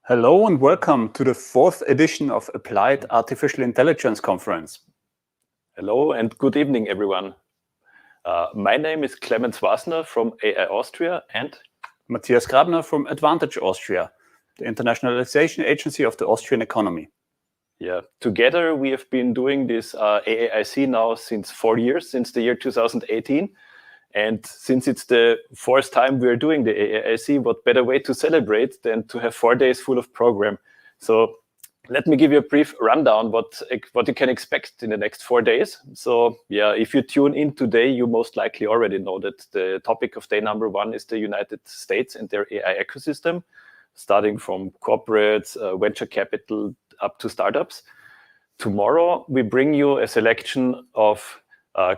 Hello and welcome to the 4th edition of Applied Artificial Intelligence Conference. Hello and good evening, everyone. My name is Clemens Wasner from AI Austria and Matthias Grabner from Advantage Austria, the internationalization agency of the Austrian economy. Yeah, together we have been doing this AAIC now since 4 years, since the year 2018. And since it's the 4th time we're doing the AAIC, what better way to celebrate than to have 4 days full of program? So let me give you a brief rundown what you can expect in the next 4 days. So yeah, if you tune in today, you most likely already know that the topic of day number 1 is the United States and their AI ecosystem, starting from corporates, venture capital, up to startups. Tomorrow, we bring you a selection of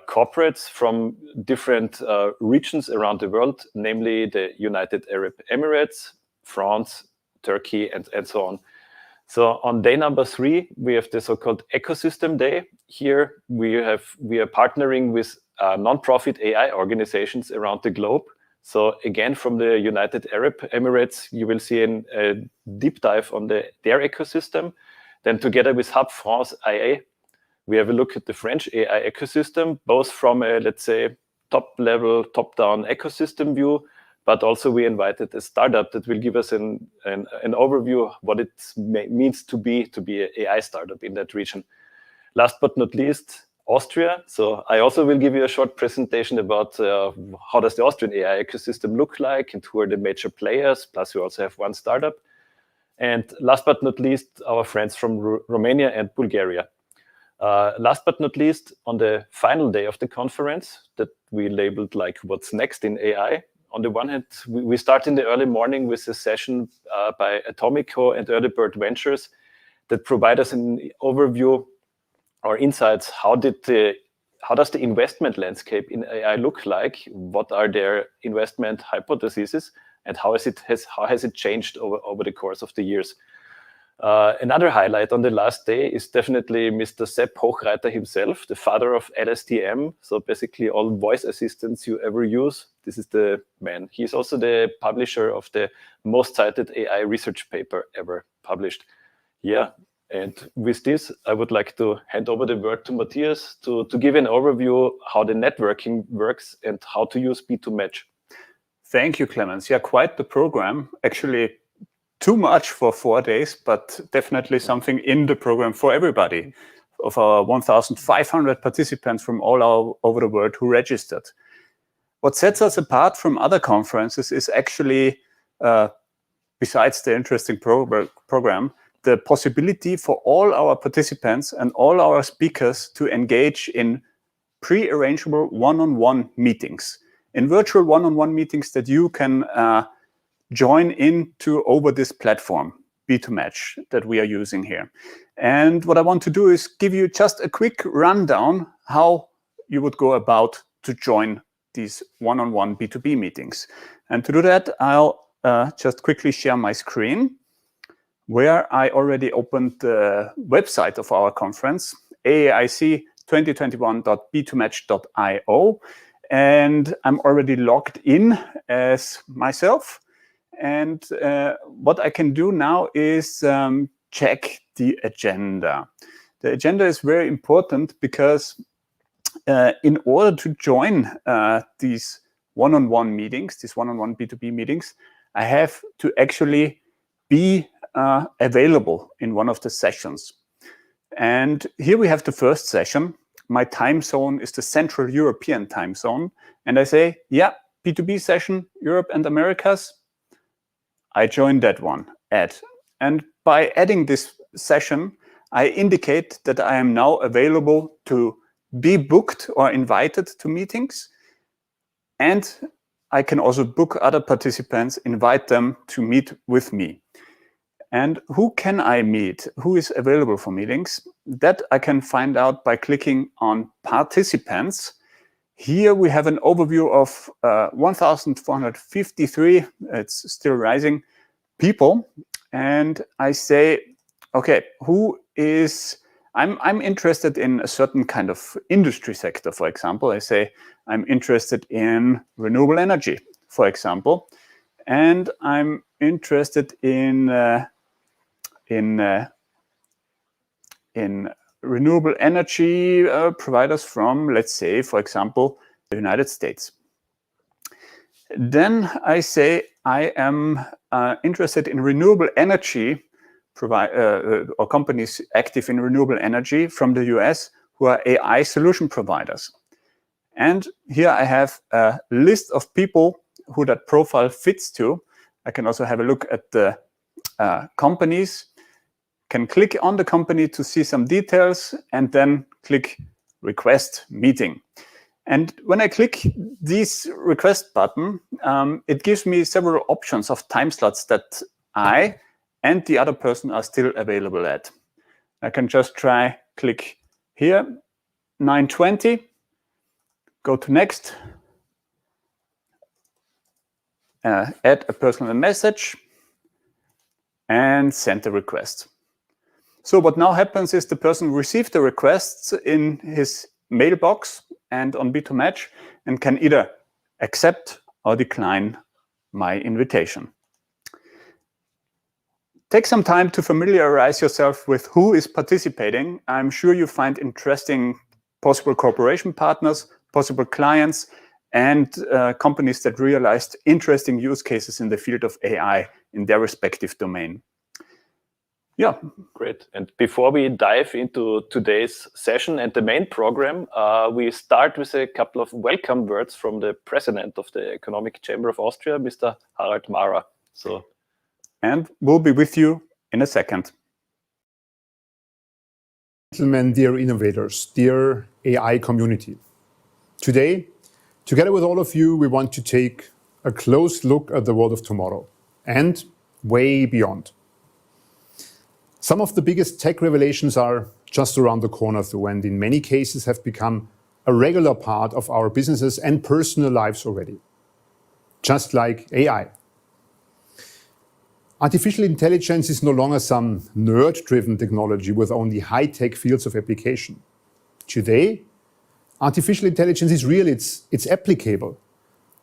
corporates from different regions around the world, namely the United Arab Emirates, France, Turkey, and so on. So on day number 3, we have the so-called ecosystem day. Here we are partnering with non-profit AI organizations around the globe. So again, from the United Arab Emirates, you will see a deep dive on their ecosystem. Then together with Hub France IA, we have a look at the French AI ecosystem, both from a, let's say, top-level, top-down ecosystem view, but also we invited a startup that will give us an overview of what it means to be an AI startup in that region. Last but not least, Austria. So I also will give you a short presentation about how does the Austrian AI ecosystem look like and who are the major players, plus we also have one startup. And last but not least, our friends from Romania and Bulgaria. Last but not least, on the final day of the conference that we labeled like what's next in AI. On the one hand, we start in the early morning with a session by Atomico and Early Bird Ventures that provide us an overview or insights. How does the investment landscape in AI look like? What are their investment hypotheses? And how has it changed over the course of the years? Another highlight on the last day is definitely Mr. Sepp Hochreiter himself, the father of LSTM. So basically all voice assistants you ever use, this is the man. He's also the publisher of the most cited AI research paper ever published. Yeah, and with this, I would like to hand over the word to Matthias to give an overview how the networking works and how to use B2Match. Thank you, Clemens. Yeah, quite the program. Actually, too much for 4 days, but definitely something in the program for everybody of our 1,500 participants from all over the world who registered. What sets us apart from other conferences is actually, besides the interesting program, the possibility for all our participants and all our speakers to engage in pre-arrangeable one-on-one meetings, in virtual one-on-one meetings that you can join into over this platform, B2Match, that we are using here. And what I want to do is give you just a quick rundown how you would go about to join these one-on-one B2B meetings. And to do that, I'll just quickly share my screen, where I already opened the website of our conference, AAIC2021.b2match.io. And I'm already logged in as myself. And what I can do now is check the agenda. The agenda is very important because in order to join these one-on-one meetings, these one-on-one B2B meetings, I have to actually be available in one of the sessions. And here we have the first session. My time zone is the Central European time zone. And I say, yeah, B2B session, Europe and Americas. I join that one, add. And by adding this session, I indicate that I am now available to be booked or invited to meetings. And I can also book other participants, invite them to meet with me. And who can I meet? Who is available for meetings? That I can find out by clicking on participants. Here we have an overview of 1,453, it's still rising, people. And I say, okay, I'm interested in a certain kind of industry sector, for example. I say, I'm interested in renewable energy, for example. And I'm interested in renewable energy providers from, let's say, for example, the United States. Then I say I am interested in renewable energy or companies active in renewable energy from the US who are AI solution providers. And here I have a list of people who that profile fits to. I can also have a look at the companies, can click on the company to see some details, and then click request meeting. And when I click this request button, it gives me several options of time slots that I and the other person are still available at. I can just click here, 9:20, go to next, add a personal message, and send the request. So what now happens is the person received the requests in his mailbox and on B2Match and can either accept or decline my invitation. Take some time to familiarize yourself with who is participating. I'm sure you find interesting possible cooperation partners, possible clients, and companies that realized interesting use cases in the field of AI in their respective domain. Yeah. Great. And before we dive into today's session and the main program, we start with a couple of welcome words from the president of the Economic Chamber of Austria, Mr. Harald Mahrer. And we'll be with you in a second. Gentlemen, dear innovators, dear AI community. Today, together with all of you, we want to take a close look at the world of tomorrow and way beyond. Some of the biggest tech revelations are just around the corner though, and in many cases have become a regular part of our businesses and personal lives already. Just like AI. Artificial intelligence is no longer some nerd-driven technology with only high-tech fields of application. Today, artificial intelligence is real, it's applicable,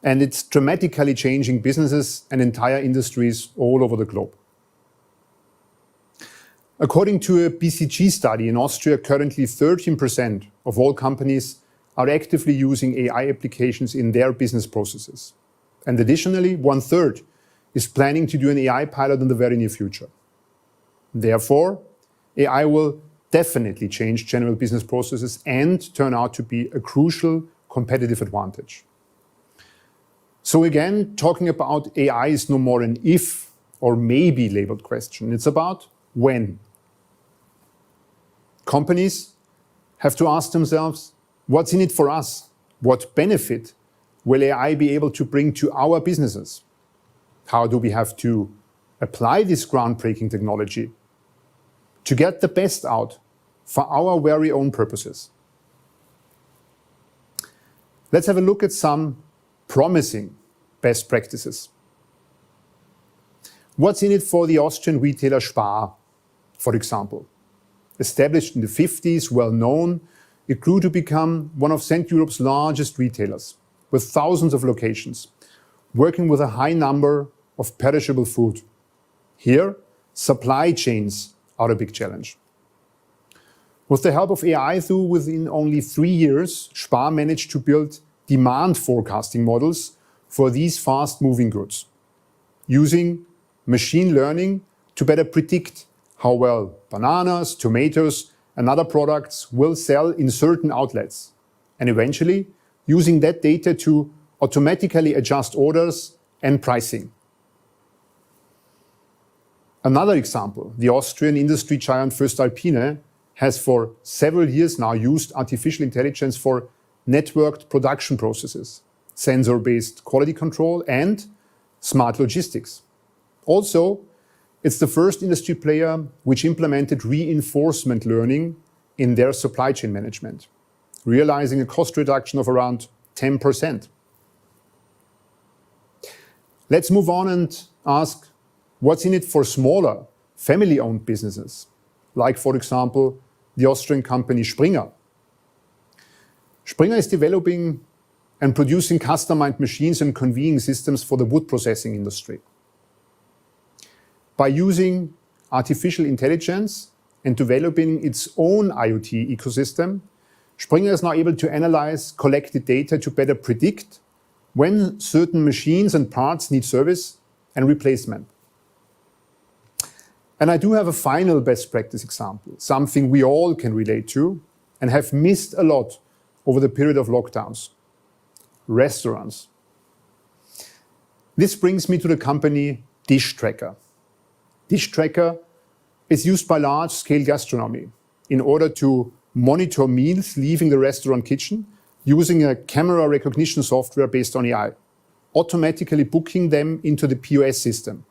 and it's dramatically changing businesses and entire industries all over the globe. According to a BCG study in Austria, currently 13% of all companies are actively using AI applications in their business processes. And additionally, 1/3 is planning to do an AI pilot in the very near future. Therefore, AI will definitely change general business processes and turn out to be a crucial competitive advantage. So again, talking about AI is no more an if or maybe labeled question. It's about when. Companies have to ask themselves, what's in it for us? What benefit will AI be able to bring to our businesses? How do we have to apply this groundbreaking technology to get the best out for our very own purposes? Let's have a look at some promising best practices. What's in it for the Austrian retailer Spar, for example? Established in the 50s, well known, it grew to become one of Central Europe's largest retailers, with thousands of locations, working with a high number of perishable food. Here, supply chains are a big challenge. With the help of AI, within only 3 years, Spar managed to build demand forecasting models for these fast-moving goods, using machine learning to better predict how well bananas, tomatoes, and other products will sell in certain outlets, and eventually using that data to automatically adjust orders and pricing. Another example, the Austrian industry giant voestalpine has for several years now used artificial intelligence for networked production processes, sensor-based quality control, and smart logistics. Also, it's the first industry player which implemented reinforcement learning in their supply chain management, realizing a cost reduction of around 10%. Let's move on and ask, what's in it for smaller, family-owned businesses, like, for example, the Austrian company Springer? Springer is developing and producing customized machines and conveying systems for the wood processing industry. By using artificial intelligence and developing its own IoT ecosystem, Springer is now able to analyze collected data to better predict when certain machines and parts need service and replacement. And I do have a final best practice example, something we all can relate to and have missed a lot over the period of lockdowns: restaurants. This brings me to the company Dish Tracker. Dish Tracker is used by large-scale gastronomy in order to monitor meals leaving the restaurant kitchen using a camera recognition software based on AI, automatically booking them into the POS system.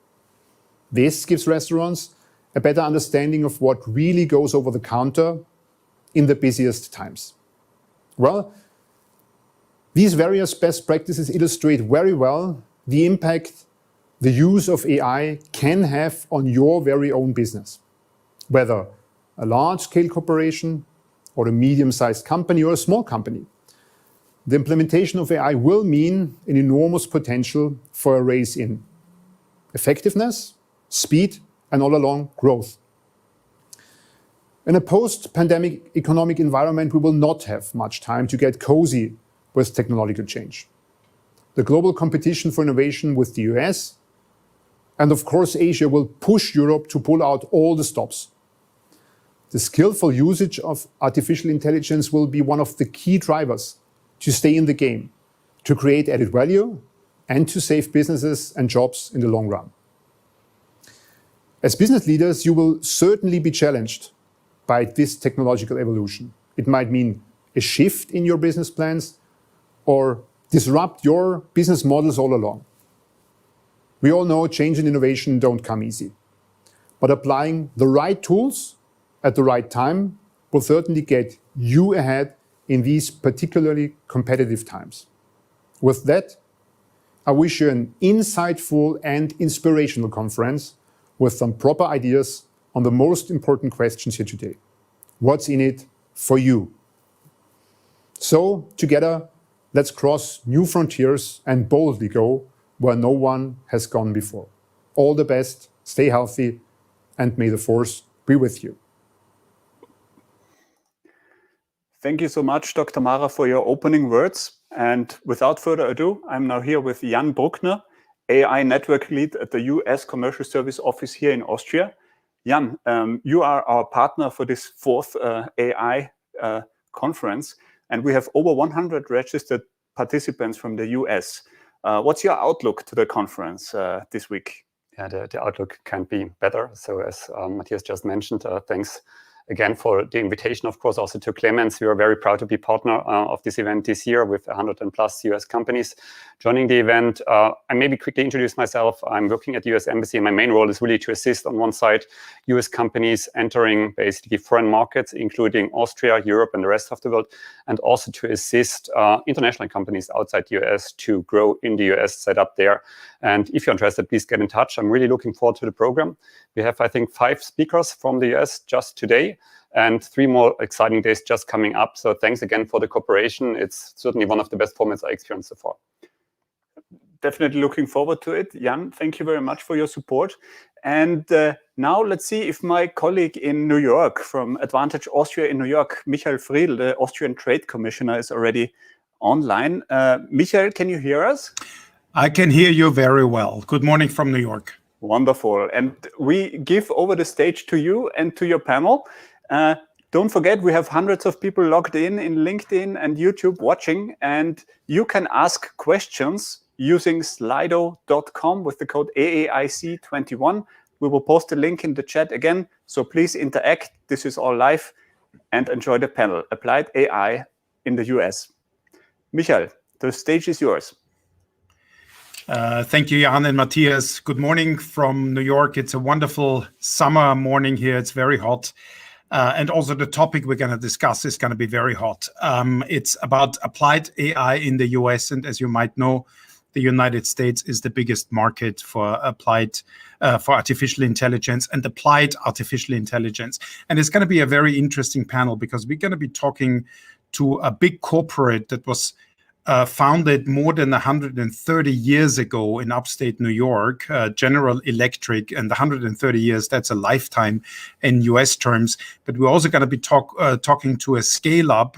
This gives restaurants a better understanding of what really goes over the counter in the busiest times. Well, these various best practices illustrate very well the impact the use of AI can have on your very own business, whether a large-scale corporation or a medium-sized company or a small company. The implementation of AI will mean an enormous potential for a raise in effectiveness, speed, and all along growth. In a post-pandemic economic environment, we will not have much time to get cozy with technological change. The global competition for innovation with the US and of course Asia will push Europe to pull out all the stops. The skillful usage of artificial intelligence will be one of the key drivers to stay in the game, to create added value, and to save businesses and jobs in the long run. As business leaders, you will certainly be challenged by this technological evolution. It might mean a shift in your business plans or disrupt your business models all along. We all know change and innovation don't come easy, but applying the right tools at the right time will certainly get you ahead in these particularly competitive times. With that, I wish you an insightful and inspirational conference with some proper ideas on the most important questions here today. What's in it for you? So together, let's cross new frontiers and boldly go where no one has gone before. All the best, stay healthy, and may the force be with you. Thank you so much, Dr. Mahrer, for your opening words. And without further ado, I'm now here with Jan Bruckner, AI Network Lead at the US Commercial Service Office here in Austria. Jan, you are our partner for this fourth AI conference, and we have over 100 registered participants from the US. What's your outlook to the conference this week? Yeah, the outlook can't be better. So as Matthias just mentioned, thanks again for the invitation, of course, also to Clemens. We are very proud to be partner of this event this year with 100+ US companies joining the event. I maybe quickly introduce myself. I'm working at the US Embassy, and my main role is really to assist on one side US companies entering basically foreign markets, including Austria, Europe, and the rest of the world, and also to assist international companies outside the US to grow in the US, set up there. And if you're interested, please get in touch. I'm really looking forward to the program. We have, I think, 5 speakers from the US just today, and 3 more exciting days just coming up. So thanks again for the cooperation. It's certainly one of the best formats I experienced so far. Definitely looking forward to it. Jan, thank you very much for your support. And now let's see if my colleague in New York from Advantage Austria in New York, Michael Friedl, the Austrian Trade Commissioner, is already online. Michael, can you hear us? I can hear you very well. Good morning from New York. Wonderful. And we give over the stage to you and to your panel. Don't forget, we have hundreds of people logged in LinkedIn and YouTube watching, and you can ask questions using slido.com with the code AAIC21. We will post a link in the chat again, so please interact. This is all live, and enjoy the panel, Applied AI in the US. Michael, the stage is yours. Thank you, Jan and Matthias. Good morning from New York. It's a wonderful summer morning here. It's very hot. And also the topic we're going to discuss is going to be very hot. It's about applied AI in the US. And as you might know, the United States is the biggest market for for artificial intelligence and applied artificial intelligence. And it's going to be a very interesting panel because we're going to be talking to a big corporate that was founded more than 130 years ago in upstate New York, General Electric, and 130 years, that's a lifetime in US terms. But we're also going to be talking to a scale-up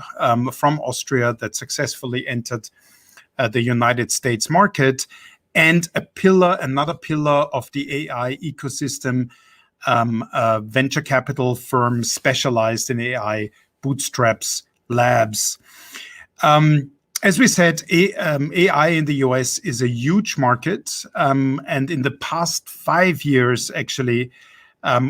from Austria that successfully entered the United States market, and another pillar of the AI ecosystem, venture capital firm specialized in AI, Bootstrap Labs. As we said, AI in the US is a huge market. And in the past 5 years, actually,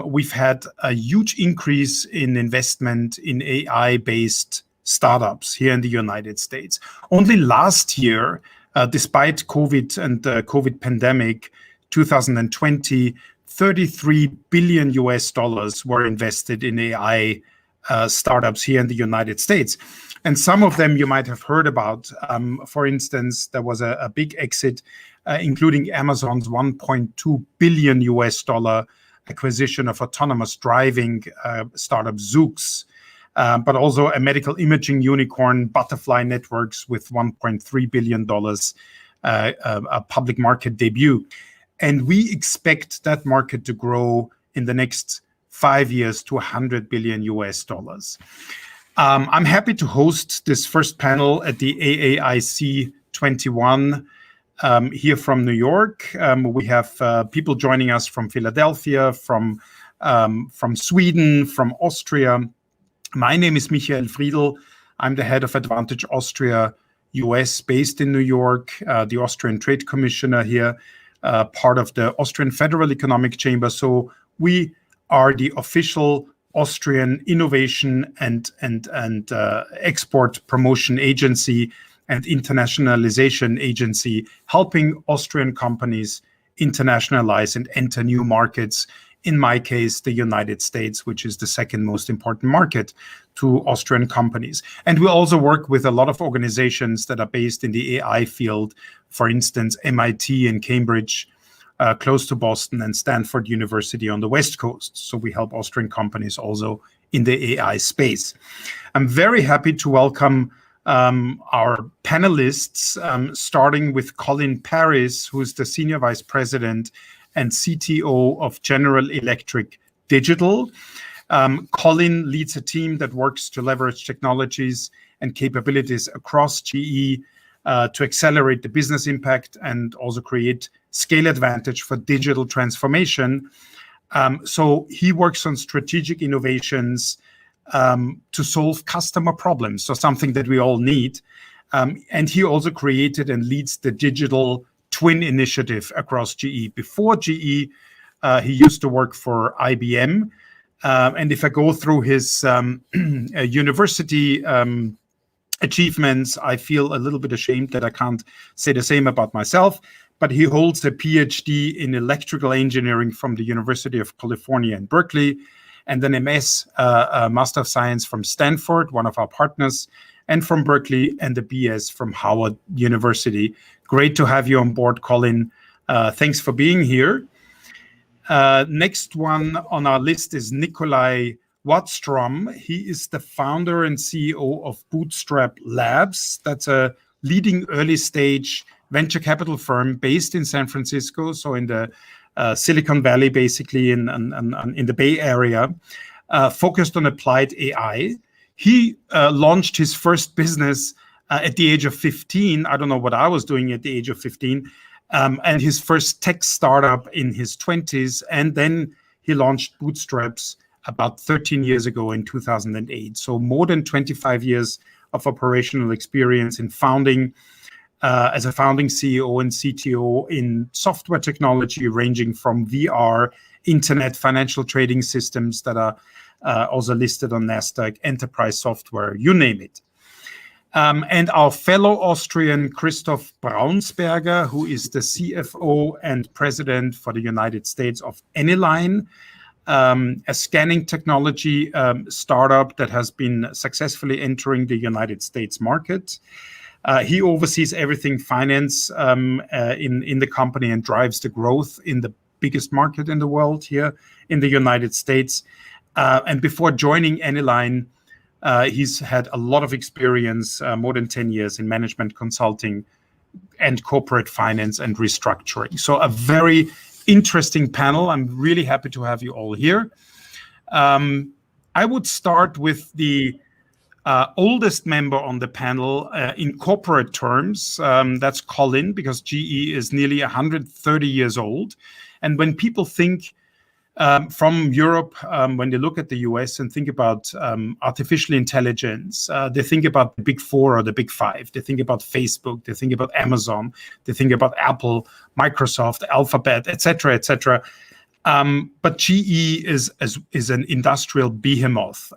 we've had a huge increase in investment in AI-based startups here in the United States. Only last year, despite COVID and the COVID pandemic, 2020, $33 billion were invested in AI startups here in the United States. And some of them you might have heard about. For instance, there was a big exit, including Amazon's $1.2 billion acquisition of autonomous driving startup Zoox, but also a medical imaging unicorn, Butterfly Networks, with $1.3 billion, a public market debut. And we expect that market to grow in the next 5 years to $100 billion. I'm happy to host this first panel at the AAIC 21 here from New York. We have people joining us from Philadelphia, from Sweden, from Austria. My name is Michael Friedl. I'm the head of Advantage Austria US, based in New York, the Austrian Trade Commissioner here, part of the Austrian Federal Economic Chamber. So we are the official Austrian innovation and export promotion agency and internationalization agency, helping Austrian companies internationalize and enter new markets. In my case, the United States, which is the second most important market to Austrian companies. And we also work with a lot of organizations that are based in the AI field, for instance, MIT and Cambridge, close to Boston, and Stanford University on the West Coast. So we help Austrian companies also in the AI space. I'm very happy to welcome our panelists, starting with Colin Paris, who is the Senior Vice President and CTO of General Electric Digital. Colin leads a team that works to leverage technologies and capabilities across GE to accelerate the business impact and also create scale advantage for digital transformation. So he works on strategic innovations to solve customer problems, so something that we all need. And he also created and leads the digital twin initiative across GE. Before GE, he used to work for IBM. And if I go through his university achievements, I feel a little bit ashamed that I can't say the same about myself. But he holds a PhD in electrical engineering from the University of California in Berkeley, and an MS, Master of Science from Stanford, one of our partners, and from Berkeley, and a BS from Howard University. Great to have you on board, Colin. Thanks for being here. Next one on our list is Nicolai Wadstrom. He is the founder and CEO of Bootstrap Labs. That's a leading early stage venture capital firm based in San Francisco, so in the Silicon Valley, basically in the Bay Area, focused on applied AI. He launched his first business at the age of 15. I don't know what I was doing at the age of 15. And his first tech startup in his 20s. And then he launched Bootstraps about 13 years ago in 2008. So more than 25 years of operational experience in founding, as a founding CEO and CTO in software technology, ranging from VR, internet, financial trading systems that are also listed on NASDAQ, enterprise software, you name it. And our fellow Austrian, Christoph Braunsberger, who is the CFO and president for the United States of Anyline, a scanning technology startup that has been successfully entering the United States market. He oversees everything finance in the company and drives the growth in the biggest market in the world here in the United States. And before joining Anyline, he's had a lot of experience, more than 10 years in management consulting and corporate finance and restructuring. So a very interesting panel. I'm really happy to have you all here. I would start with the oldest member on the panel in corporate terms. That's Colin, because GE is nearly 130 years old. And when people think from Europe, when they look at the US and think about artificial intelligence, they think about the big four or the big five. They think about Facebook, they think about Amazon, they think about Apple, Microsoft, Alphabet, etc., etc. But GE is an industrial behemoth.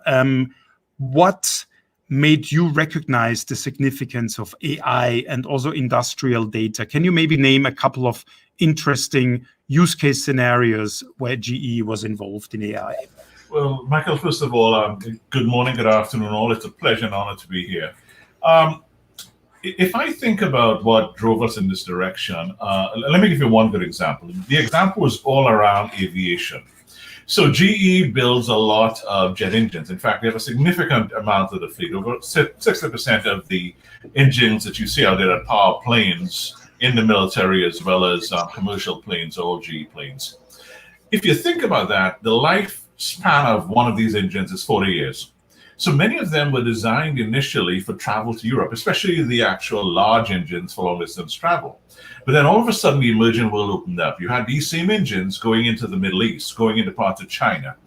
What made you recognize the significance of AI and also industrial data? Can you maybe name a couple of interesting use case scenarios where GE was involved in AI? Well, Michael, first of all, good morning, good afternoon, all. It's a pleasure and honor to be here. If I think about what drove us in this direction, let me give you one good example. The example was all around aviation. So GE builds a lot of jet engines. In fact, they have a significant amount of the fleet. Over 60% of the engines that you see out there are power planes in the military, as well as commercial planes, all GE planes. If you think about that, the lifespan of one of these engines is 40 years. So many of them were designed initially for travel to Europe, especially the actual large engines for long distance travel. But then all of a sudden, the emerging world opened up. You had these same engines going into the Middle East, going into parts of China.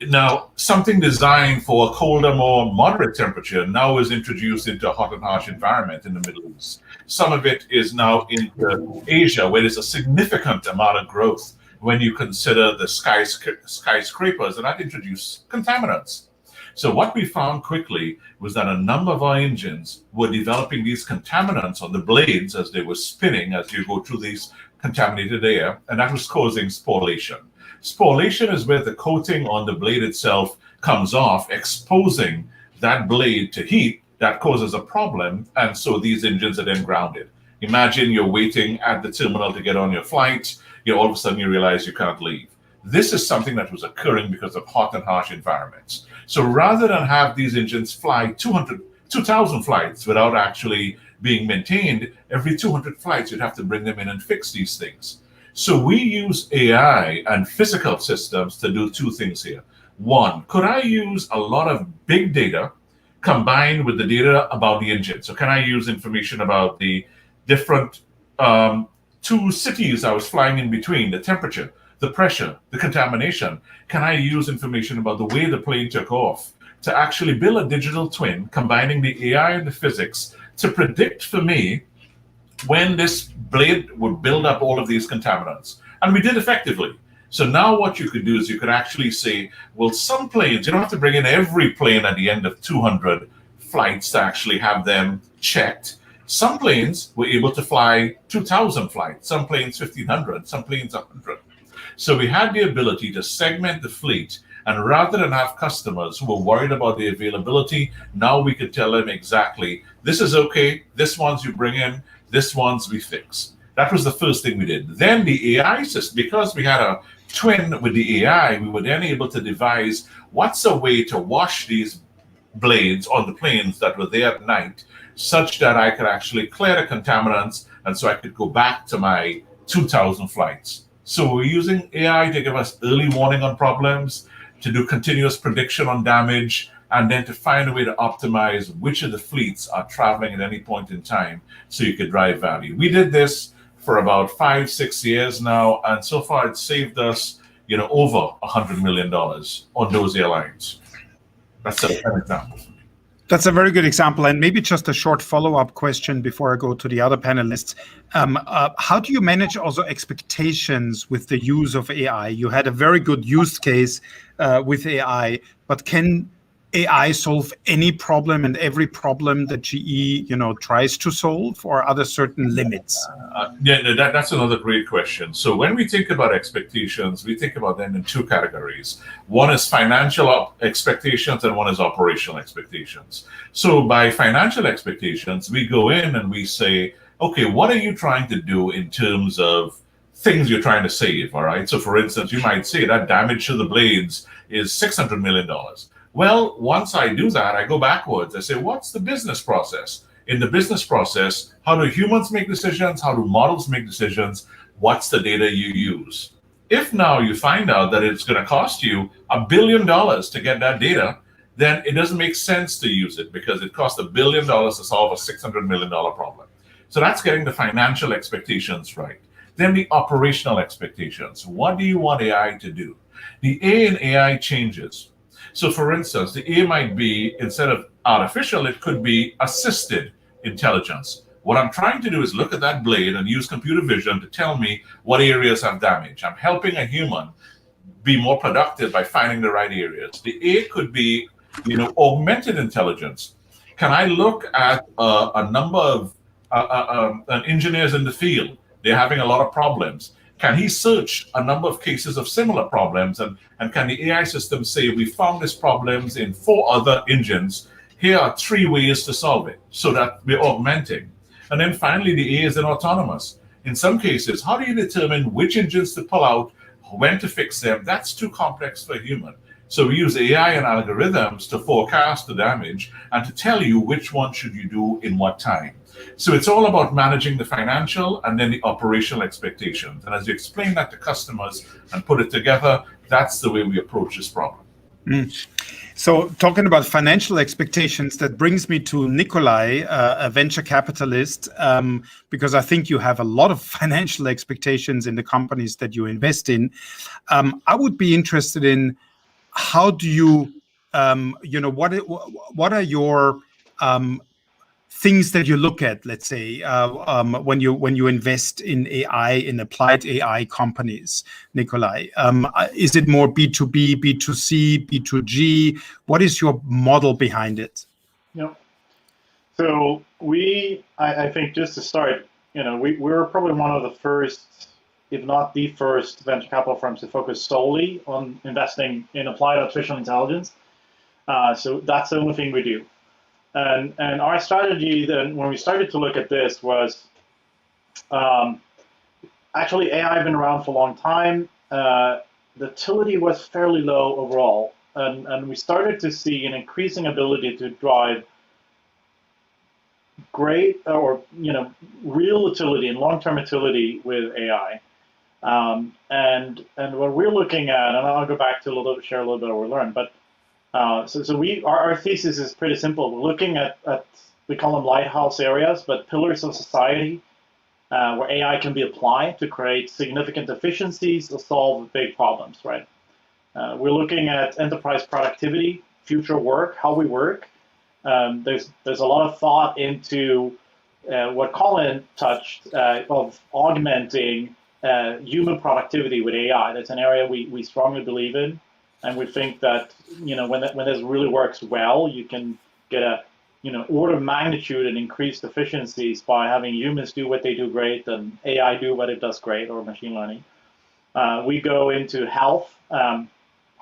Now, something designed for a colder, more moderate temperature now is introduced into a hot and harsh environment in the Middle East. Some of it is now into Asia, where there's a significant amount of growth when you consider the skyscrapers, and that introduced contaminants. So what we found quickly was that a number of our engines were developing these contaminants on the blades as they were spinning, as you go through these contaminated air, and that was causing sporulation. Sporulation is where the coating on the blade itself comes off, exposing that blade to heat that causes a problem, and so these engines are then grounded. Imagine you're waiting at the terminal to get on your flight. All of a sudden you realize you can't leave. This is something that was occurring because of hot and harsh environments. So rather than have these engines fly 2,000 flights without actually being maintained, every 200 flights you'd have to bring them in and fix these things. So we use AI and physical systems to do two things here. One, could I use a lot of big data combined with the data about the engine? So can I use information about the different two cities I was flying in between, the temperature, the pressure, the contamination? Can I use information about the way the plane took off to actually build a digital twin, combining the AI and the physics to predict for me when this blade would build up all of these contaminants? And we did effectively. So now what you could do is you could actually say, well, some planes, you don't have to bring in every plane at the end of 200 flights to actually have them checked. Some planes were able to fly 2,000 flights, some planes 1,500, some planes 100. So we had the ability to segment the fleet, and rather than have customers who were worried about the availability, now we could tell them exactly, this is okay, this one's you bring in, this one's we fix. That was the first thing we did. Then the AI system, because we had a twin with the AI, we were then able to devise what's a way to wash these blades on the planes that were there at night, such that I could actually clear the contaminants, and so I could go back to my 2,000 flights. So we're using AI to give us early warning on problems, to do continuous prediction on damage, and then to find a way to optimize which of the fleets are traveling at any point in time so you could drive value. We did this for about 5-6 years now, and so far it's saved us, over $100 million on those airlines. That's an example. That's a very good example. And maybe just a short follow-up question before I go to the other panelists. How do you manage also expectations with the use of AI? You had a very good use case with AI, but can AI solve any problem and every problem that GE, tries to solve, or are there certain limits? That's another great question. So when we think about expectations, we think about them in two categories. One is financial expectations and one is operational expectations. So by financial expectations, we go in and we say, okay, what are you trying to do in terms of things you're trying to save, all right? So for instance, you might say that damage to the blades is $600 million. Well, once I do that, I go backwards. I say, what's the business process? In the business process, how do humans make decisions? How do models make decisions? What's the data you use? If now you find out that it's going to cost you $1 billion to get that data, then it doesn't make sense to use it because it costs $1 billion to solve a $600 million problem. So that's getting the financial expectations right. Then the operational expectations. What do you want AI to do? The A in AI changes. So for instance, the A might be, instead of artificial, it could be assisted intelligence. What I'm trying to do is look at that blade and use computer vision to tell me what areas have damage. I'm helping a human be more productive by finding the right areas. The A could be, augmented intelligence. Can I look at a number of engineers in the field? They're having a lot of problems. Can he search a number of cases of similar problems? And can the AI system say, we found these problems in 4 other engines. Here are 3 ways to solve it, so that we're augmenting. And then finally, the A is in autonomous. In some cases, how do you determine which engines to pull out, when to fix them? That's too complex for a human. So we use AI and algorithms to forecast the damage and to tell you which one should you do in what time. So it's all about managing the financial and then the operational expectations. And as you explain that to customers and put it together, that's the way we approach this problem. So talking about financial expectations, that brings me to Nicolai, a venture capitalist, because I think you have a lot of financial expectations in the companies that you invest in. I would be interested in how do you, what are your things that you look at, let's say, when you invest in AI, in applied AI companies, Nicolai? Is it more B2B, B2C, B2G? What is your model behind it? Yeah. So I think just to start, we're probably one of the first, if not the first, venture capital firms to focus solely on investing in applied artificial intelligence. So that's the only thing we do. And our strategy then, when we started to look at this, was Actually, AI has been around for a long time. The utility was fairly low overall, and we started to see an increasing ability to drive great or real utility and long-term utility with AI. And what we're looking at, and I'll go back to share a little bit of what we learned, but our thesis is pretty simple. We're looking at we call them lighthouse areas, but pillars of society where AI can be applied to create significant efficiencies or solve big problems, right? We're looking at enterprise productivity, future work, how we work. There's a lot of thought into what Colin touched of augmenting human productivity with AI. That's an area we strongly believe in, and we think that when this really works well, you can get a order of magnitude and increased efficiencies by having humans do what they do great and AI do what it does great, or machine learning. We go into health, the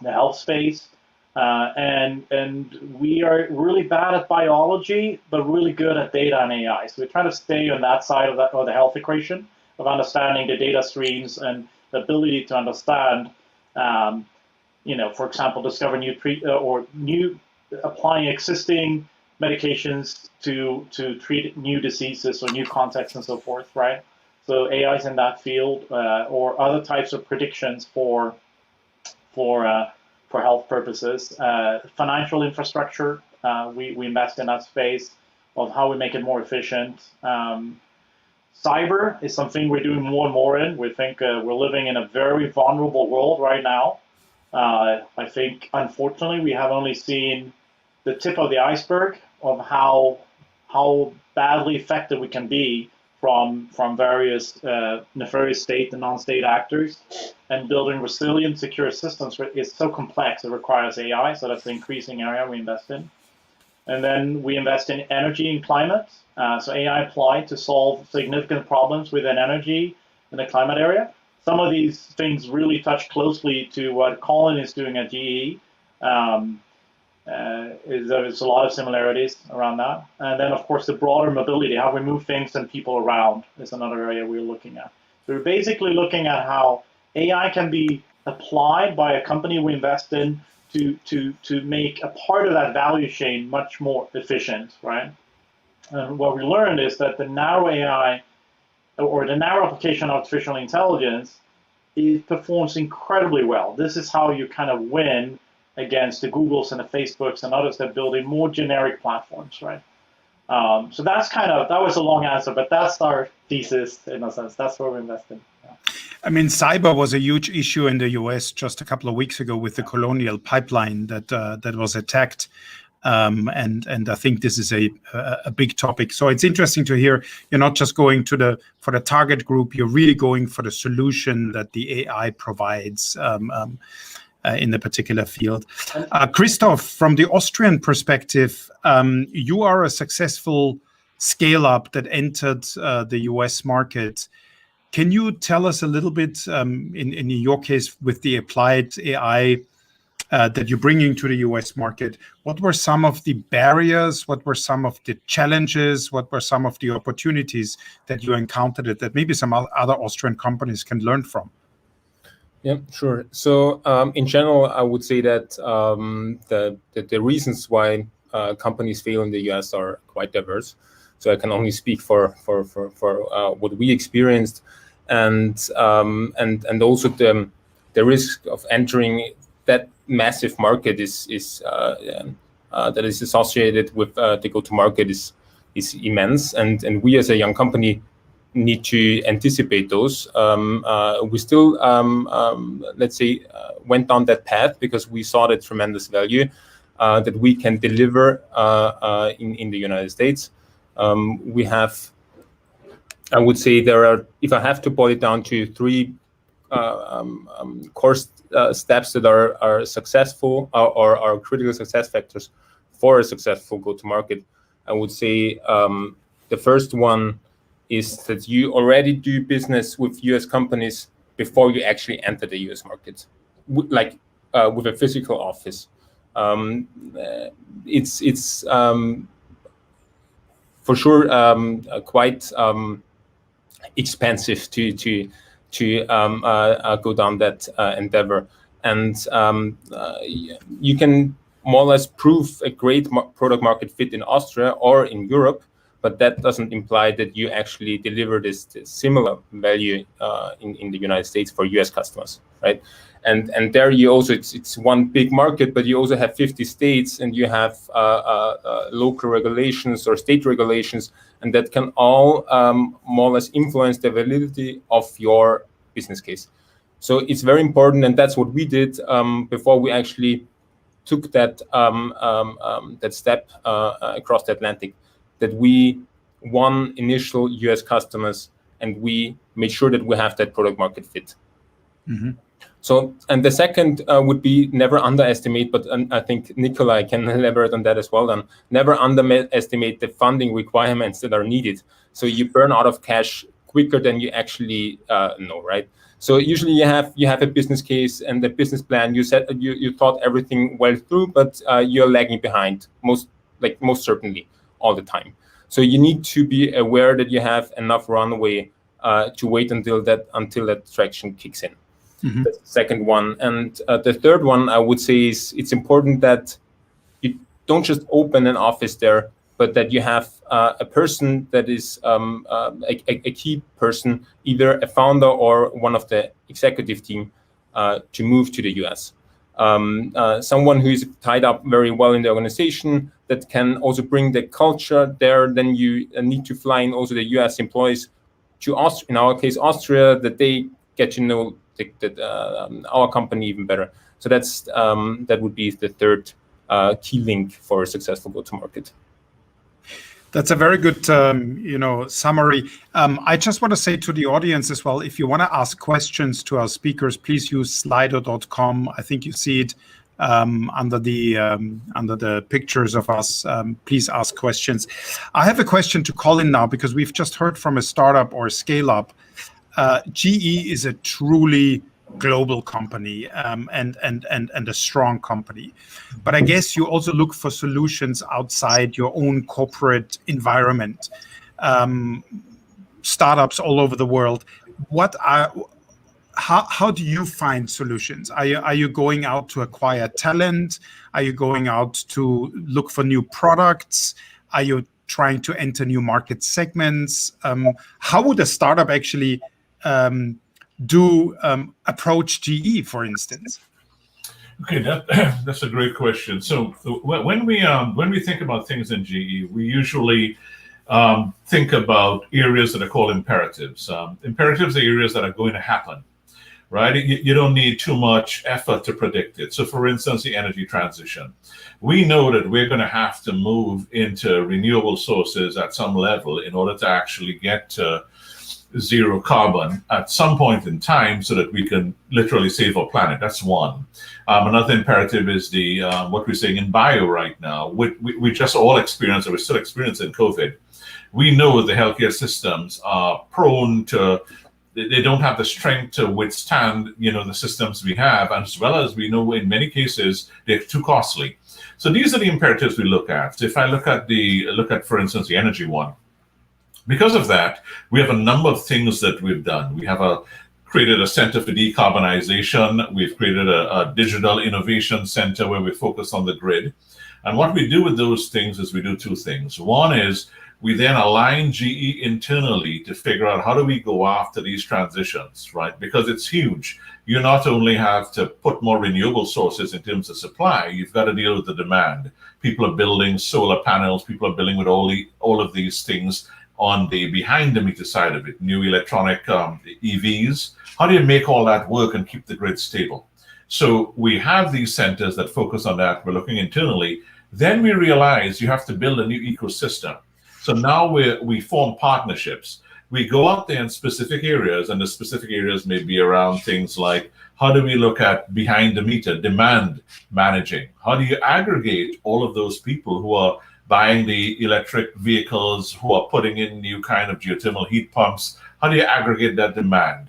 health space, and we are really bad at biology, but really good at data and AI. So we try to stay on that side of the health equation of understanding the data streams and the ability to understand, for example, discover new applying existing medications to treat new diseases or new contexts and so forth, right? So AI is in that field, or other types of predictions for health purposes. Financial infrastructure, we invest in that space of how we make it more efficient. Cyber is something we're doing more and more in. We think we're living in a very vulnerable world right now. I think, unfortunately, we have only seen the tip of the iceberg of how badly affected we can be from various nefarious state and non-state actors. And building resilient, secure systems is so complex, it requires AI, so that's the increasing area we invest in. And then we invest in energy and climate, so AI applied to solve significant problems within energy in the climate area. Some of these things really touch closely to what Colin is doing at GE. There's a lot of similarities around that. And then, of course, the broader mobility, how we move things and people around is another area we're looking at. So we're basically looking at how AI can be applied by a company we invest in to make a part of that value chain much more efficient, right? And what we learned is that the narrow AI, or the narrow application of artificial intelligence, it performs incredibly well. This is how you kind of win against the Googles and the Facebooks and others that are building more generic platforms, right? So that was a long answer, but that's our thesis in a sense. That's where we invest in. Yeah. I mean, cyber was a huge issue in the US just a couple of weeks ago with the Colonial Pipeline that was attacked. And I think this is a big topic. So it's interesting to hear you're not just going for the target group, you're really going for the solution that the AI provides in the particular field. Christoph, from the Austrian perspective, you are a successful scale-up that entered the US market. Can you tell us a little bit, in your case, with the applied AI that you're bringing to the US market, what were some of the barriers? What were some of the challenges? What were some of the opportunities that you encountered that maybe some other Austrian companies can learn from? Yeah, sure. So in general, I would say that the reasons why companies fail in the US are quite diverse. So I can only speak for what we experienced, and also the risk of entering that massive market that is associated with the go-to-market is immense, and we as a young company need to anticipate those. We still, let's say, went down that path because we saw the tremendous value that we can deliver in the United States. We have, I would say there are, if I have to boil it down to three core steps that are successful or are critical success factors for a successful go-to-market, I would say the first one is that you already do business with US companies before you actually enter the US market, like with a physical office. It's for sure quite expensive to go down that endeavor. And you can more or less prove a great product market fit in Austria or in Europe, but that doesn't imply that you actually deliver this similar value in the United States for US customers, right? And there you also, it's one big market, but you also have 50 states, and you have local regulations or state regulations, and that can all more or less influence the validity of your business case. So it's very important, and that's what we did before we actually took that that step across the Atlantic, that we won initial US customers, and we made sure that we have that product market fit. Mm-hmm. So, and the second would be never underestimate, but I think Nicolai can elaborate on that as well, then never underestimate the funding requirements that are needed. So you burn out of cash quicker than you actually know, right? So usually you have a business case and the business plan. You said you thought everything well through, but you're lagging behind most certainly all the time. So you need to be aware that you have enough runway to wait until that traction kicks in. Mm-hmm. That's the second one. And the third one, I would say, is it's important that you don't just open an office there, but that you have a person that is a key person, either a founder or one of the executive team, to move to the US. Someone who is tied up very well in the organization that can also bring the culture there. Then you need to fly in also the US employees to Austria, in our case, Austria, that they get to know our company even better. So that would be the third key link for a successful go-to-market. That's a very good, summary. I just want to say to the audience as well, if you want to ask questions to our speakers, please use slido.com. I think you see it under the pictures of us. Please ask questions. I have a question to Colin now, because we've just heard from a startup or a scale-up. GE is a truly global company and a strong company. But I guess you also look for solutions outside your own corporate environment. Startups all over the world. How do you find solutions? Are you going out to acquire talent? Are you going out to look for new products? Are you trying to enter new market segments? How would a startup actually approach GE, for instance? Okay, that's a great question. So when we think about things in GE, we usually think about areas that are called imperatives. Imperatives are areas that are going to happen, right? You don't need too much effort to predict it. So for instance, the energy transition. We know that we're going to have to move into renewable sources at some level in order to actually get to zero carbon at some point in time, so that we can literally save our planet. That's one. Another imperative is the what we're seeing in bio right now. We just all experience, or we're still experiencing COVID. We know the healthcare systems are prone to, they don't have the strength to withstand, the systems we have, as well as we know in many cases they're too costly. So these are the imperatives we look at. So if I look at, for instance, the energy one. Because of that, we have a number of things that we've done. We have created a center for decarbonization. We've created a digital innovation center where we focus on the grid. And what we do with those things is we do two things. One is we then align GE internally to figure out how do we go after these transitions, right? Because it's huge. You not only have to put more renewable sources in terms of supply, you've got to deal with the demand. People are building solar panels. People are building with all of these things on the behind the meter side of it, new electronic EVs. How do you make all that work and keep the grid stable? So we have these centers that focus on that. We're looking internally. Then we realize you have to build a new ecosystem. So now we form partnerships. We go out there in specific areas, and the specific areas may be around things like, how do we look at behind the meter, demand managing? How do you aggregate all of those people who are buying the electric vehicles, who are putting in new kind of geothermal heat pumps? How do you aggregate that demand?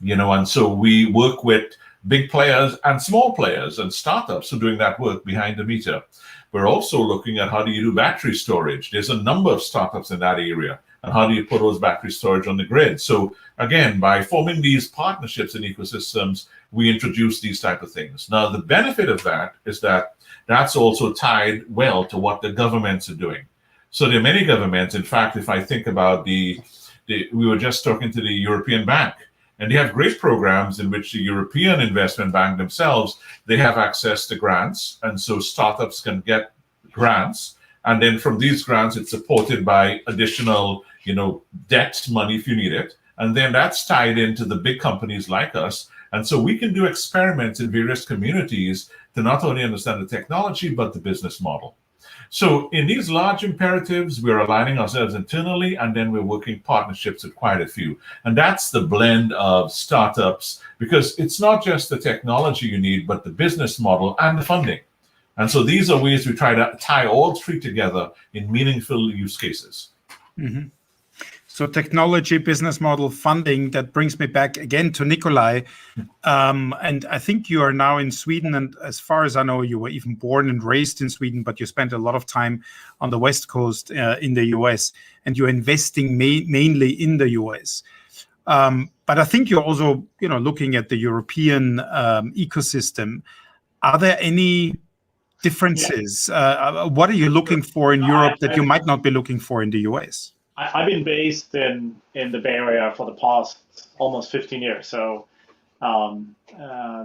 And so we work with big players and small players and startups who are doing that work behind the meter. We're also looking at how do you do battery storage. There's a number of startups in that area. and how do you put those battery storage on the grid? So again, by forming these partnerships and ecosystems, we introduce these type of things. Now, the benefit of that is that that's also tied well to what the governments are doing. So there are many governments. In fact, if I think about we were just talking to the European Bank, and they have great programs in which the European Investment Bank themselves, they have access to grants. And so startups can get grants. And then from these grants, it's supported by additional, debt money if you need it. And then that's tied into the big companies like us. And so we can do experiments in various communities to not only understand the technology, but the business model. So in these large imperatives, we're aligning ourselves internally, and then we're working partnerships with quite a few. And that's the blend of startups, because it's not just the technology you need, but the business model and the funding. And so these are ways we try to tie all three together in meaningful use cases. Mm-hmm. So technology, business model, funding, that brings me back again to Nicolai. And I think you are now in Sweden. And as far as I know, you were even born and raised in Sweden, but you spent a lot of time on the West Coast in the US. And you're investing mainly in the US. But I think you're also, looking at the European ecosystem. Are there any differences? What are you looking for in Europe that you might not be looking for in the US? I've been based in the Bay Area for the past almost 15 years. So, but I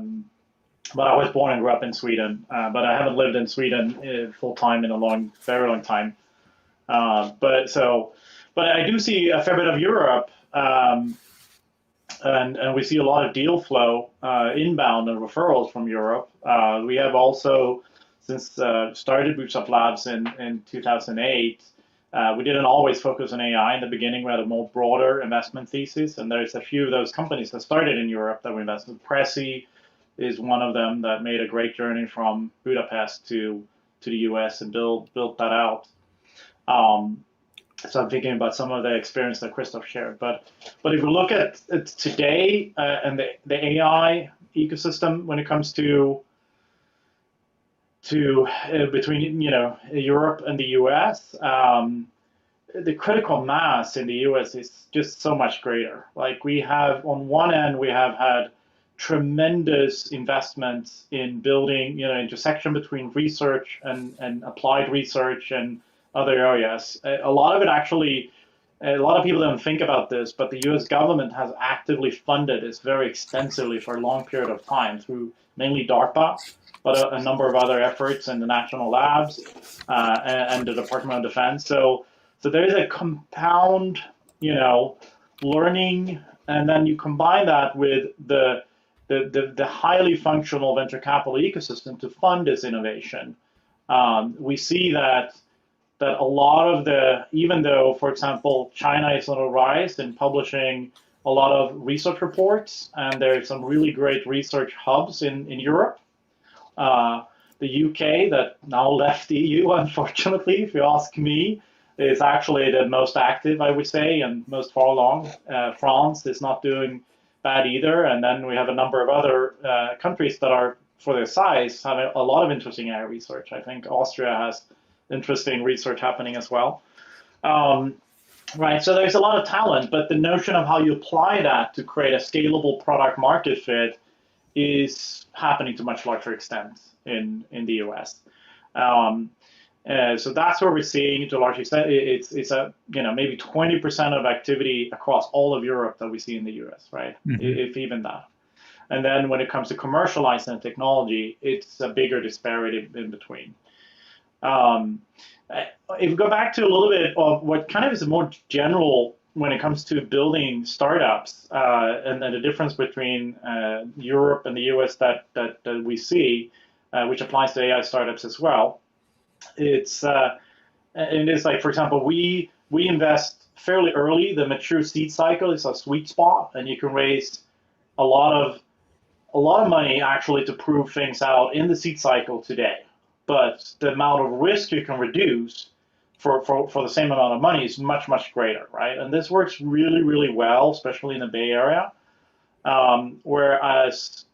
was born and grew up in Sweden. But I haven't lived in Sweden full time in a very long time. But I do see a fair bit of Europe, and we see a lot of deal flow inbound and referrals from Europe. We have also, since started Bootstrap Labs in 2008. We didn't always focus on AI in the beginning. We had a more broader investment thesis, and there's a few of those companies that started in Europe that we invested. Prezi is one of them that made a great journey from Budapest to the US and built that out. So I'm thinking about some of the experience that Christoph shared. But if we look at it today and the AI ecosystem when it comes to between Europe and the US, the critical mass in the US is just so much greater. Like we have, on one end, we have had tremendous investments in building intersection between research and applied research and other areas. A lot of it actually, a lot of people don't think about this, but the US government has actively funded this very extensively for a long period of time through mainly DARPA, but a number of other efforts in the national labs and the Department of Defense. So there is a compound, learning, and then you combine that with the highly functional venture capital ecosystem to fund this innovation. We see that a lot of even though, for example, China is on a rise in publishing a lot of research reports, and there are some really great research hubs in Europe. The UK, that now left the EU, unfortunately, if you ask me, is actually the most active, I would say, and most far along. France is not doing bad either. And then we have a number of other countries that are, for their size, have a lot of interesting AI research. I think Austria has interesting research happening as well. Right, so there's a lot of talent, but the notion of how you apply that to create a scalable product market fit is happening to much larger extent in the US. So that's where we're seeing, to a large extent, it's a maybe 20% of activity across all of Europe that we see in the US, right? Mm-hmm. If even that. And then when it comes to commercializing technology, it's a bigger disparity in between. If we go back to a little bit of what kind of is more general when it comes to building startups and the difference between Europe and the US that we see, which applies to AI startups as well, it's like, for example, we invest fairly early. The mature seed cycle is a sweet spot, and you can raise a lot of money actually to prove things out in the seed cycle today. But the amount of risk you can reduce for the same amount of money is much, much greater, right? And this works really, really well, especially in the Bay Area. Whereas,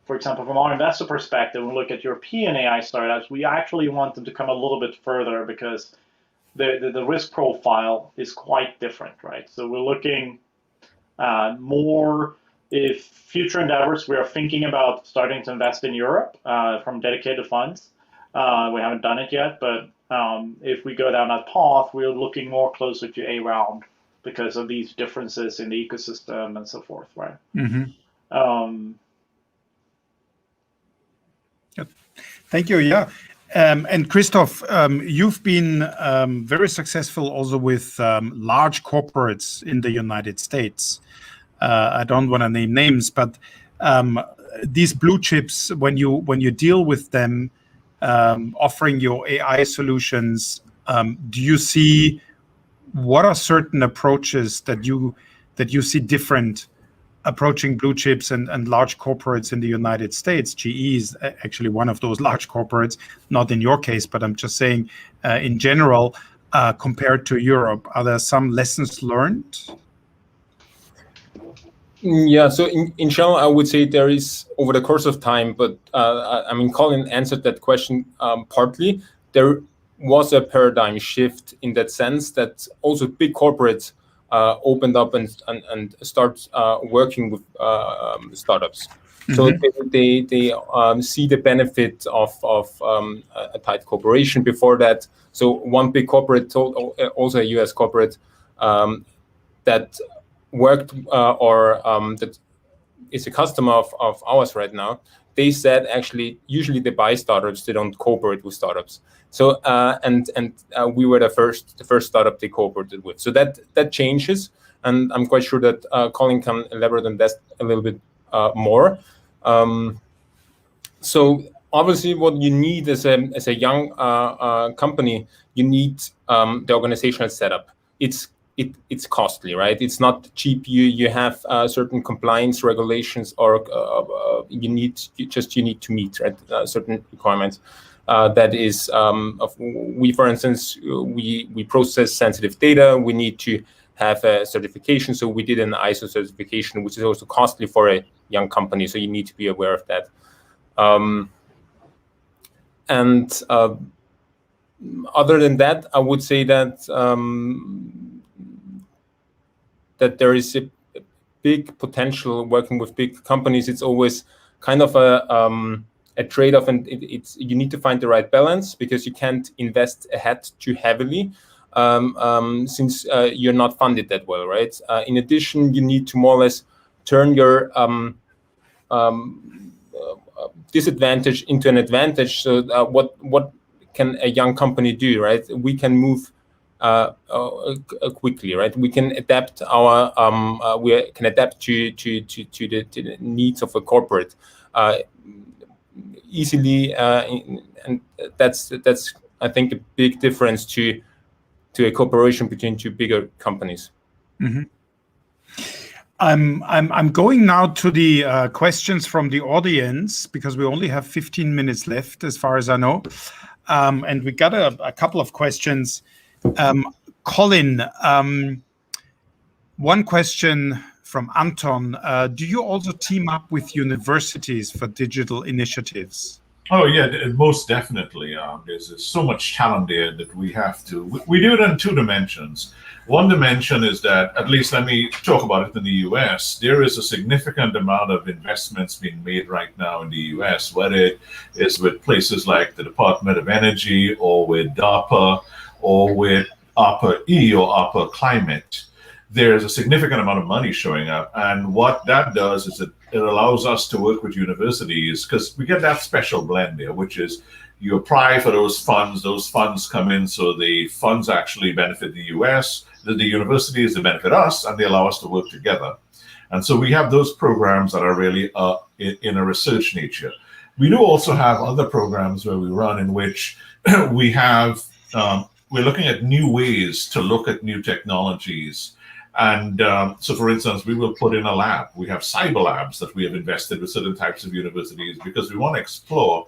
for example, from our investor perspective, when we look at European AI startups, we actually want them to come a little bit further because the risk profile is quite different, right? So we're looking more if future endeavors, we are thinking about starting to invest in Europe from dedicated funds. We haven't done it yet, but if we go down that path, we're looking more closer to a round because of these differences in the ecosystem and so forth, right? Thank you. Yeah. And Christoph, you've been very successful also with large corporates in the United States. I don't want to name names, but these blue chips, when you deal with them, offering your AI solutions, do you see what are certain approaches that you see different approaching blue chips and large corporates in the United States? GE is actually one of those large corporates, not in your case, but I'm just saying in general, compared to Europe, are there some lessons learned? Yeah, so in general, I would say there is over the course of time, but I mean, Colin answered that question partly. There was a paradigm shift in that sense that also big corporates opened up and start working with startups. So they see the benefit of a tight cooperation before that. So one big corporate told, also a US corporate, that worked that is a customer of ours right now. They said actually usually they buy startups, they don't cooperate with startups. So and we were the first startup they cooperated with. So that changes, and I'm quite sure that Colin can elaborate on that a little bit more. So obviously, what you need as a young company, you need the organizational setup. It's costly, right? It's not cheap. You have certain compliance regulations, or you need to meet, right, certain requirements. That is, we, for instance, we process sensitive data. We need to have a certification. So we did an ISO certification, which is also costly for a young company. So you need to be aware of that. And other than that, I would say that that there is a big potential working with big companies. It's always kind of a trade-off, and you need to find the right balance, because you can't invest ahead too heavily since you're not funded that well, right? In addition, you need to more or less turn your disadvantage into an advantage. So what can a young company do, right? We can move quickly, right? We can adapt to the needs of a corporate easily, and that's I think a big difference to a cooperation between two bigger companies. I'm going now to the questions from the audience, because we only have 15 minutes left, as far as I know, and we got a couple of questions. Colin, one question from Anton. Do you also team up with universities for digital initiatives? Oh, yeah, most definitely. There's so much talent there that we have to. We do it in two dimensions. One dimension is that, at least let me talk about it in the US, there is a significant amount of investments being made right now in the US, whether it is with places like the Department of Energy, or with DARPA, or with ARPA-E or ARPA Climate. There's a significant amount of money showing up. And what that does is it allows us to work with universities, because we get that special blend there, which is you apply for those funds come in, so the funds actually benefit the US, the universities, they benefit us, and they allow us to work together. And so we have those programs that are really in a research nature. We do also have other programs where we run in which we have, we're looking at new ways to look at new technologies. And so, for instance, we will put in a lab. We have cyber labs that we have invested with certain types of universities, because we want to explore,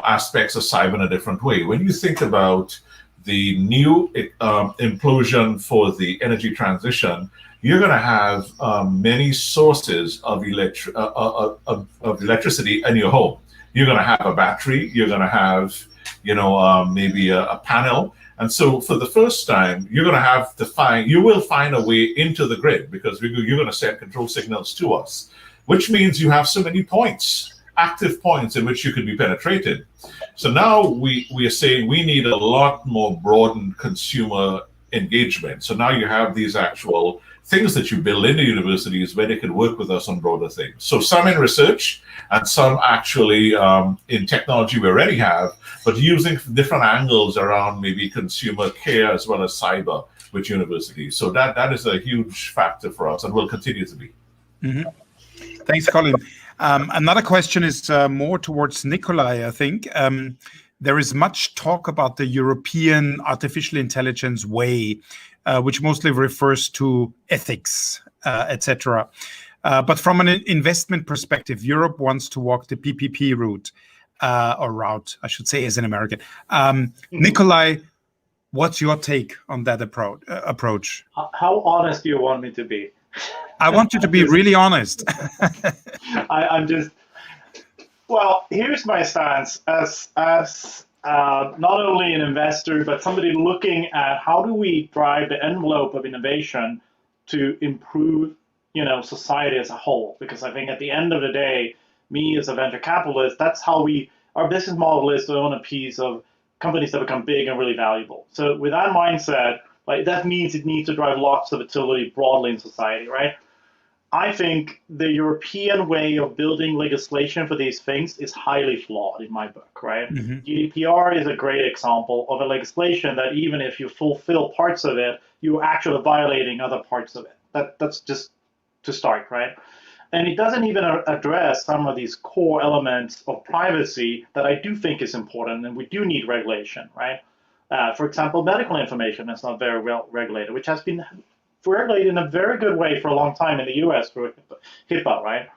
aspects of cyber in a different way. When you think about the new implosion for the energy transition, you're going to have many sources of electricity in your home. You're going to have a battery. You're going to have maybe a panel. And so for the first time, you're going to have to you will find a way into the grid, because you're going to send control signals to us, which means you have so many points, active points in which you could be penetrated. So now we are saying we need a lot more broadened consumer engagement. So now you have these actual things that you build into universities where they can work with us on broader things. So some in research and some actually in technology we already have, but using different angles around maybe consumer care as well as cyber with universities. So that is a huge factor for us and will continue to be. Mm-hmm. Thanks, Colin. Another question is more towards Nicolai, I think. There is much talk about the European artificial intelligence way, which mostly refers to ethics, etc. But from an investment perspective, Europe wants to walk the PPP route, or route, I should say, as an American. Nicolai, what's your take on that approach? How honest do you want me to be? I want you to be really honest. I'm just, well, here's my stance as not only an investor, but somebody looking at how do we drive the envelope of innovation to improve, society as a whole. Because I think at the end of the day, me as a venture capitalist, that's how our business model is to own a piece of companies that become big and really valuable. So with that mindset, that means it needs to drive lots of utility broadly in society, right? I think the European way of building legislation for these things is highly flawed in my book, right? Mm-hmm. GDPR is a great example of a legislation that even if you fulfill parts of it, you're actually violating other parts of it. That's just to start, right? And it doesn't even address some of these core elements of privacy that I do think is important, and we do need regulation, right? For example, medical information is not very well regulated, which has been regulated in a very good way for a long time in the US for HIPAA, right?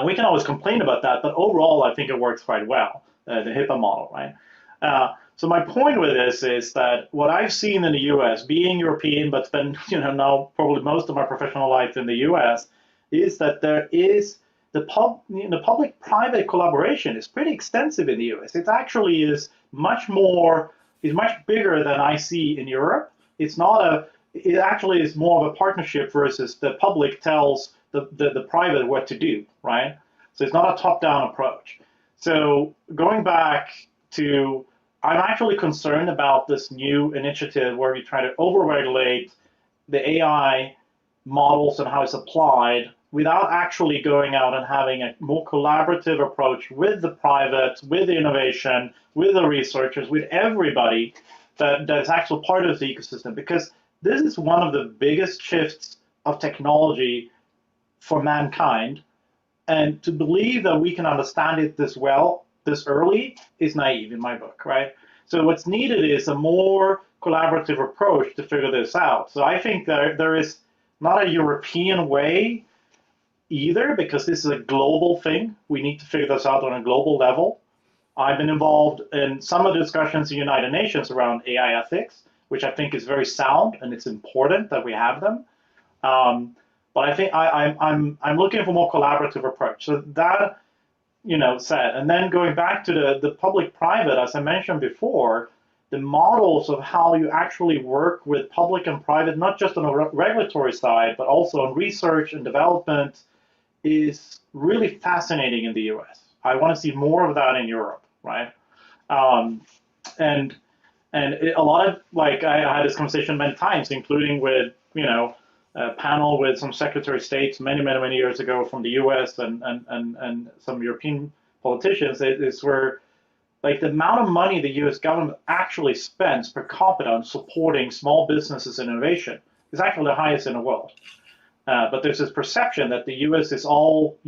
We can always complain about that, but overall, I think it works quite well, the HIPAA model, right? So my point with this is that what I've seen in the US, being European, but spend now probably most of my professional life in the US, is that there is the public-private collaboration is pretty extensive in the US. It actually is much bigger than I see in Europe. It actually is more of a partnership versus the public tells the private what to do, right? So it's not a top-down approach. So going back to, I'm actually concerned about this new initiative where we try to over-regulate the AI models and how it's applied without actually going out and having a more collaborative approach with the private, with the innovation, with the researchers, with everybody that's actually part of the ecosystem. Because this is one of the biggest shifts of technology for mankind. And to believe that we can understand it this well, this early, is naive in my book, right? So what's needed is a more collaborative approach to figure this out. So I think there is not a European way either, because this is a global thing. We need to figure this out on a global level. I've been involved in some of the discussions in the United Nations around AI ethics, which I think is very sound, and it's important that we have them. But I think I'm looking for a more collaborative approach. So that, said, and then going back to the public-private, as I mentioned before, the models of how you actually work with public and private, not just on the regulatory side, but also on research and development, is really fascinating in the US. I want to see more of that in Europe, right? And a lot of, I had this conversation many times, including with, a panel with some Secretary of States many years ago from the US and some European politicians, is where, the amount of money the US government actually spends per capita on supporting small businesses and innovation is actually the highest in the world. But there's this perception that the US is all,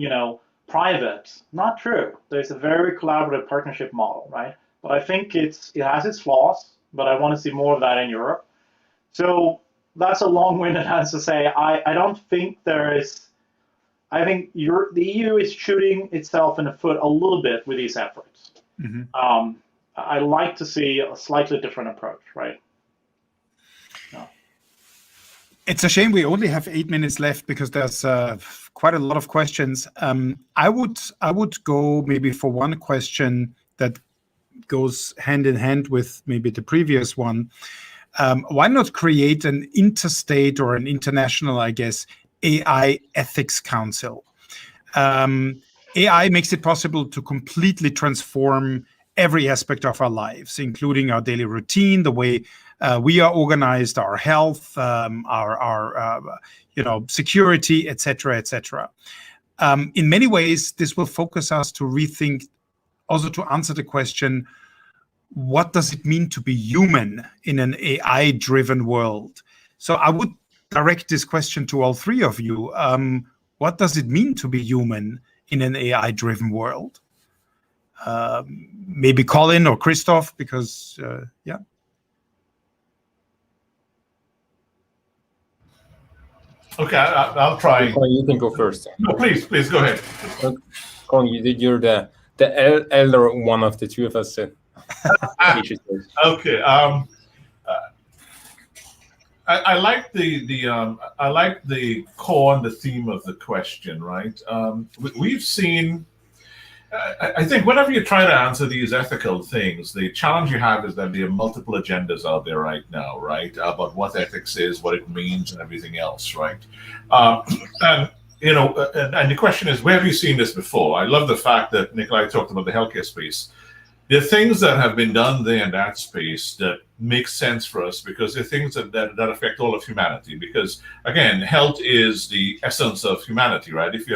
private. Not true. There's a very collaborative partnership model, right? But I think it has its flaws, but I want to see more of that in Europe. So that's a long-winded answer to say I don't think there is. I think the EU is shooting itself in the foot a little bit with these efforts. Mm-hmm. I like to see a slightly different approach, right? No. It's a shame we only have 8 minutes left because there's quite a lot of questions. I would go maybe for one question that goes hand in hand with maybe the previous one. Why not create an interstate or an international, I guess, AI ethics council? AI makes it possible to completely transform every aspect of our lives, including our daily routine, the way we are organized, our health, our security, etc., etc. In many ways, this will focus us to rethink, also to answer the question, what does it mean to be human in an AI-driven world? So I would direct this question to all three of you. What does it mean to be human in an AI-driven world? Maybe Colin or Christoph, because, yeah. Okay, I'll try. Colin, you can go first. No, please go ahead. Colin, you're the elder one of the two of us. Okay. I like the core and the theme of the question, right? We've seen. I think whenever you try to answer these ethical things, the challenge you have is that there are multiple agendas out there right now, right? About what ethics is, what it means, and everything else, right? And the question is, where have you seen this before? I love the fact that Nicolai talked about the healthcare space. There are things that have been done there in that space that make sense for us because they're things that affect all of humanity. Because again, health is the essence of humanity, right? If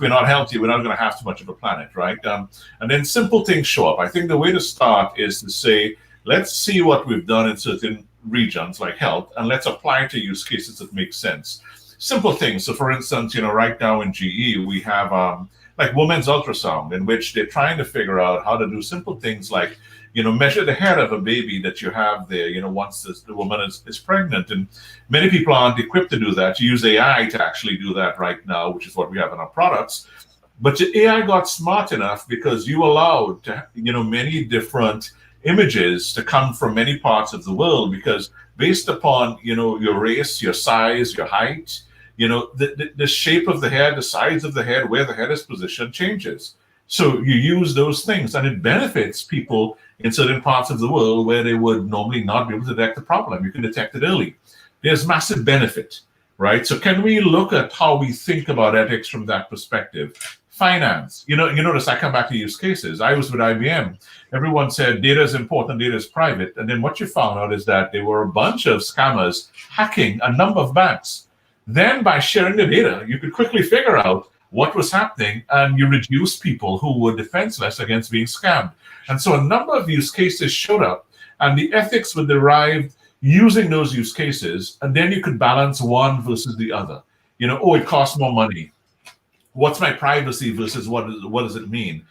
we're not healthy, we're not going to have too much of a planet, right? And then simple things show up. I think the way to start is to say, let's see what we've done in certain regions like health, and let's apply it to use cases that make sense. Simple things. So, for instance, right now in GE we have like women's ultrasound, in which they're trying to figure out how to do simple things like, measure the head of a baby that you have there, once the woman is pregnant. And many people aren't equipped to do that. You use AI to actually do that right now, which is what we have in our products. But the AI got smart enough because you allowed, many different images to come from many parts of the world, because based upon, your race, your size, your height, the shape of the head, the size of the head, where the head is positioned changes. So you use those things, and it benefits people in certain parts of the world where they would normally not be able to detect the problem. You can detect it early. There's massive benefit, right? So can we look at how we think about ethics from that perspective? Finance. You notice I come back to use cases. I was with IBM. Everyone said data is important, data is private. And then what you found out is that there were a bunch of scammers hacking a number of banks. Then by sharing the data, you could quickly figure out what was happening, and you reduce people who were defenseless against being scammed. And so a number of use cases showed up, and the ethics were derived using those use cases, and then you could balance one versus the other. It costs more money. What's my privacy versus what does it mean?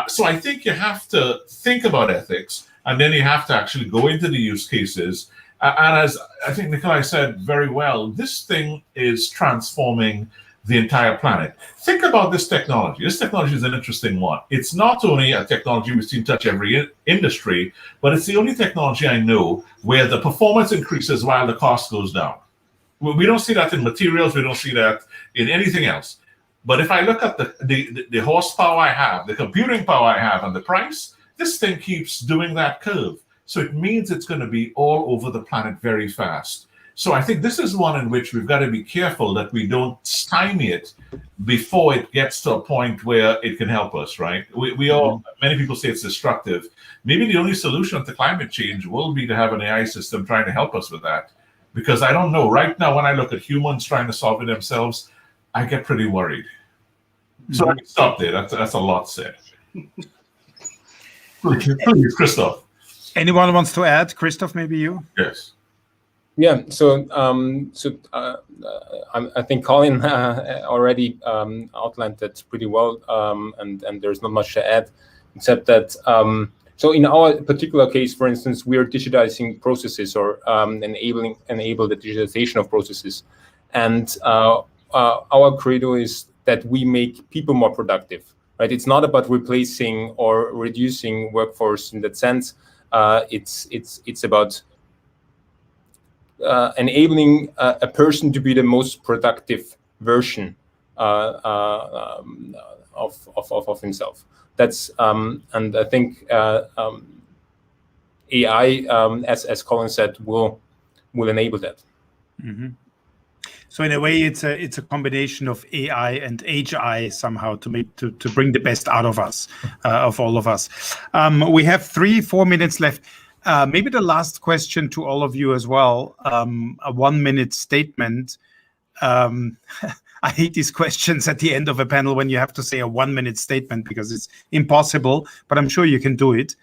So I think you have to think about ethics, and then you have to actually go into the use cases. And as I think Nicolai said very well, this thing is transforming the entire planet. Think about this technology. This technology is an interesting one. It's not only a technology we've seen touch every industry, but it's the only technology I know where the performance increases while the cost goes down. We don't see that in materials. We don't see that in anything else. But if I look at the horsepower I have, the computing power I have, and the price, this thing keeps doing that curve. So it means it's going to be all over the planet very fast. So I think this is one in which we've got to be careful that we don't stymie it before it gets to a point where it can help us, right? Many people say it's destructive. Maybe the only solution to climate change will be to have an AI system trying to help us with that. Because I don't know, right now when I look at humans trying to solve it themselves, I get pretty worried. So I can stop there. That's a lot said. Please, Christoph. Anyone wants to add? Christoph, maybe you? Yes. Yeah. So I think Colin already outlined that pretty well, and there's not much to add, except that so in our particular case, for instance, we are digitizing processes or enable the digitization of processes, and our credo is that we make people more productive. Right? It's not about replacing or reducing workforce in that sense. It's about enabling a person to be the most productive version of himself. That's and I think AI, as Colin said, will enable that. Mm-hmm. So in a way, it's a combination of AI and HI somehow to bring the best out of us, of all of us. We have 3-4 minutes left. Maybe the last question to all of you as well. A 1-minute statement. I hate these questions at the end of a panel when you have to say a 1-minute statement because it's impossible, but I'm sure you can do it.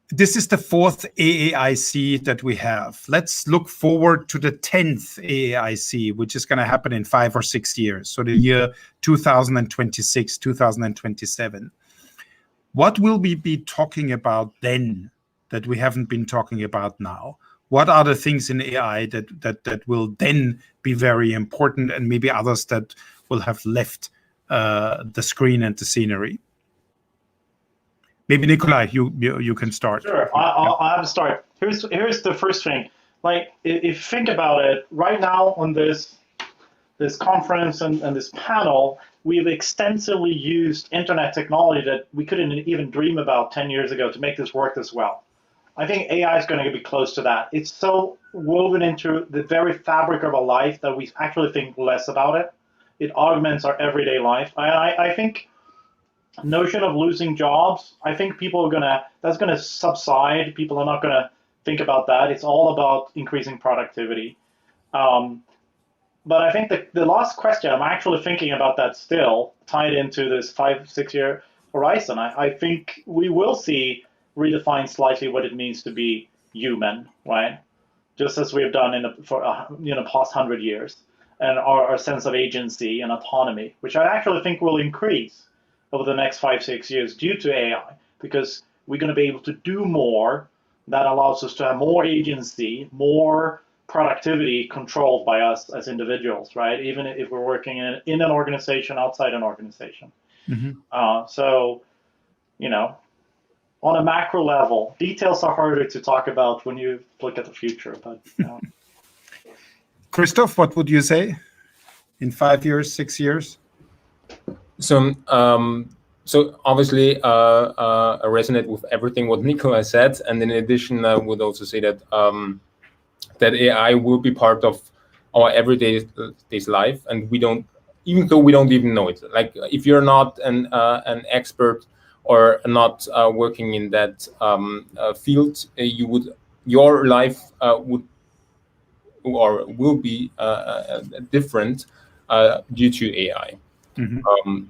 This is the 4th AAIC that we have. Let's look forward to the 10th AAIC, which is going to happen in 5 or 6 years. So the year 2026, 2027. What will we be talking about then that we haven't been talking about now? What are the things in AI that will then be very important, and maybe others that will have left the screen and the scenery? Maybe Nicolai, you can start. Sure, I'll have to start. Here's the first thing. Like, if you think about it, right now on this conference and this panel, we've extensively used internet technology that we couldn't even dream about 10 years ago to make this work this well. I think AI is going to be close to that. It's so woven into the very fabric of our life that we actually think less about it. It augments our everyday life. I think notion of losing jobs, I think that's gonna subside. People are not gonna think about that. It's all about increasing productivity. But I think the last question, I'm actually thinking about that still, tied into this 5-6 year horizon. I think we will see redefine slightly what it means to be human, right? Just as we have done for past 100 years, and our sense of agency and autonomy, which I actually think will increase over the next 5-6 years due to AI, because we're going to be able to do more that allows us to have more agency, more productivity controlled by us as individuals, right? Even if we're working in an organization, outside an organization. Mm-hmm. So, on a macro level, details are harder to talk about when you look at the future. But Christoph, what would you say in 5 years, 6 years? So obviously, I resonate with everything what Nicolai said, and in addition, I would also say that that AI will be part of our everyday life, and even though we don't even know it. Like, if you're not an expert or not working in that field, your life will be different due to AI. Mm-hmm.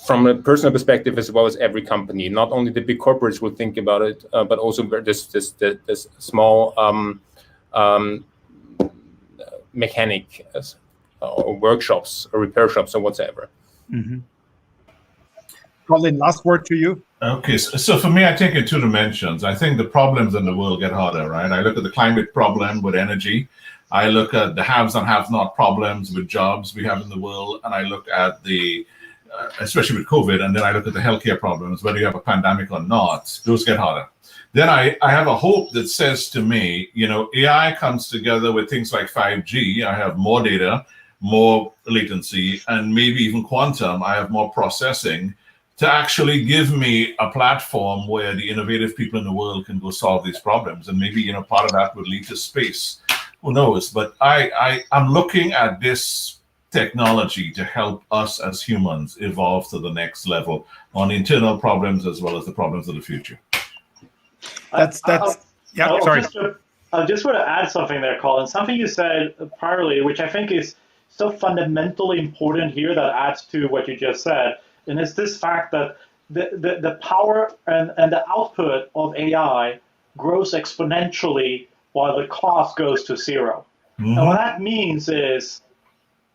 From a personal perspective, as well as every company, not only the big corporates will think about it, but also this small mechanic or workshops or repair shops or whatever. Mm-hmm. Colin, last word to you. Okay, so for me, I take it 2 dimensions. I think the problems in the world get harder, right? I look at the climate problem with energy. I look at the haves and have-not problems with jobs we have in the world, and I look at the especially with COVID, and then I look at the healthcare problems, whether you have a pandemic or not. Those get harder. Then I have a hope that says to me, AI comes together with things like 5G. I have more data, more latency, and maybe even quantum. I have more processing to actually give me a platform where the innovative people in the world can go solve these problems. And maybe, part of that would lead to space. Who knows? But I'm looking at this technology to help us as humans evolve to the next level on internal problems as well as the problems of the future. That's yeah. Sorry. I just want to add something there, Colin. Something you said priorly, which I think is so fundamentally important here, that adds to what you just said, and it's this fact that the power and the output of AI grows exponentially while the cost goes to zero. Mm-hmm. And what that means is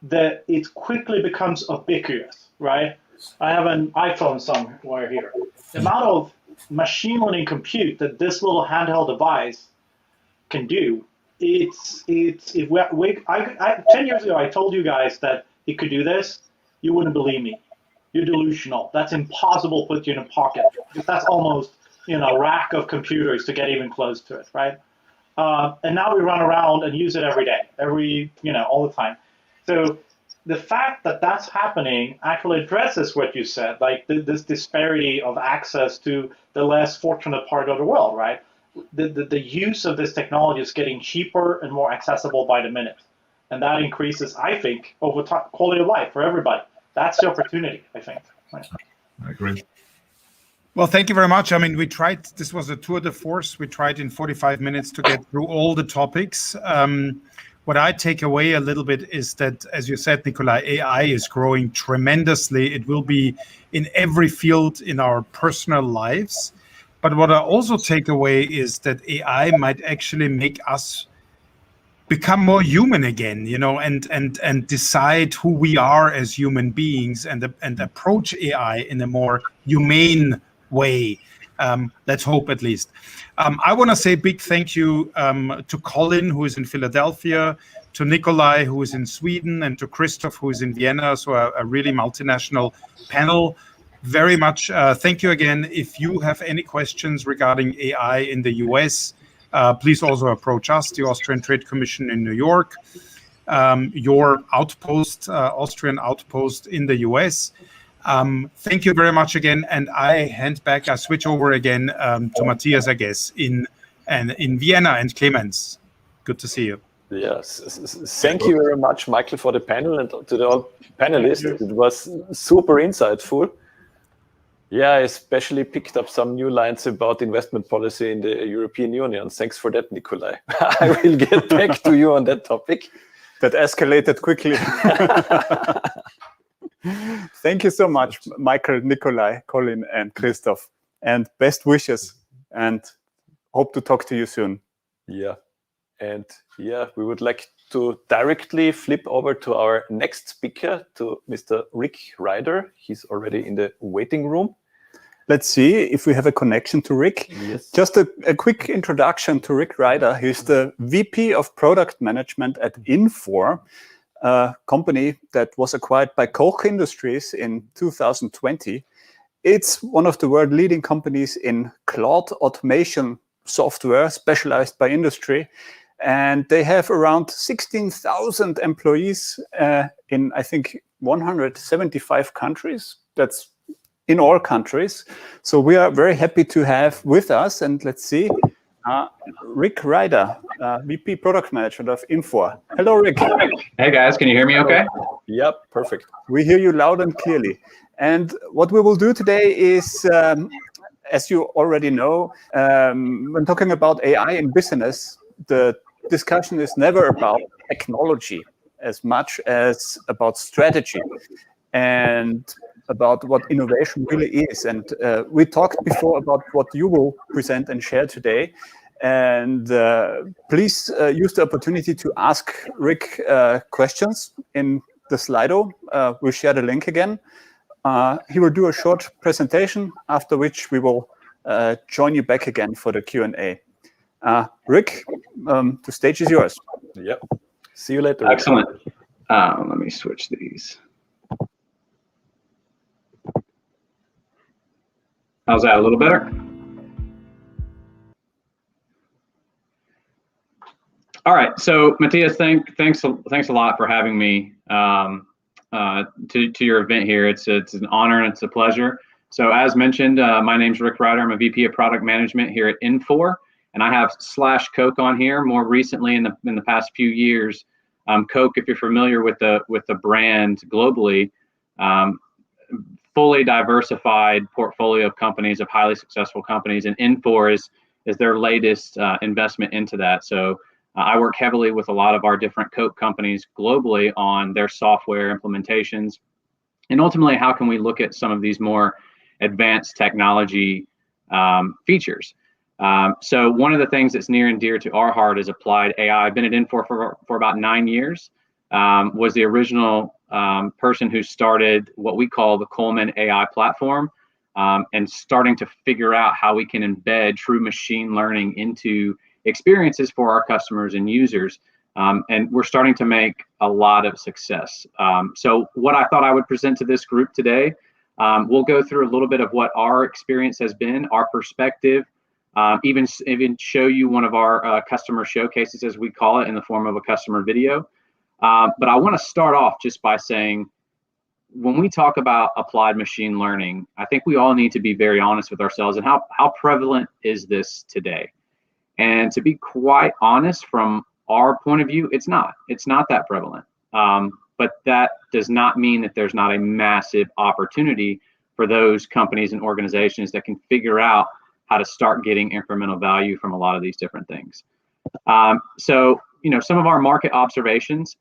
that it quickly becomes ubiquitous, right? I have an iPhone somewhere here. The amount of machine learning compute that this little handheld device can do, 10 years ago, I told you guys that it could do this, you wouldn't believe me. You're delusional. That's impossible to put you in a pocket, because that's almost, a rack of computers to get even close to it, right? And now we run around and use it every day, all the time. So the fact that that's happening actually addresses what you said, like this disparity of access to the less fortunate part of the world, right? The use of this technology is getting cheaper and more accessible by the minute. And that increases, I think, over time, quality of life for everybody. That's the opportunity, I think. Right. I agree. Well, thank you very much. I mean, we tried, this was a tour de force. We tried in 45 minutes to get through all the topics. What I take away a little bit is that, as you said, Nicolai, AI is growing tremendously. It will be in every field in our personal lives. But what I also take away is that AI might actually make us become more human again, you know, and decide who we are as human beings and approach AI in a more humane way. Let's hope, at least. I want to say a big thank you to Colin, who is in Philadelphia, to Nicolai, who is in Sweden, and to Christoph, who is in Vienna. So a really multinational panel. Very much thank you again. If you have any questions regarding AI in the US, please also approach us, the Austrian Trade Commission in New York, your outpost, Austrian outpost in the US. Thank you very much again, and I switch over again to Matthias, I guess, in Vienna, and Clemens. Good to see you. Yes, thank you very much, Michael, for the panel, and to the panelists. It was super insightful. Yeah, I especially picked up some new lines about investment policy in the European Union. Thanks for that, Nicolai. I will get back to you on that topic. That escalated quickly. Thank you so much, Michael, Nicolai, Colin, and Christoph. And best wishes, and hope to talk to you soon. Yeah. And yeah, we would like to directly flip over to our next speaker, to Mr. Rick Ryder. He's already in the waiting room. Let's see if we have a connection to Rick. Yes. Just a quick introduction to Rick Ryder. He's the VP of Product Management at Infor, a company that was acquired by Koch Industries in 2020. It's one of the world leading companies in cloud automation software specialized by industry. And they have around 16,000 employees in, I think, 175 countries. That's in all countries. So we are very happy to have with us, and let's see, Rick Ryder, VP Product Management of Infor. Hello, Rick. Hey, guys. Can you hear me okay? Yep, perfect. We hear you loud and clearly. And what we will do today is, as you already know, when talking about AI in business, the discussion is never about technology as much as about strategy and about what innovation really is. And we talked before about what you will present and share today. And please use the opportunity to ask Rick questions in the Slido. We'll share the link again. He will do a short presentation, after which we will join you back again for the Q&A. Rick, the stage is yours. Yep. See you later. Excellent. Let me switch these. How's that? A little better? All right. So, Matthias, thanks a lot for having me to your event here. It's an honor and it's a pleasure. So, as mentioned, my name's Rick Ryder. I'm a VP of Product Management here at Infor, and I have /Coke on here. More recently, in the past few years, Coke, if you're familiar with the brand globally, fully diversified portfolio of companies, of highly successful companies, and Infor is their latest investment into that. So I work heavily with a lot of our different Coke companies globally on their software implementations, and ultimately, how can we look at some of these more advanced technology features. So one of the things that's near and dear to our heart is applied AI. I've been at Infor for about 9 years. Was the original person who started what we call the Coleman AI platform, and starting to figure out how we can embed true machine learning into experiences for our customers and users. And we're starting to make a lot of success. So what I thought I would present to this group today, we'll go through a little bit of what our experience has been, our perspective, even show you one of our customer showcases, as we call it, in the form of a customer video. But I want to start off just by saying, when we talk about applied machine learning, I think we all need to be very honest with ourselves and how prevalent is this today? And to be quite honest, from our point of view, it's not that prevalent. But that does not mean that there's not a massive opportunity for those companies and organizations that can figure out how to start getting incremental value from a lot of these different things. So, some of our market observations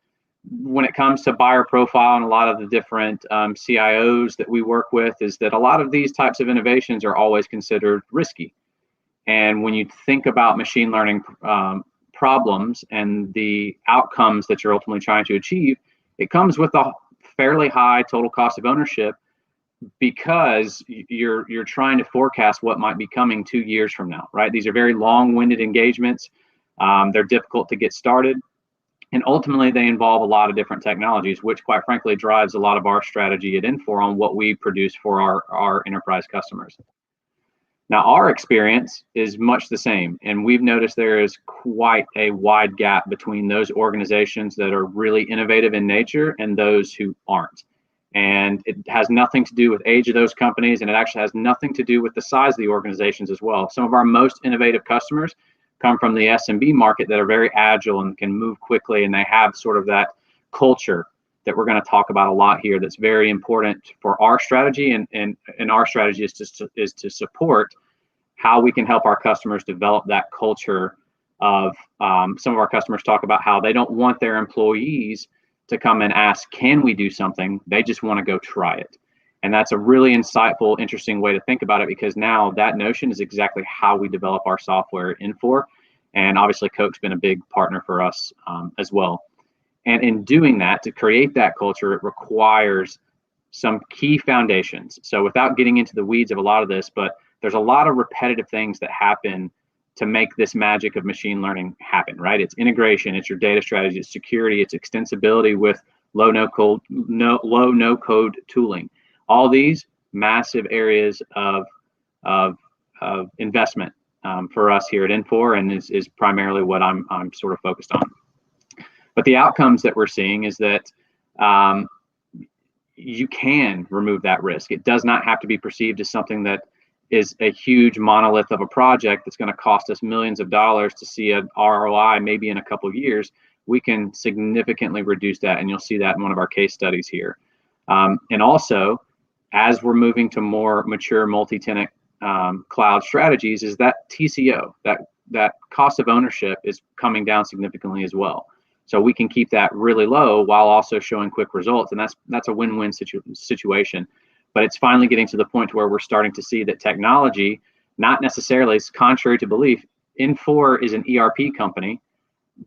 when it comes to buyer profile and a lot of the different CIOs that we work with is that a lot of these types of innovations are always considered risky. And when you think about machine learning problems and the outcomes that you're ultimately trying to achieve, it comes with a fairly high total cost of ownership, because you're trying to forecast what might be coming 2 years from now, right? These are very long-winded engagements. They're difficult to get started. And ultimately, they involve a lot of different technologies, which quite frankly drives a lot of our strategy at Infor on what we produce for our enterprise customers. Now, our experience is much the same, and we've noticed there is quite a wide gap between those organizations that are really innovative in nature and those who aren't. And it has nothing to do with age of those companies, and it actually has nothing to do with the size of the organizations as well. Some of our most innovative customers come from the SMB market that are very agile and can move quickly, and they have sort of that culture that we're going to talk about a lot here that's very important for our strategy, and our strategy is to support how we can help our customers develop that culture of some of our customers talk about how they don't want their employees to come and ask, can we do something? They just want to go try it. And that's a really insightful, interesting way to think about it, because now that notion is exactly how we develop our software at Infor. And obviously Coke's been a big partner for us as well. And in doing that, to create that culture, it requires some key foundations. So without getting into the weeds of a lot of this, but there's a lot of repetitive things that happen to make this magic of machine learning happen, right? It's integration, it's your data strategy, it's security, it's extensibility with low no code tooling. All these massive areas of investment for us here at Infor, and is primarily what I'm sort of focused on. But the outcomes that we're seeing is that you can remove that risk. It does not have to be perceived as something that is a huge monolith of a project that's going to cost us millions of dollars to see an ROI maybe in a couple of years. We can significantly reduce that, and you'll see that in one of our case studies here. And also, as we're moving to more mature multi-tenant cloud strategies, is that TCO, that cost of ownership, is coming down significantly as well. So we can keep that really low while also showing quick results, and that's a win-win situation. But it's finally getting to the point where we're starting to see that technology, not necessarily, it's contrary to belief, Infor is an ERP company,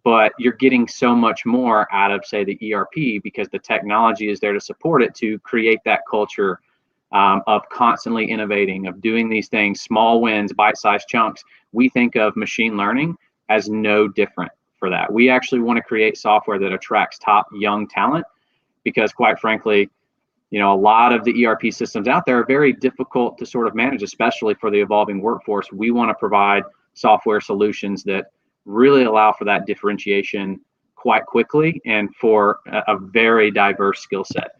but you're getting so much more out of, say, the ERP, because the technology is there to support it, to create that culture of constantly innovating, of doing these things, small wins, bite-sized chunks. We think of machine learning as no different for that. We actually want to create software that attracts top young talent, because quite frankly, a lot of the ERP systems out there are very difficult to sort of manage, especially for the evolving workforce. We want to provide software solutions that really allow for that differentiation quite quickly and for a very diverse skill set.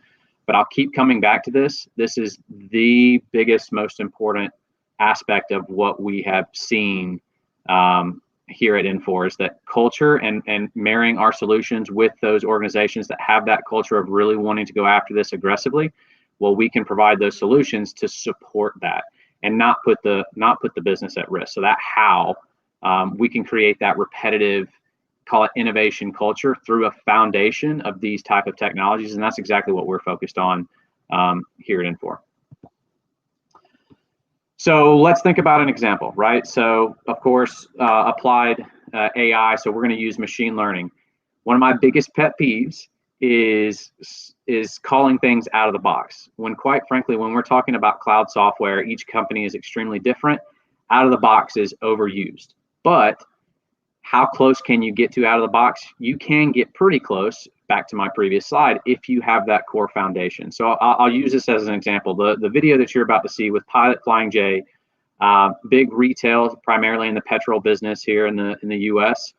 But I'll keep coming back to this. This is the biggest, most important aspect of what we have seen here at Infor, is that culture and marrying our solutions with those organizations that have that culture of really wanting to go after this aggressively. Well, we can provide those solutions to support that and not put the business at risk. So that how we can create that repetitive, call it innovation culture, through a foundation of these type of technologies, and that's exactly what we're focused on here at Infor. So let's think about an example, right? So of course, applied AI. So we're going to use machine learning. One of my biggest pet peeves is calling things out of the box. When quite frankly, when we're talking about cloud software, each company is extremely different. Out of the box is overused. But how close can you get to out of the box? You can get pretty close, back to my previous slide, if you have that core foundation. So I'll use this as an example. The video that you're about to see with Pilot Flying J, big retail, primarily in the petrol business here in the US,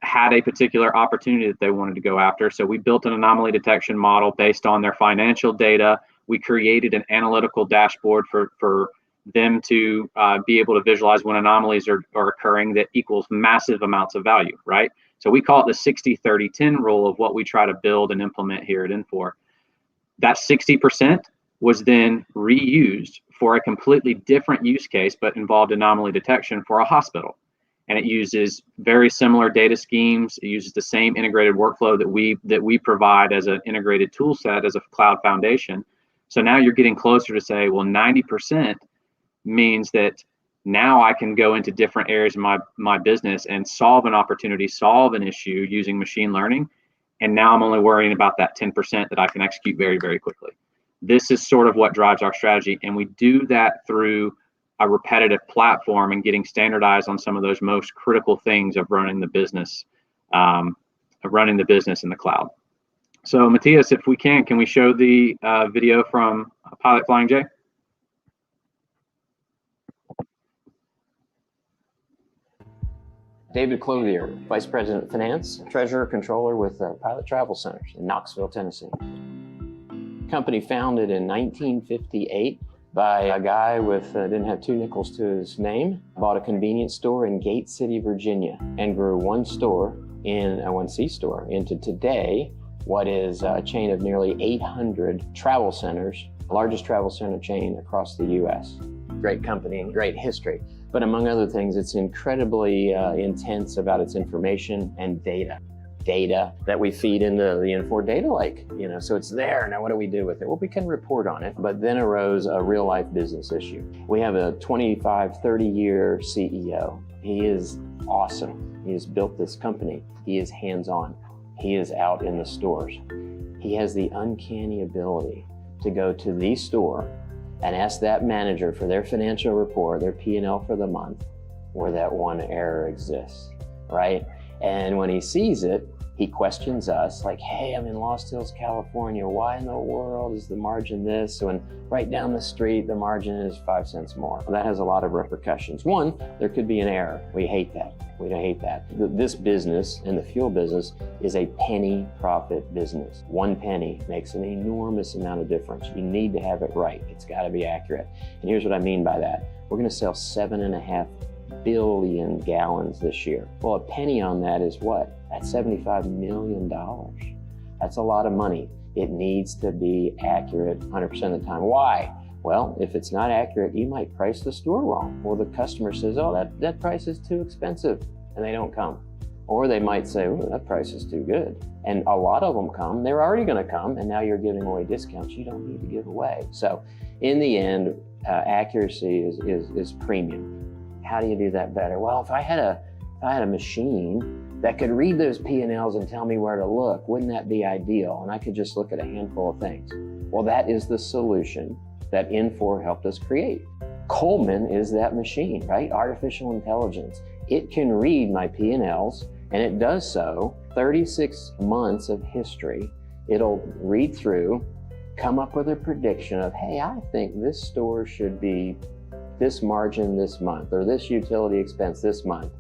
had a particular opportunity that they wanted to go after. So we built an anomaly detection model based on their financial data. We created an analytical dashboard for them to be able to visualize when anomalies are occurring that equals massive amounts of value, right? So we call it the 60-30-10 rule of what we try to build and implement here at Infor. That 60% was then reused for a completely different use case, but involved anomaly detection for a hospital. And it uses very similar data schemes. It uses the same integrated workflow that we provide as an integrated tool set as a cloud foundation. So now you're getting closer to say, well, 90% means that now I can go into different areas of my business and solve an opportunity, solve an issue using machine learning. And now I'm only worrying about that 10% that I can execute very, very quickly. This is sort of what drives our strategy. And we do that through a repetitive platform and getting standardized on some of those most critical things of running the business in the cloud. So Matthias, if we can we show the video from Pilot Flying J? David Clothier, Vice President of Finance, Treasurer Controller with Pilot Travel Centers in Knoxville, Tennessee. Company founded in 1958 by a guy with didn't have two nickels to his name, bought a convenience store in Gate City, Virginia, and grew one C store into today what is a chain of nearly 800 travel centers, the largest travel center chain across the U.S. Great company and great history. But among other things, it's incredibly intense about its information and data that we feed into the Infor data lake. So it's there. Now, what do we do with it? Well, we can report on it, but then arose a real life business issue. We have a 25, 30-year CEO. He is awesome. He has built this company. He is hands-on. He is out in the stores. He has the uncanny ability to go to the store and ask that manager for their financial report, their P&L for the month, where that one error exists, right? And when he sees it, he questions us like, hey, I'm in Lost Hills, California. Why in the world is the margin this? When right down the street, the margin is 5 cents more. Well, that has a lot of repercussions. One, there could be an error. We hate that. We don't hate that. This business and the fuel business is a penny profit business. 1 penny makes an enormous amount of difference. You need to have it right. It's got to be accurate. And here's what I mean by that. We're going to sell 7.5 billion gallons this year. Well, a penny on that is what? That's $75 million. That's a lot of money. It needs to be accurate 100% of the time. Why? Well, if it's not accurate, you might price the store wrong. Or the customer says, oh, that price is too expensive, and they don't come. Or they might say, oh, that price is too good. And a lot of them come. They're already going to come, and now you're giving away discounts you don't need to give away. So in the end, accuracy is premium. How do you do that better? Well, if I had a machine that could read those P&Ls and tell me where to look, wouldn't that be ideal? And I could just look at a handful of things. Well, that is the solution that Infor helped us create. Coleman is that machine, right? Artificial intelligence. It can read my P&Ls, and it does so. 36 months of history. It'll read through, come up with a prediction of, hey, I think this store should be this margin this month, or this utility expense this month.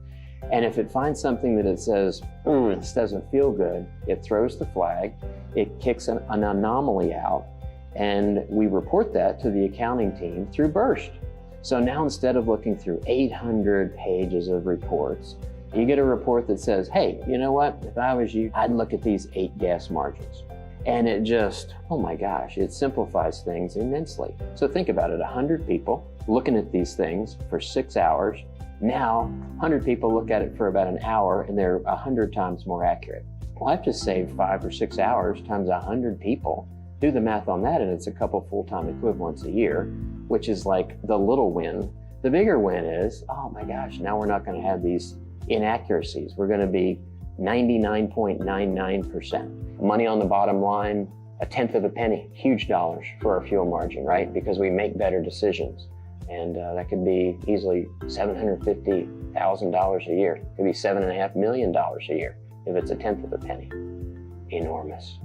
And if it finds something that it says, this doesn't feel good, it throws the flag, it kicks an anomaly out, and we report that to the accounting team through Burst. So now instead of looking through 800 pages of reports, you get a report that says, hey, you know what? If I was you, I'd look at these 8 gas margins. And it just, oh my gosh, it simplifies things immensely. So think about it, 100 people looking at these things for 6 hours. Now, 100 people look at it for about an hour, and they're 100 times more accurate. Well, I've just saved 5 or 6 hours times 100 people. Do the math on that, and it's a couple full-time equivalents a year, which is like the little win. The bigger win is, oh my gosh, now we're not going to have these inaccuracies. We're going to be 99.99%. Money on the bottom line, 1/10 of a penny, huge dollars for our fuel margin, right? Because we make better decisions. And that could be easily $750,000 a year. It could be $7.5 million a year if it's 1/10 of a penny. Enormous.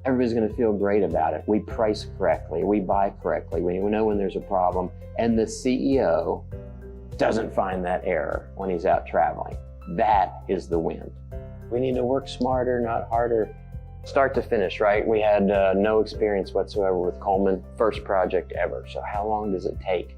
Everybody's going to feel great about it. We price correctly. We buy correctly. We know when there's a problem. And the CEO doesn't find that error when he's out traveling. That is the win. We need to work smarter, not harder. Start to finish, right? We had no experience whatsoever with Coleman, first project ever. So how long does it take?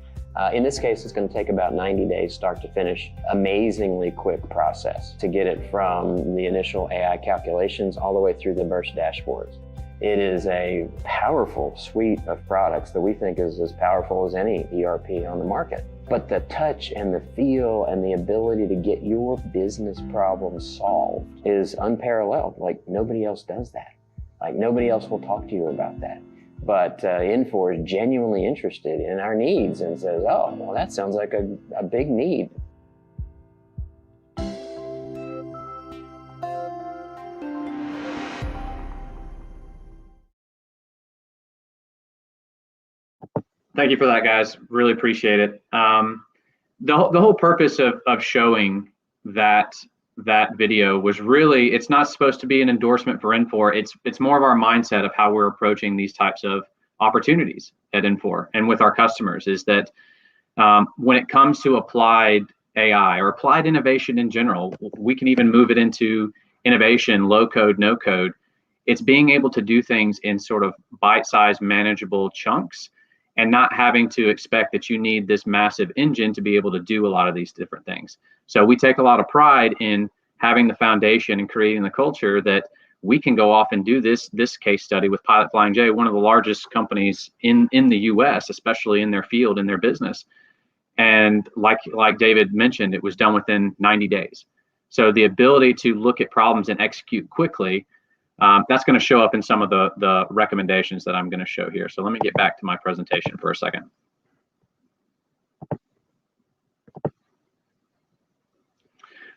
In this case, it's going to take about 90 days start to finish. Amazingly quick process to get it from the initial AI calculations all the way through the burst dashboards. It is a powerful suite of products that we think is as powerful as any ERP on the market. But the touch and the feel and the ability to get your business problems solved is unparalleled. Like nobody else does that. Like nobody else will talk to you about that. But Infor is genuinely interested in our needs and says, oh, well, that sounds like a big need. Thank you for that, guys. Really appreciate it. The whole purpose of showing that video was really, it's not supposed to be an endorsement for Infor. It's more of our mindset of how we're approaching these types of opportunities at Infor and with our customers, is that when it comes to applied AI or applied innovation in general, we can even move it into innovation, low code, no code. It's being able to do things in sort of bite-sized, manageable chunks, and not having to expect that you need this massive engine to be able to do a lot of these different things. So we take a lot of pride in having the foundation and creating the culture that we can go off and do this case study with Pilot Flying J, one of the largest companies in the US, especially in their field, in their business. And like David mentioned, it was done within 90 days. So the ability to look at problems and execute quickly, that's going to show up in some of the recommendations that I'm going to show here. So let me get back to my presentation for a second.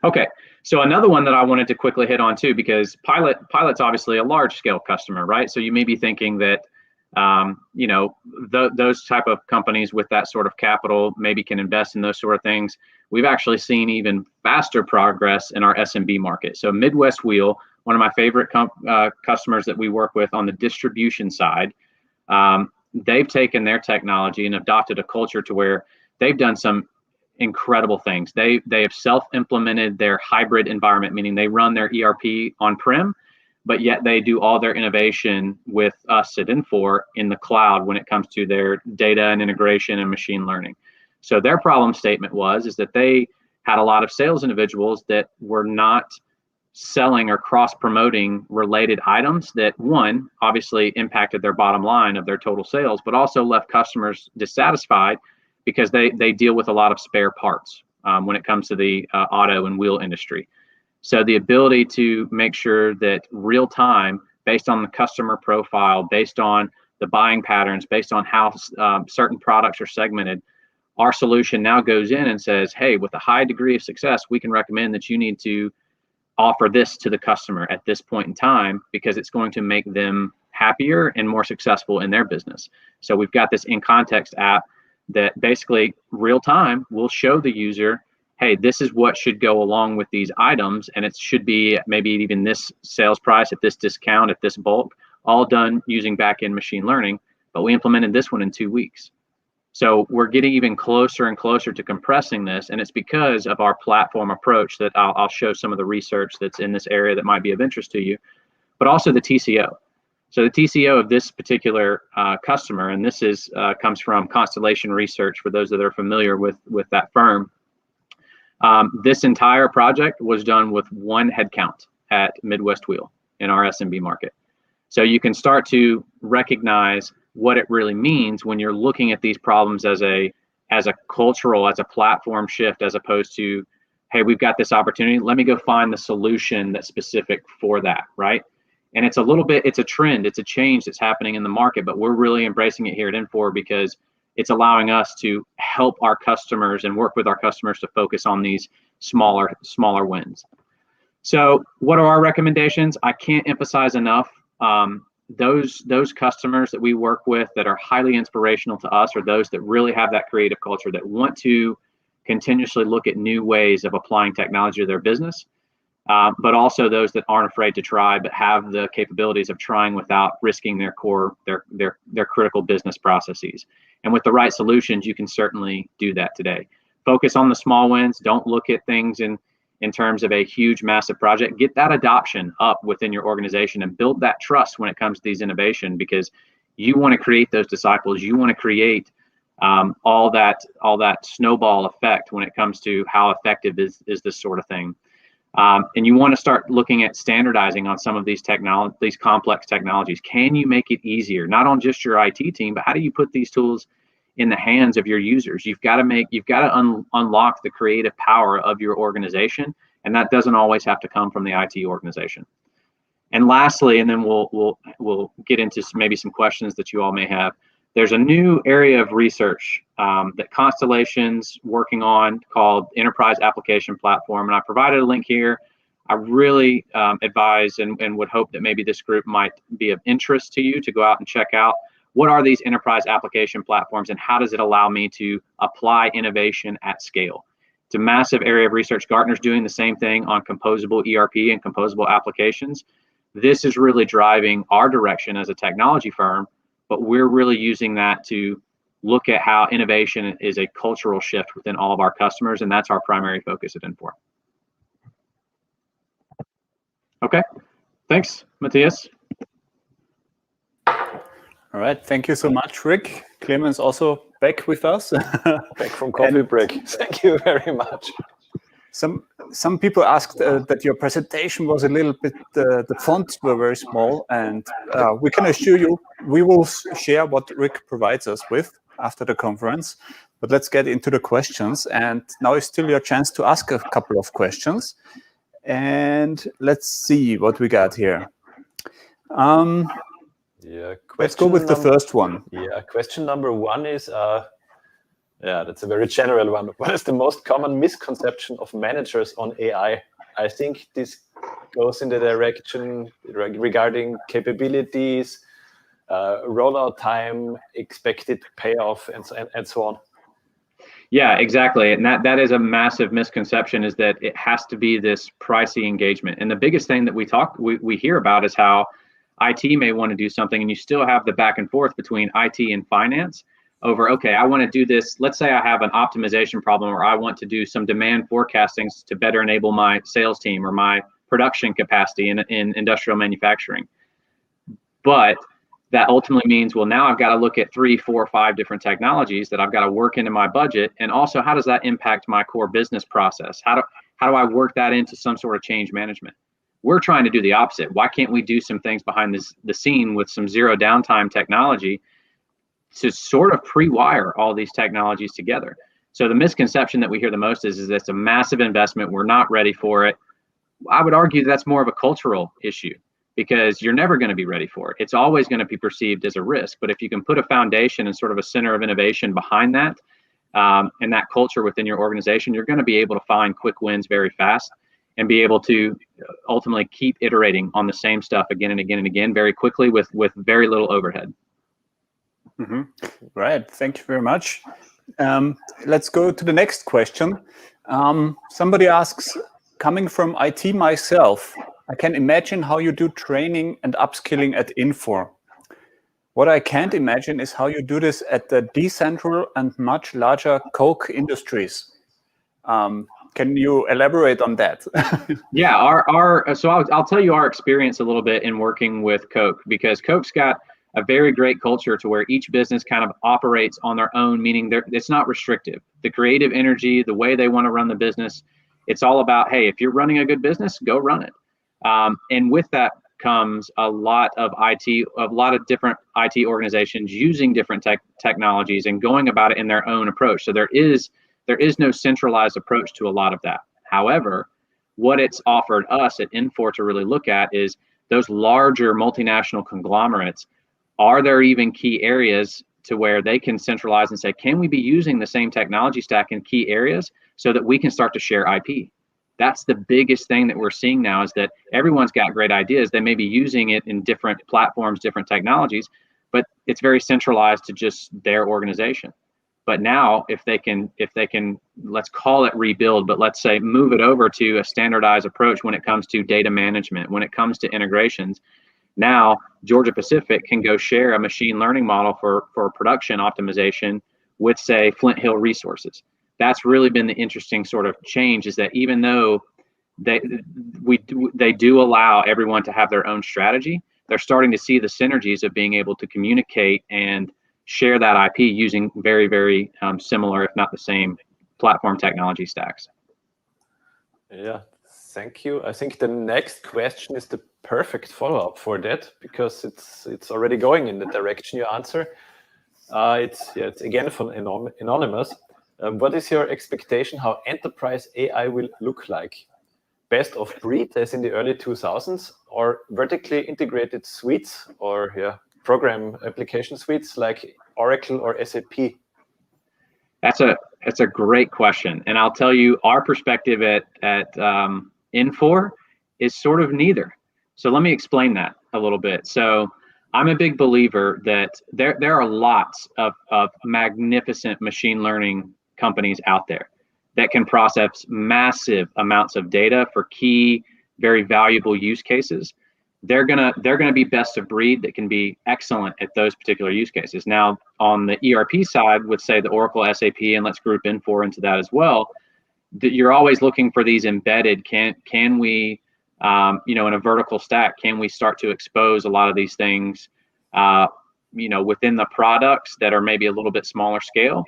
Okay, so another one that I wanted to quickly hit on too, because Pilot's obviously a large scale customer, right? So you may be thinking that, you know, those type of companies with that sort of capital maybe can invest in those sort of things. We've actually seen even faster progress in our SMB market. So Midwest Wheel, one of my favorite customers that we work with on the distribution side, they've taken their technology and adopted a culture to where they've done some incredible things. They have self-implemented their hybrid environment, meaning they run their ERP on-prem, but yet they do all their innovation with us at Infor in the cloud when it comes to their data and integration and machine learning. So their problem statement is that they had a lot of sales individuals that were not selling or cross-promoting related items that, one, obviously impacted their bottom line of their total sales, but also left customers dissatisfied because they deal with a lot of spare parts when it comes to the auto and wheel industry. So the ability to make sure that real time, based on the customer profile, based on the buying patterns, based on how certain products are segmented, our solution now goes in and says, hey, with a high degree of success, we can recommend that you need to offer this to the customer at this point in time because it's going to make them happier and more successful in their business. So we've got this in context app that basically real time will show the user, hey, this is what should go along with these items, and it should be maybe even this sales price at this discount at this bulk, all done using back-end machine learning. But we implemented this one in 2 weeks. So we're getting even closer and closer to compressing this, and it's because of our platform approach that I'll show some of the research that's in this area that might be of interest to you, but also the TCO. So the TCO of this particular customer, and this is comes from Constellation Research, for those that are familiar with that firm. This entire project was done with 1 headcount at Midwest Wheel in our SMB market. So you can start to recognize what it really means when you're looking at these problems as a cultural, as a platform shift, as opposed to, hey, we've got this opportunity, let me go find the solution that's specific for that, right? And it's a little bit, it's a trend, it's a change that's happening in the market, but we're really embracing it here at Infor because it's allowing us to help our customers and work with our customers to focus on these smaller wins. So what are our recommendations? I can't emphasize enough. Those customers that we work with that are highly inspirational to us are those that really have that creative culture, that want to continuously look at new ways of applying technology to their business, but also those that aren't afraid to try, but have the capabilities of trying without risking their core, their critical business processes. And with the right solutions, you can certainly do that today. Focus on the small wins. Don't look at things in in terms of a huge, massive project, get that adoption up within your organization and build that trust when it comes to these innovation, because you want to create those disciples. You want to create all that snowball effect when it comes to how effective is this sort of thing. And you want to start looking at standardizing on some of these complex technologies. Can you make it easier, not on just your IT team, but how do you put these tools in the hands of your users? You've got to unlock the creative power of your organization, and that doesn't always have to come from the IT organization. And lastly, and then we'll get into maybe some questions that you all may have. There's a new area of research that Constellation's working on called Enterprise Application Platform, and I provided a link here. I really advise and would hope that maybe this group might be of interest to you to go out and check out. What are these enterprise application platforms, and how does it allow me to apply innovation at scale? It's a massive area of research. Gartner's doing the same thing on composable ERP and composable applications. This is really driving our direction as a technology firm, but we're really using that to look at how innovation is a cultural shift within all of our customers, and that's our primary focus at Infor. Okay, thanks, Matthias. All right, thank you so much, Rick. Clemens also back with us. Back from coffee break. Thank you very much. Some people asked that your presentation was a little bit, the fonts were very small, and we can assure you we will share what Rick provides us with after the conference. But let's get into the questions, and now is still your chance to ask a couple of questions. And let's see what we got here. Let's go with the first one. Yeah, question number one is, that's a very general one. What is the most common misconception of managers on AI? I think this goes in the direction regarding capabilities, rollout time, expected payoff, and so on. Yeah, exactly. And that is a massive misconception, is that it has to be this pricey engagement. And the biggest thing that we hear about is how IT may want to do something, and you still have the back and forth between IT and finance over, okay, I want to do this. Let's say I have an optimization problem, or I want to do some demand forecasting to better enable my sales team or my production capacity in industrial manufacturing. But that ultimately means, well, now I've got to look at 3, 4, 5 different technologies that I've got to work into my budget. And also, how does that impact my core business process? How do I work that into some sort of change management? We're trying to do the opposite. Why can't we do some things behind the scene with some zero downtime technology to sort of pre-wire all these technologies together? So the misconception that we hear the most is it's a massive investment. We're not ready for it. I would argue that's more of a cultural issue, because you're never going to be ready for it. It's always going to be perceived as a risk. But if you can put a foundation and sort of a center of innovation behind that, and that culture within your organization, you're going to be able to find quick wins very fast and be able to ultimately keep iterating on the same stuff again and again and again very quickly with very little overhead. Mm-hmm. Right. Thank you very much. Let's go to the next question. Somebody asks, coming from IT myself, I can imagine how you do training and upskilling at Infor. What I can't imagine is how you do this at the decentral and much larger Coke industries. Can you elaborate on that? Yeah, so I'll tell you our experience a little bit in working with Coke, because Coke's got a very great culture to where each business kind of operates on their own, meaning it's not restrictive. The creative energy, the way they want to run the business, it's all about, hey, if you're running a good business, go run it. And with that comes a lot of different IT organizations using different technologies and going about it in their own approach. So there is no centralized approach to a lot of that. However, what it's offered us at Infor to really look at is those larger multinational conglomerates. Are there even key areas to where they can centralize and say, can we be using the same technology stack in key areas so that we can start to share IP? That's the biggest thing that we're seeing now, is that everyone's got great ideas. They may be using it in different platforms, different technologies, but it's very centralized to just their organization. But now if they can, let's call it rebuild, but let's say move it over to a standardized approach when it comes to data management, when it comes to integrations. Now Georgia Pacific can go share a machine learning model for production optimization with, say, Flint Hill Resources. That's really been the interesting sort of change, is that even though they do allow everyone to have their own strategy. They're starting to see the synergies of being able to communicate and share that IP using very, very similar, if not the same, platform technology stacks. Yeah, thank you. I think the next question is the perfect follow-up for that, because it's already going in the direction you answer. It's again from anonymous. What is your expectation how enterprise AI will look like? Best of breed as in the early 2000s, or vertically integrated suites, or program application suites like Oracle or SAP? That's a great question, and I'll tell you our perspective at Infor is sort of neither. So let me explain that a little bit. So I'm a big believer that there are lots of magnificent machine learning companies out there that can process massive amounts of data for key, very valuable use cases. They're gonna be best of breed that can be excellent at those particular use cases. Now, on the ERP side, with say the Oracle, SAP, and let's group Infor into that as well, that you're always looking for these embedded. Can we, in a vertical stack, can we start to expose a lot of these things, within the products that are maybe a little bit smaller scale,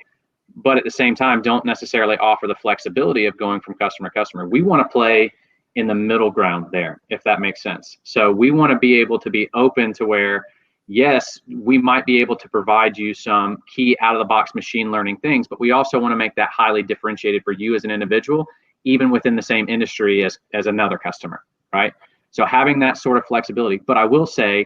but at the same time don't necessarily offer the flexibility of going from customer to customer. We want to play in the middle ground there, if that makes sense. So we want to be able to be open to where, yes, we might be able to provide you some key out-of-the-box machine learning things, but we also want to make that highly differentiated for you as an individual, even within the same industry as another customer, right? So having that sort of flexibility. But I will say,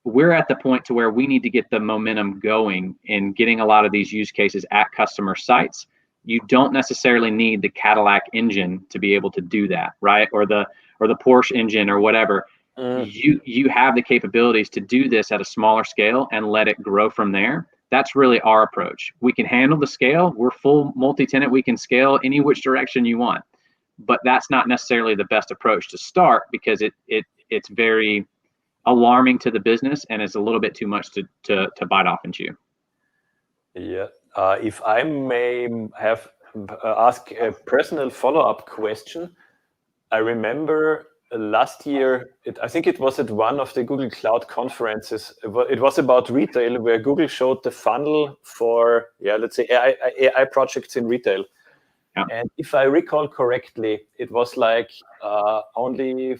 we're at the point to where we need to get the momentum going in getting a lot of these use cases at customer sites. You don't necessarily need the Cadillac engine to be able to do that, right? Or the Porsche engine or whatever. You have the capabilities to do this at a smaller scale and let it grow from there. That's really our approach. We can handle the scale. We're full multi-tenant. We can scale any which direction you want, but that's not necessarily the best approach to start, because it's very alarming to the business and it's a little bit too much to bite off and chew. Yeah. If I may have ask a personal follow-up question, I remember last year, I think it was at one of the Google Cloud conferences. It was about retail, where Google showed the funnel for, let's say AI projects in retail. Yeah. And if I recall correctly, it was like only,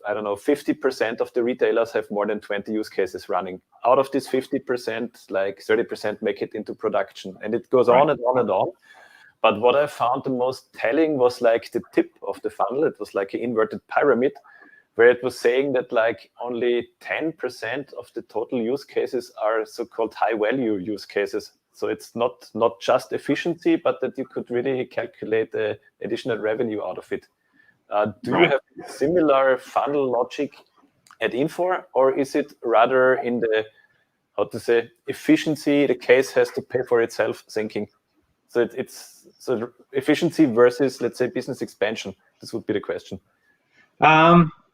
50% of the retailers have more than 20 use cases running. Out of this 50%, like 30% make it into production. And it goes on and on and on. But what I found the most telling was like the tip of the funnel. It was like an inverted pyramid, where it was saying that like only 10% of the total use cases are so-called high-value use cases. So it's not just efficiency, but that you could really calculate the additional revenue out of it. Do you have similar funnel logic at Infor, or is it rather in the, efficiency, the case has to pay for itself thinking? So it's efficiency versus, let's say, business expansion. This would be the question.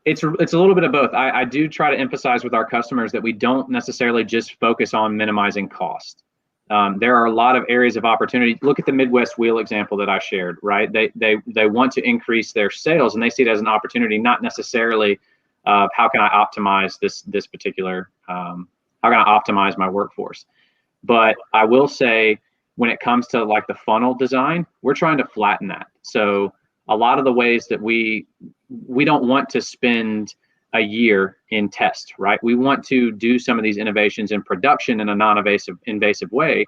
It's a little bit of both. I do try to emphasize with our customers that we don't necessarily just focus on minimizing cost. There are a lot of areas of opportunity. Look at the Midwest Wheel example that I shared, right? They want to increase their sales, and they see it as an opportunity, not necessarily how can I optimize this particular, how can I optimize my workforce? But I will say, when it comes to like the funnel design, we're trying to flatten that. So a lot of the ways that we don't want to spend a year in test, right? We want to do some of these innovations in production in a non-invasive way,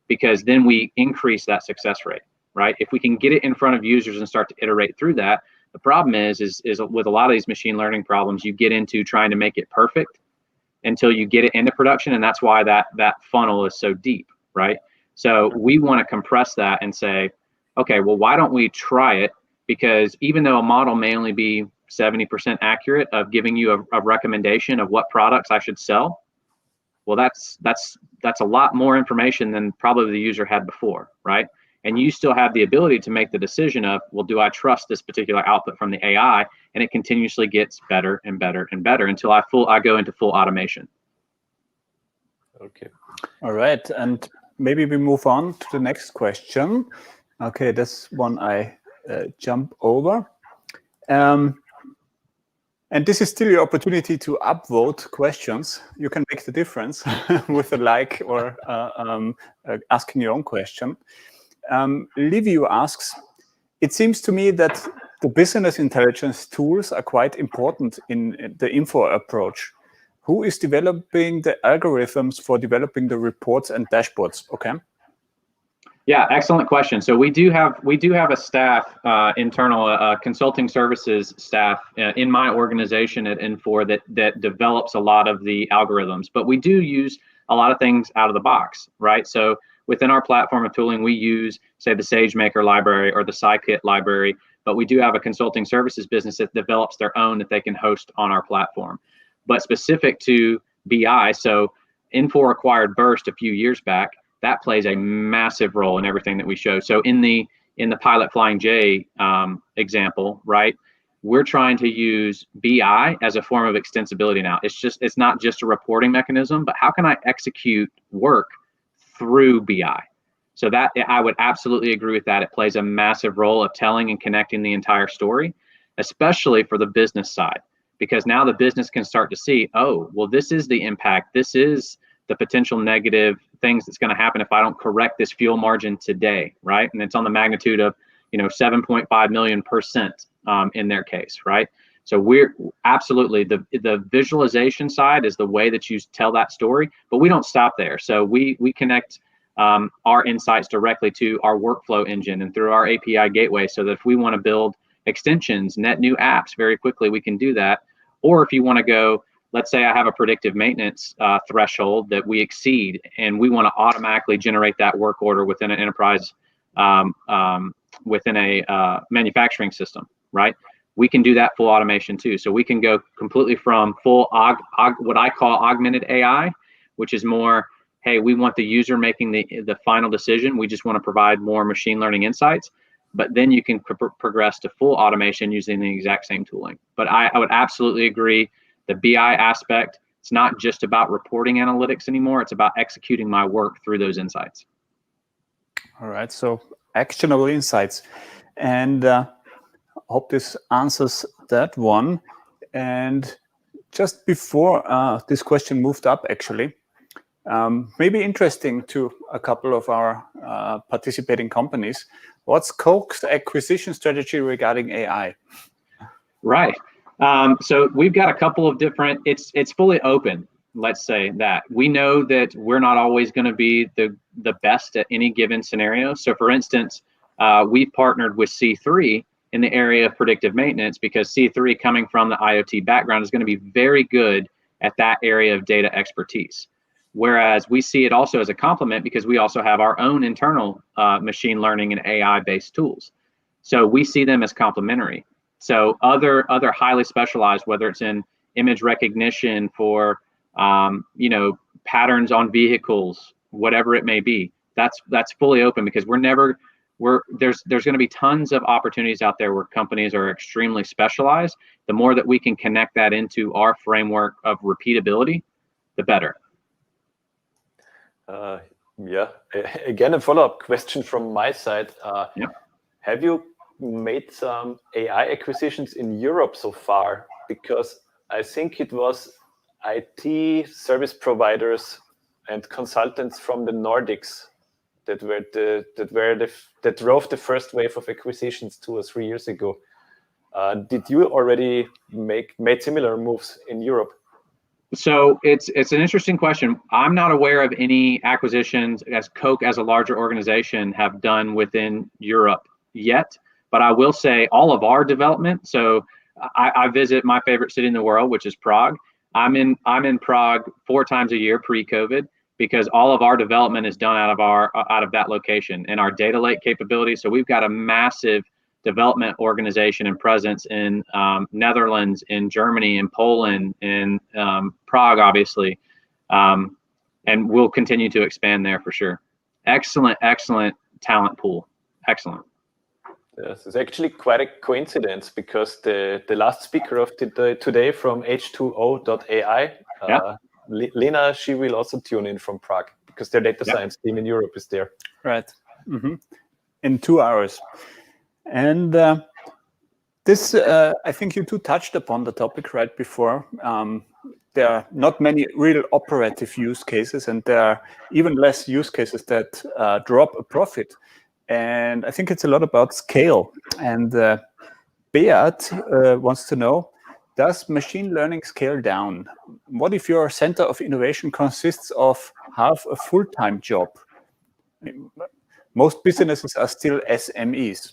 because then we increase that success rate, right? If we can get it in front of users and start to iterate through that, the problem is with a lot of these machine learning problems, you get into trying to make it perfect until you get it into production, and that's why that funnel is so deep, right? So we want to compress that and say, okay, well, why don't we try it? Because even though a model may only be 70% accurate of giving you a recommendation of what products I should sell, well, that's a lot more information than probably the user had before, right? And you still have the ability to make the decision of, well, do I trust this particular output from the AI? And it continuously gets better and better and better until I go into full automation. Okay. All right, and maybe we move on to the next question. Okay, this one I jump over. And this is still your opportunity to upvote questions. You can make the difference with a like or asking your own question. Liviu asks, it seems to me that the business intelligence tools are quite important in the Infor approach. Who is developing the algorithms for developing the reports and dashboards? Okay. Yeah, excellent question. So we do have a staff, internal consulting services staff in my organization at Infor that develops a lot of the algorithms. But we do use a lot of things out of the box, right? So within our platform of tooling, we use, say, the SageMaker library or the Scikit library. But we do have a consulting services business that develops their own that they can host on our platform. But specific to BI, so Infor acquired Burst a few years back. That plays a massive role in everything that we show. So in the Pilot Flying J example, right, we're trying to use BI as a form of extensibility now. It's not just a reporting mechanism, but how can I execute work through BI? So that I would absolutely agree with that. It plays a massive role of telling and connecting the entire story, especially for the business side, because now the business can start to see, oh, well, this is the impact. This is the potential negative things that's going to happen if I don't correct this fuel margin today, right? And it's on the magnitude of 7.5 million% in their case, right? So we're absolutely the visualization side is the way that you tell that story, but we don't stop there. So we connect our insights directly to our workflow engine and through our API gateway, so that if we want to build extensions, net new apps very quickly, we can do that. Or if you want to go, let's say I have a predictive maintenance threshold that we exceed, and we want to automatically generate that work order within an enterprise, within a manufacturing system, right? We can do that full automation too. So we can go completely from full what I call augmented AI, which is more, hey, we want the user making the final decision. We just want to provide more machine learning insights. But then you can progress to full automation using the exact same tooling. But I would absolutely agree. The BI aspect, it's not just about reporting analytics anymore. It's about executing my work through those insights. All right, so actionable insights. And hope this answers that one. And just before this question moved up, actually, maybe interesting to a couple of our participating companies. What's Coke's acquisition strategy regarding AI? Right. So we've got a couple of different, it's fully open, let's say that. We know that we're not always going to be the best at any given scenario. So for instance, we've partnered with C3 in the area of predictive maintenance, because C3, coming from the IoT background, is going to be very good at that area of data expertise. Whereas we see it also as a complement, because we also have our own internal machine learning and AI-based tools. So we see them as complementary. So other highly specialized, whether it's in image recognition for patterns on vehicles, whatever it may be, that's fully open, because there's going to be tons of opportunities out there where companies are extremely specialized. The more that we can connect that into our framework of repeatability, the better. Yeah, again, a follow-up question from my side. Yeah. Have you made some AI acquisitions in Europe so far? Because I think it was IT service providers and consultants from the Nordics that drove the first wave of acquisitions 2 or 3 years ago. Did you already made similar moves in Europe? So it's an interesting question. I'm not aware of any acquisitions as Coke as a larger organization have done within Europe yet, but I will say all of our development. So I visit my favorite city in the world, which is Prague. I'm in Prague 4 times a year pre-COVID, because all of our development is done out of that location, and our data lake capability. So we've got a massive development organization and presence in Netherlands, in Germany, in Poland, in Prague, obviously, and we'll continue to expand there for sure. Excellent talent pool. Excellent. Yes, it's actually quite a coincidence, because the last speaker of today from H2O.ai, Lena, she will also tune in from Prague, because their data science team in Europe is there. Right. Mm-hmm. In 2 hours. And This, I think you two touched upon the topic right before. There are not many real operative use cases, and there are even less use cases that drop a profit. And I think it's a lot about scale. And Beat wants to know, does machine learning scale down? What if your center of innovation consists of half a full-time job? Most businesses are still SMEs.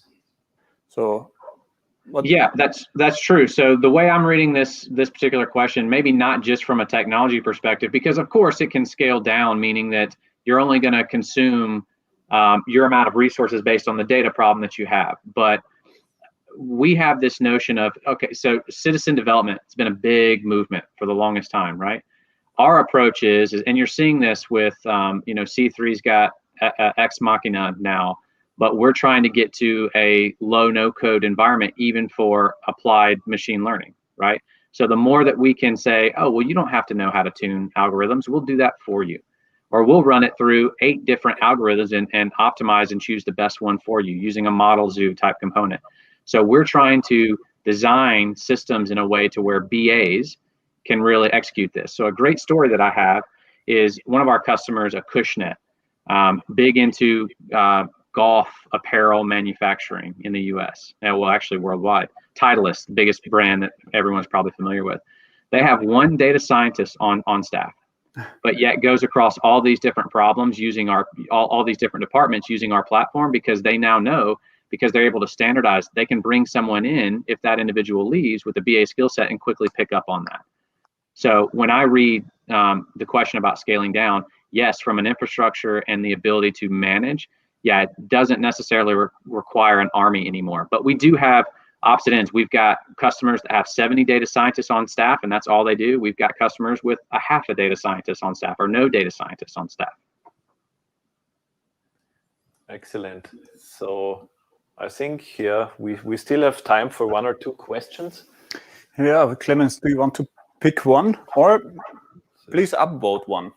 So yeah, that's true. So the way I'm reading this particular question, maybe not just from a technology perspective, because of course it can scale down, meaning that you're only going to consume your amount of resources based on the data problem that you have. But we have this notion of, okay, so citizen development, it's been a big movement for the longest time, right? Our approach is, and you're seeing this with, C3's got Ex Machina now, but we're trying to get to a low no code environment, even for applied machine learning, right? So the more that we can say, oh, well, you don't have to know how to tune algorithms, we'll do that for you. Or we'll run it through 8 different algorithms and optimize and choose the best one for you using a model zoo type component. So we're trying to design systems in a way to where BAs can really execute this. So a great story that I have is one of our customers, a Cushnet, big into golf apparel manufacturing in the US, well, actually worldwide. Titleist, the biggest brand that everyone's probably familiar with. They have one data scientist on staff, but yet goes across all these different problems using all these different departments using our platform, because they now know, because they're able to standardize, they can bring someone in if that individual leaves with a BA skill set and quickly pick up on that. So when I read the question about scaling down, yes, from an infrastructure and the ability to manage, yeah, it doesn't necessarily require an army anymore. But we do have opposite ends. We've got customers that have 70 data scientists on staff, and that's all they do. We've got customers with a half a data scientist on staff or no data scientists on staff. Excellent. So I think here we still have time for 1 or 2 questions. Yeah, Clemens, do you want to pick one, or please upvote one?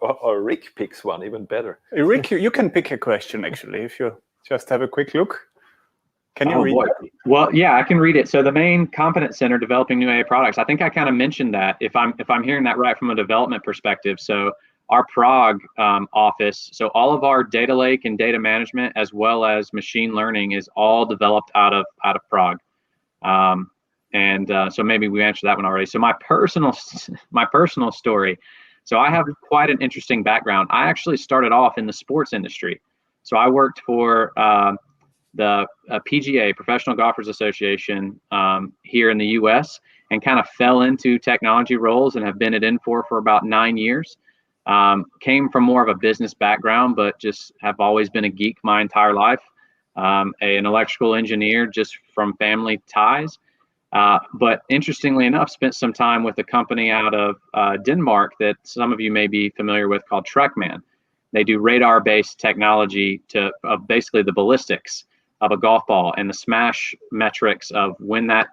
or Rick picks one, even better. Rick, you can pick a question actually if you just have a quick look. Can you read it? Well, yeah, I can read it. So the main competence center developing new AI products. I think I kind of mentioned that, if I'm hearing that right from a development perspective. So our Prague office, so all of our data lake and data management, as well as machine learning, is all developed out of Prague. So maybe we answered that one already. So my personal story. So I have quite an interesting background. I actually started off in the sports industry. So I worked for the PGA, Professional Golfers Association, here in the US, and kind of fell into technology roles and have been at Infor for about 9 years. Came from more of a business background, but just have always been a geek my entire life. An electrical engineer just from family ties. But interestingly enough, spent some time with a company out of Denmark that some of you may be familiar with called Truckman. They do radar-based technology to basically the ballistics of a golf ball and the smash metrics of when that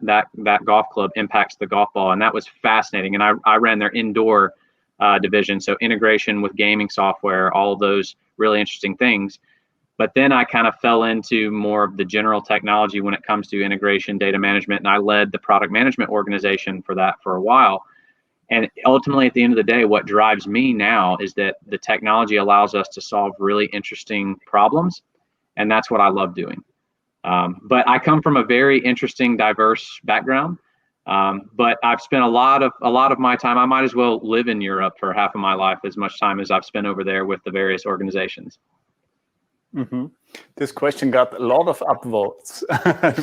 golf club impacts the golf ball. And that was fascinating. And I ran their indoor division, so integration with gaming software, all of those really interesting things. But then I kind of fell into more of the general technology when it comes to integration, data management, and I led the product management organization for that for a while. And ultimately, at the end of the day, what drives me now is that the technology allows us to solve really interesting problems, and that's what I love doing. But I come from a very interesting, diverse background. But I've spent a lot of my time. I might as well live in Europe for half of my life, as much time as I've spent over there with the various organizations. Mm-hmm. This question got a lot of upvotes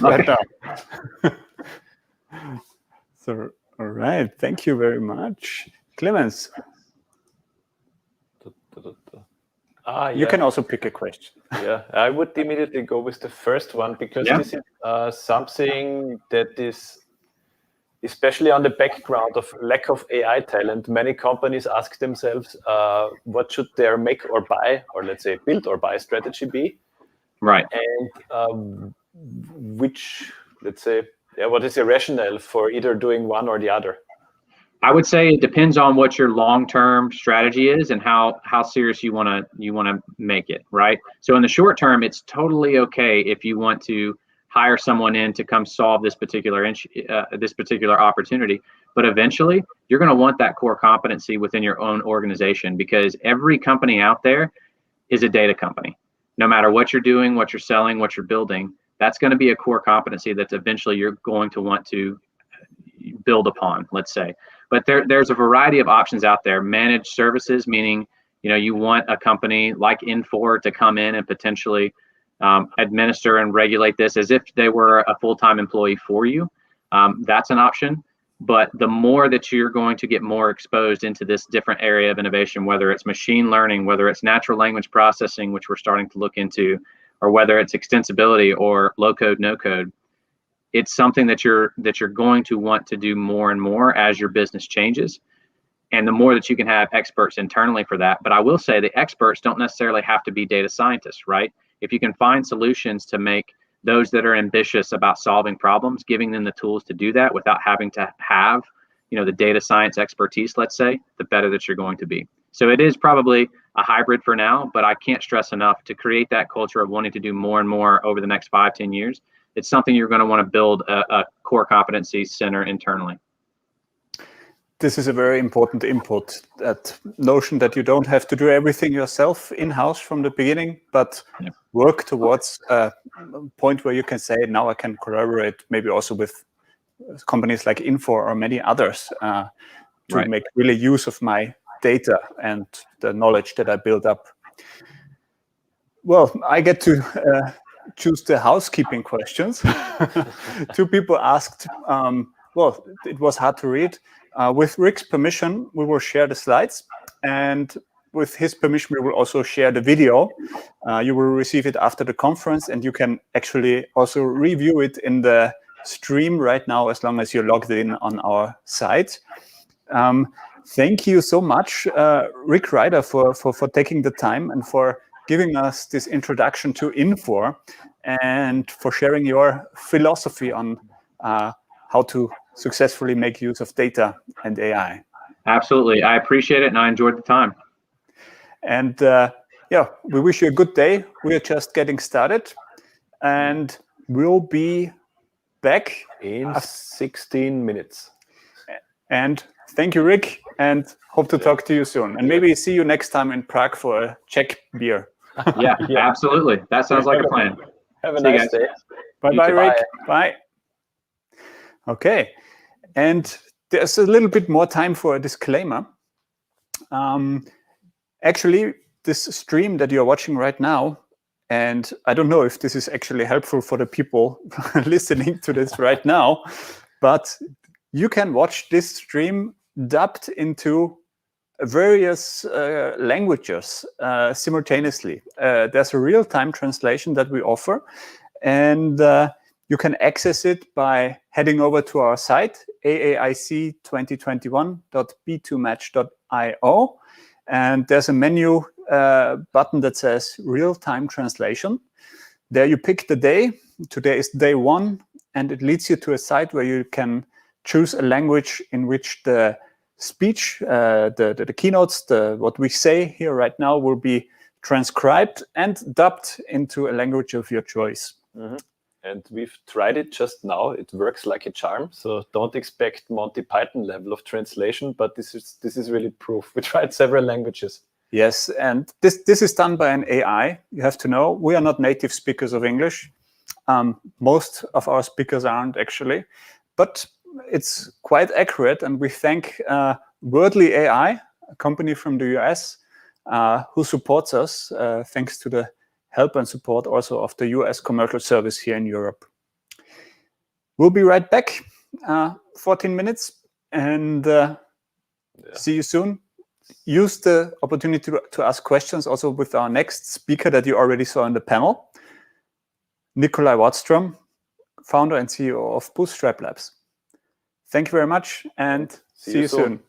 right now. So, all right, thank you very much, Clemens. You can also pick a question. Yeah, I would immediately go with the first one, because this is something that is, especially on the background of lack of AI talent, many companies ask themselves, what should their make or buy, or let's say build or buy strategy be? Right. And which, let's say, what is the rationale for either doing one or the other? I would say it depends on what your long-term strategy is and how serious you want to make it, right? So in the short term, it's totally okay if you want to hire someone in to come solve this particular opportunity. But eventually, you're going to want that core competency within your own organization, because every company out there is a data company. No matter what you're doing, what you're selling, what you're building, that's going to be a core competency that eventually you're going to want to build upon, let's say. But there's a variety of options out there. Managed services, meaning, you want a company like Infor to come in and potentially administer and regulate this as if they were a full-time employee for you. That's an option. But the more that you're going to get more exposed into this different area of innovation, whether it's machine learning, whether it's natural language processing, which we're starting to look into, or whether it's extensibility or low code, no code, it's something that you're going to want to do more and more as your business changes. And the more that you can have experts internally for that. But I will say the experts don't necessarily have to be data scientists, right? If you can find solutions to make those that are ambitious about solving problems, giving them the tools to do that without having to have, the data science expertise, let's say, the better that you're going to be. So it is probably a hybrid for now, but I can't stress enough to create that culture of wanting to do more and more over the next 5-10 years. It's something you're going to want to build a core competency center internally. This is a very important input, that notion that you don't have to do everything yourself in-house from the beginning, but work towards a point where you can say, now I can collaborate maybe also with companies like Infor or many others to make really use of my data and the knowledge that I build up. Well, I get to choose the housekeeping questions. 2 people asked, well, it was hard to read. With Rick's permission, we will share the slides, and with his permission, we will also share the video. You will receive it after the conference, and you can actually also review it in the stream right now, as long as you're logged in on our site. Thank you so much, Rick Ryder, for taking the time and for giving us this introduction to Infor, and for sharing your philosophy on how to successfully make use of data and AI. Absolutely. I appreciate it, and I enjoyed the time. And we wish you a good day. We are just getting started, and we'll be back in 16 minutes. And thank you, Rick, and hope to talk to you soon. And maybe see you next time in Prague for a Czech beer. Yeah, absolutely. That sounds like a plan. Have a nice day. Bye-bye, Rick. Bye. Okay. And there's a little bit more time for a disclaimer. Actually, this stream that you're watching right now, and I don't know if this is actually helpful for the people listening to this right now, but you can watch this stream dubbed into various languages simultaneously. There's a real-time translation that we offer, and you can access it by heading over to our site, aaic2021.b2match.io. And there's a menu button that says real-time translation. There you pick the day. Today is day 1, and it leads you to a site where you can choose a language in which the speech, the keynotes, what we say here right now will be transcribed and dubbed into a language of your choice. Mm-hmm. And we've tried it just now. It works like a charm. So don't expect Monty Python level of translation, but this is really proof. We tried several languages. Yes, and this is done by an AI. You have to know, we are not native speakers of English. Most of our speakers aren't actually, but it's quite accurate. And we thank Wordly.AI, a company from the US, who supports us thanks to the help and support also of the US commercial service here in Europe. We'll be right back, 14 minutes, and see you soon. Use the opportunity to ask questions also with our next speaker that you already saw in the panel, Nicolai Wadstrom, founder and CEO of Bootstrap Labs. Thank you very much, and see you soon.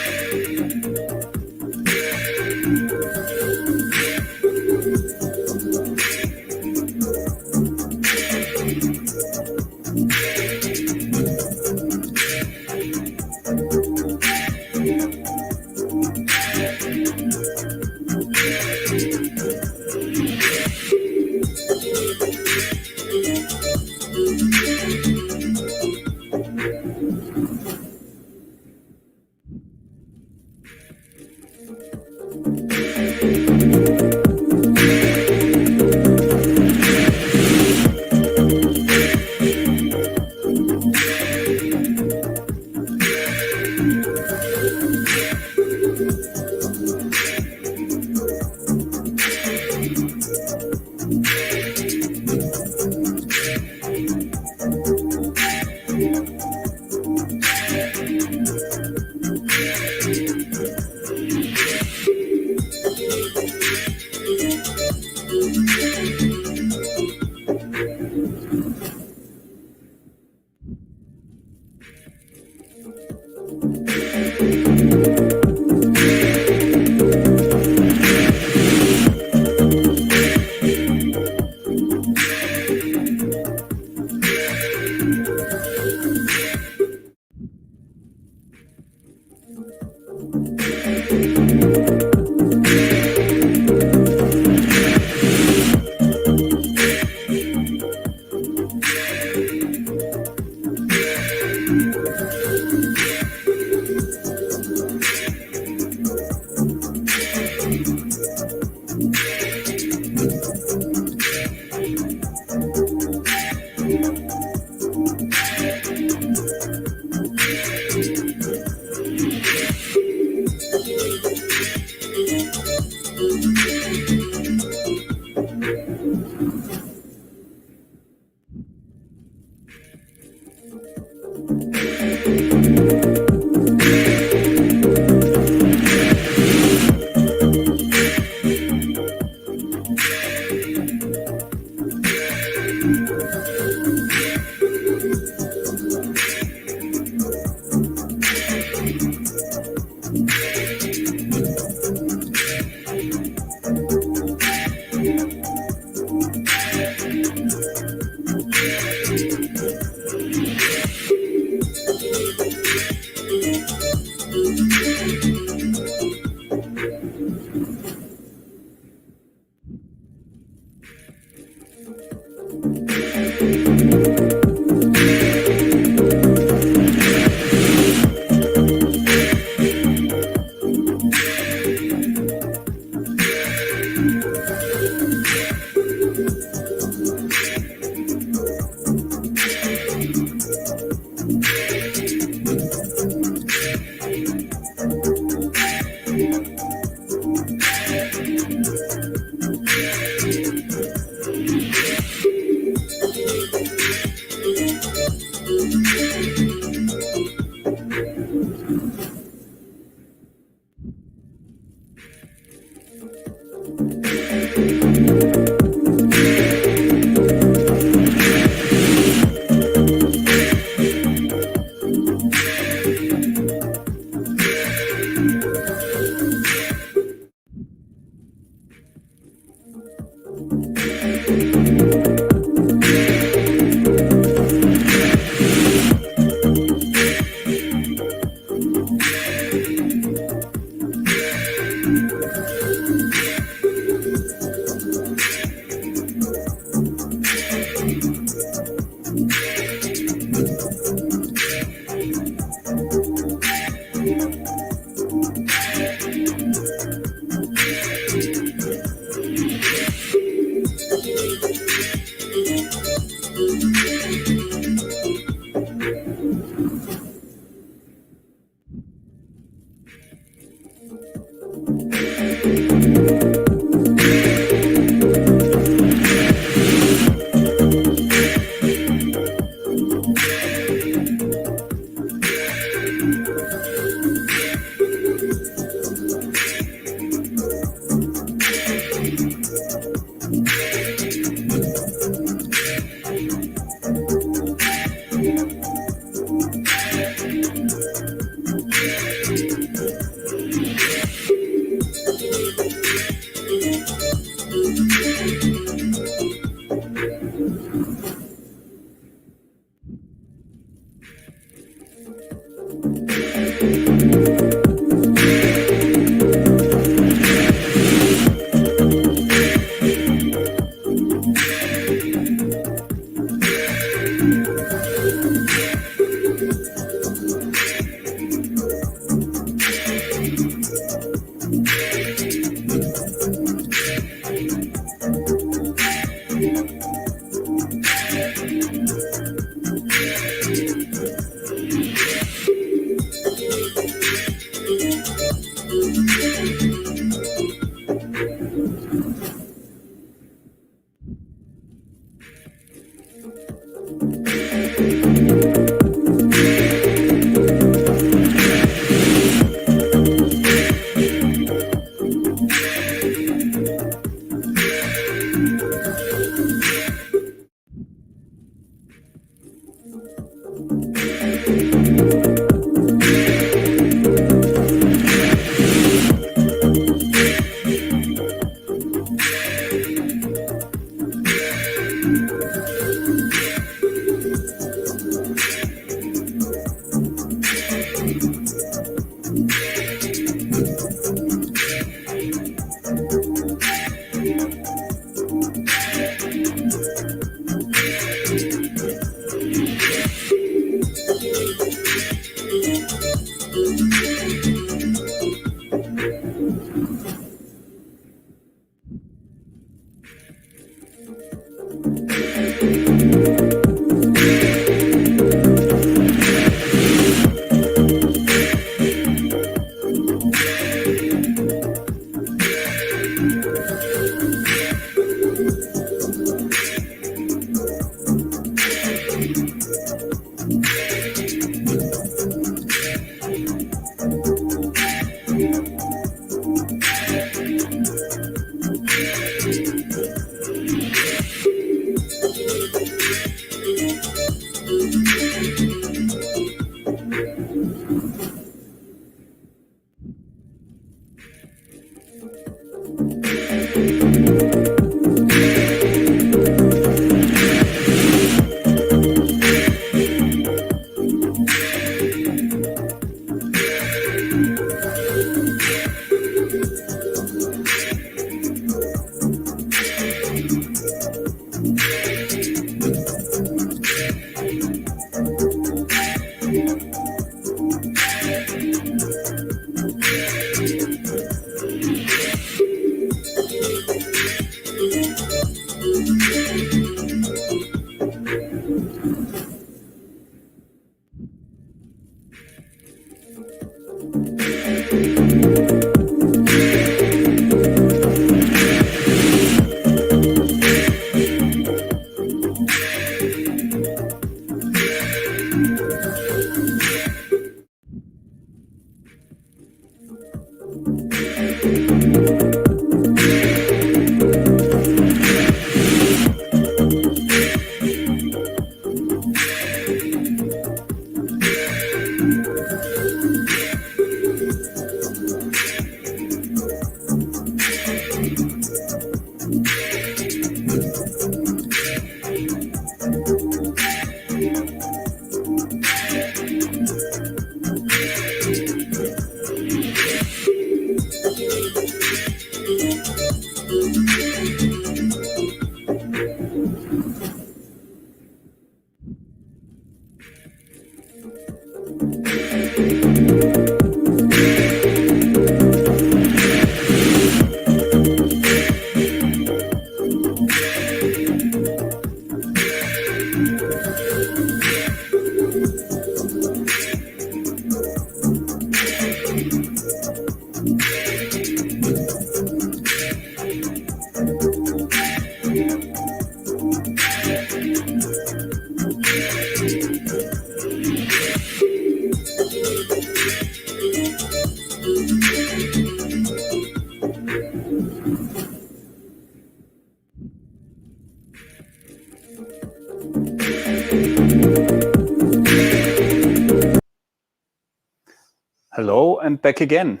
Hello and back again.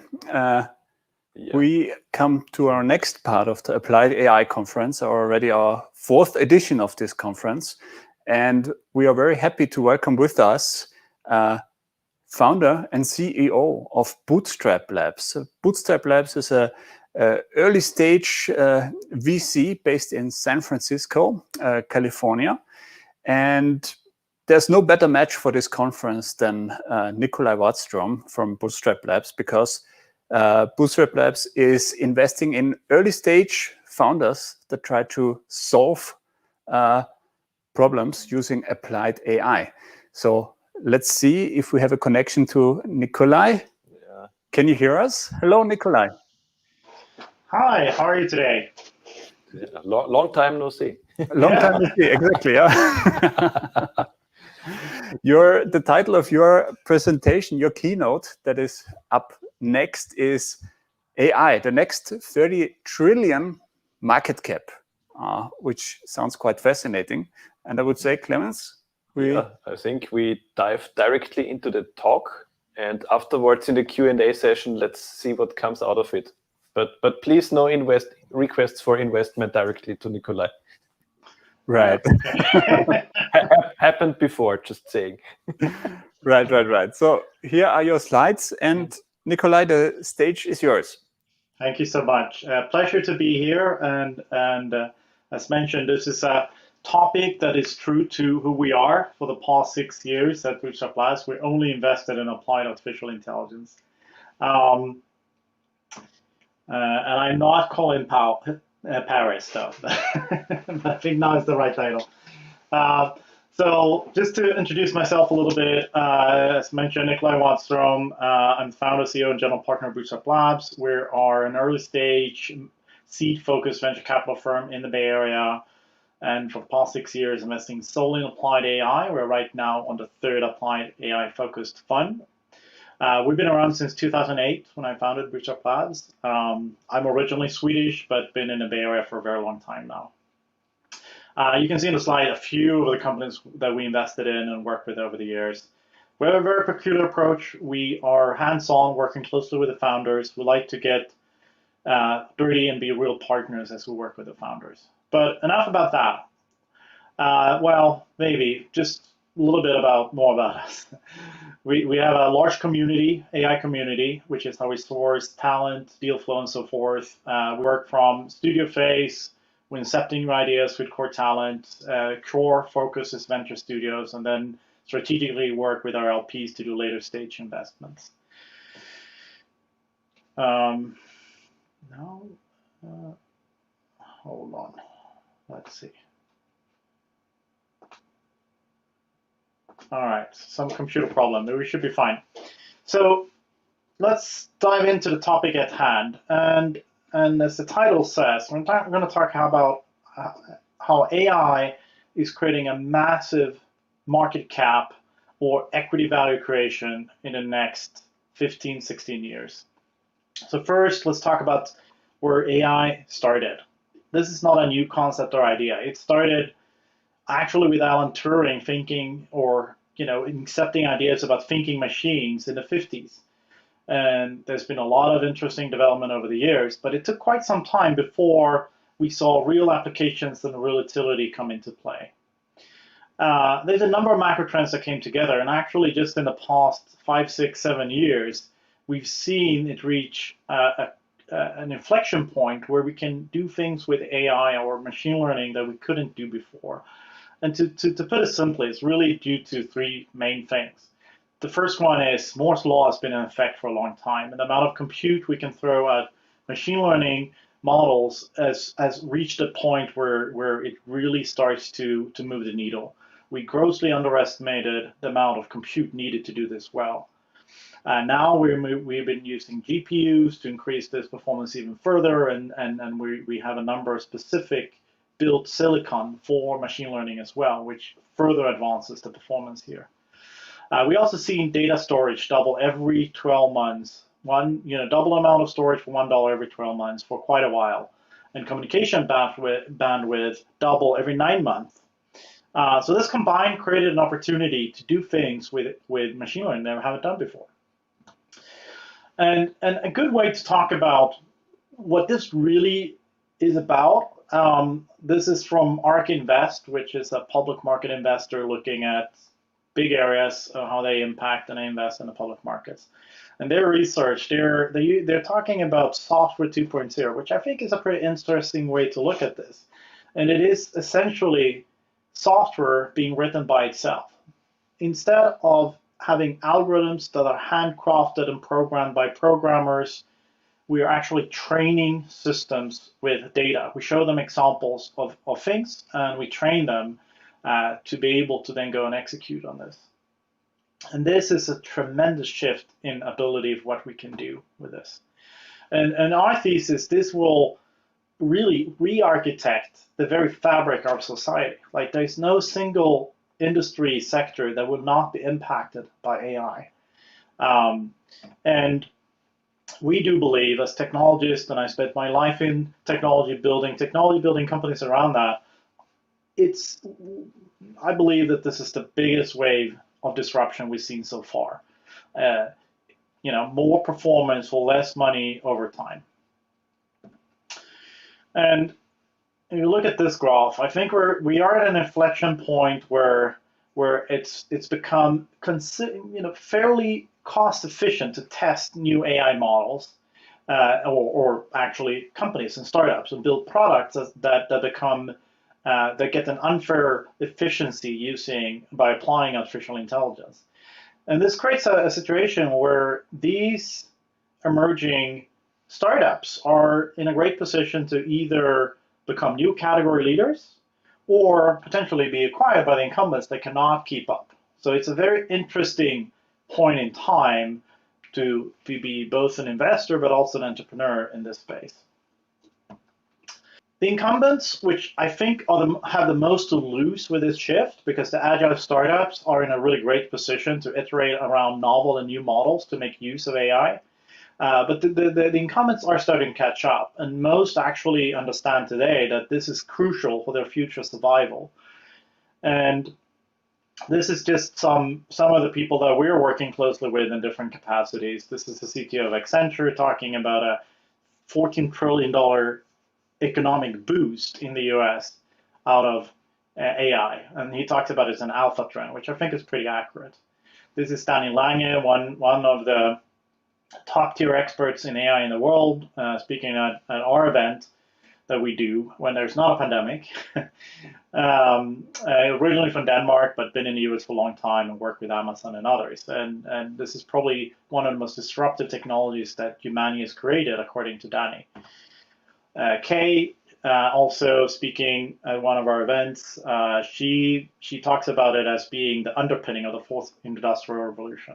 We come to our next part of the Applied AI conference, already our 4th edition of this conference. And we are very happy to welcome with us founder and CEO of Bootstrap Labs. Bootstrap Labs is a early stage VC based in San Francisco, California. And there's no better match for this conference than Nicolai Wadstrom from Bootstrap Labs, because Bootstrap Labs is investing in early stage founders that try to solve problems using applied AI. So let's see if we have a connection to Nicolai. Yeah. Can you hear us? Hello, Nicolai. Hi, how are you today? Yeah, long time no see. Long time no see, exactly. Yeah. The title of your presentation, your keynote that is up next is AI, the next 30 trillion market cap, which sounds quite fascinating. And I would say, Clemens, I think we dive directly into the talk, and afterwards in the Q&A session, let's see what comes out of it. But please no requests for investment directly to Nicolai. Right. Happened before, just saying. Right. So here are your slides, and Nicolai, the stage is yours. Thank you so much. Pleasure to be here. And as mentioned, this is a topic that is true to who we are. For the past 6 years at Bootstrap Labs, we only invested in applied artificial intelligence. And I'm not calling Paris, though. But I think now is the right title. So just to introduce myself a little bit, as mentioned, Nicolai Wadstrom. I'm founder, CEO, and general partner of Bootstrap Labs. We are an early stage seed-focused venture capital firm in the Bay Area. And for the past 6 years, investing solely in applied AI. We're right now on the 3rd applied AI-focused fund. We've been around since 2008 when I founded Bootstrap Labs. I'm originally Swedish, but been in the Bay Area for a very long time now. You can see in the slide a few of the companies that we invested in and worked with over the years. We have a very peculiar approach. We are hands-on, working closely with the founders. We like to get dirty and be real partners as we work with the founders. But enough about that. Well, maybe just a little bit more about us. We have a large community, AI community, which is how we source talent, deal flow, and so forth. We work from studio phase, we're incepting new ideas with core talent. Core focus is venture studios, and then strategically work with our LPs to do later stage investments. Hold on. Let's see. All right, some computer problem. Maybe we should be fine. So let's dive into the topic at hand. And as the title says, we're going to talk about how AI is creating a massive market cap or equity value creation in the next 15, 16 years. So first, let's talk about where AI started. This is not a new concept or idea. It started actually with Alan Turing thinking, or accepting ideas about thinking machines in the 50s. And there's been a lot of interesting development over the years, but it took quite some time before we saw real applications and real utility come into play. There's a number of macro trends that came together, and actually just in the past 5, 6, 7 years, we've seen it reach an inflection point where we can do things with AI or machine learning that we couldn't do before. And to put it simply, it's really due to 3 main things. The first one is Moore's law has been in effect for a long time, and the amount of compute we can throw at machine learning models has reached a point where it really starts to move the needle. We grossly underestimated the amount of compute needed to do this well. Now we've been using GPUs to increase this performance even further, and we have a number of specific built silicon for machine learning as well, which further advances the performance here. We also see data storage double every 12 months. Double amount of storage for $1 every 12 months for quite a while, and communication bandwidth double every 9 months. So this combined created an opportunity to do things with machine learning that we haven't done before. And a good way to talk about what this really is about, this is from ARK Invest, which is a public market investor looking at big areas of how they impact and invest in the public markets. And their research, they're talking about software 2.0, which I think is a pretty interesting way to look at this. And it is essentially software being written by itself. Instead of having algorithms that are handcrafted and programmed by programmers, we are actually training systems with data. We show them examples of things, and we train them to be able to then go and execute on this. And this is a tremendous shift in ability of what we can do with this. And our thesis, this will really re-architect the very fabric of society. Like, there's no single industry sector that will not be impacted by AI. And we do believe, as technologists, and I spent my life in technology building companies around that, I believe that this is the biggest wave of disruption we've seen so far. More performance for less money over time. And if you look at this graph, I think we are at an inflection point where it's become fairly cost efficient to test new AI models, or actually companies and startups, and build products that become that get an unfair efficiency by applying artificial intelligence. And this creates a situation where these emerging startups are in a great position to either become new category leaders or potentially be acquired by the incumbents that cannot keep up. So it's a very interesting point in time to be both an investor but also an entrepreneur in this space. The incumbents, which I think have the most to lose with this shift, because the agile startups are in a really great position to iterate around novel and new models to make use of AI. But the incumbents are starting to catch up, and most actually understand today that this is crucial for their future survival. And this is just some of the people that we're working closely with in different capacities. This is the CTO of Accenture talking about a $14 trillion economic boost in the US out of AI. And he talks about it as an alpha trend, which I think is pretty accurate. This is Danny Lange, one of the top tier experts in AI in the world, speaking at our event that we do when there's not a pandemic. Originally from Denmark, but been in the US for a long time and worked with Amazon and others. And this is probably one of the most disruptive technologies that humanity has created, according to Danny. Kay, also speaking at one of our events, she talks about it as being the underpinning of the fourth industrial revolution.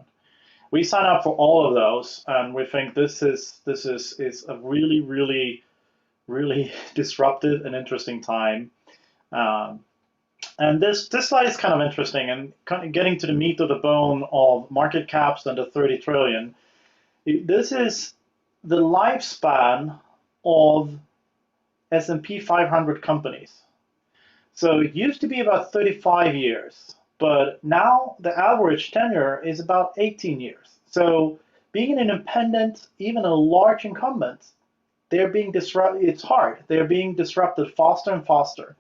We sign up for all of those, and we think this is a really, really, really disruptive and interesting time. And this slide is kind of interesting, and kind of getting to the meat of the bone of market caps and the 30 trillion. This is the lifespan of S&P 500 companies. So it used to be about 35 years, but now the average tenure is about 18 years. So being an independent, even a large incumbent, they're being disrupted. It's hard. They're being disrupted faster and faster.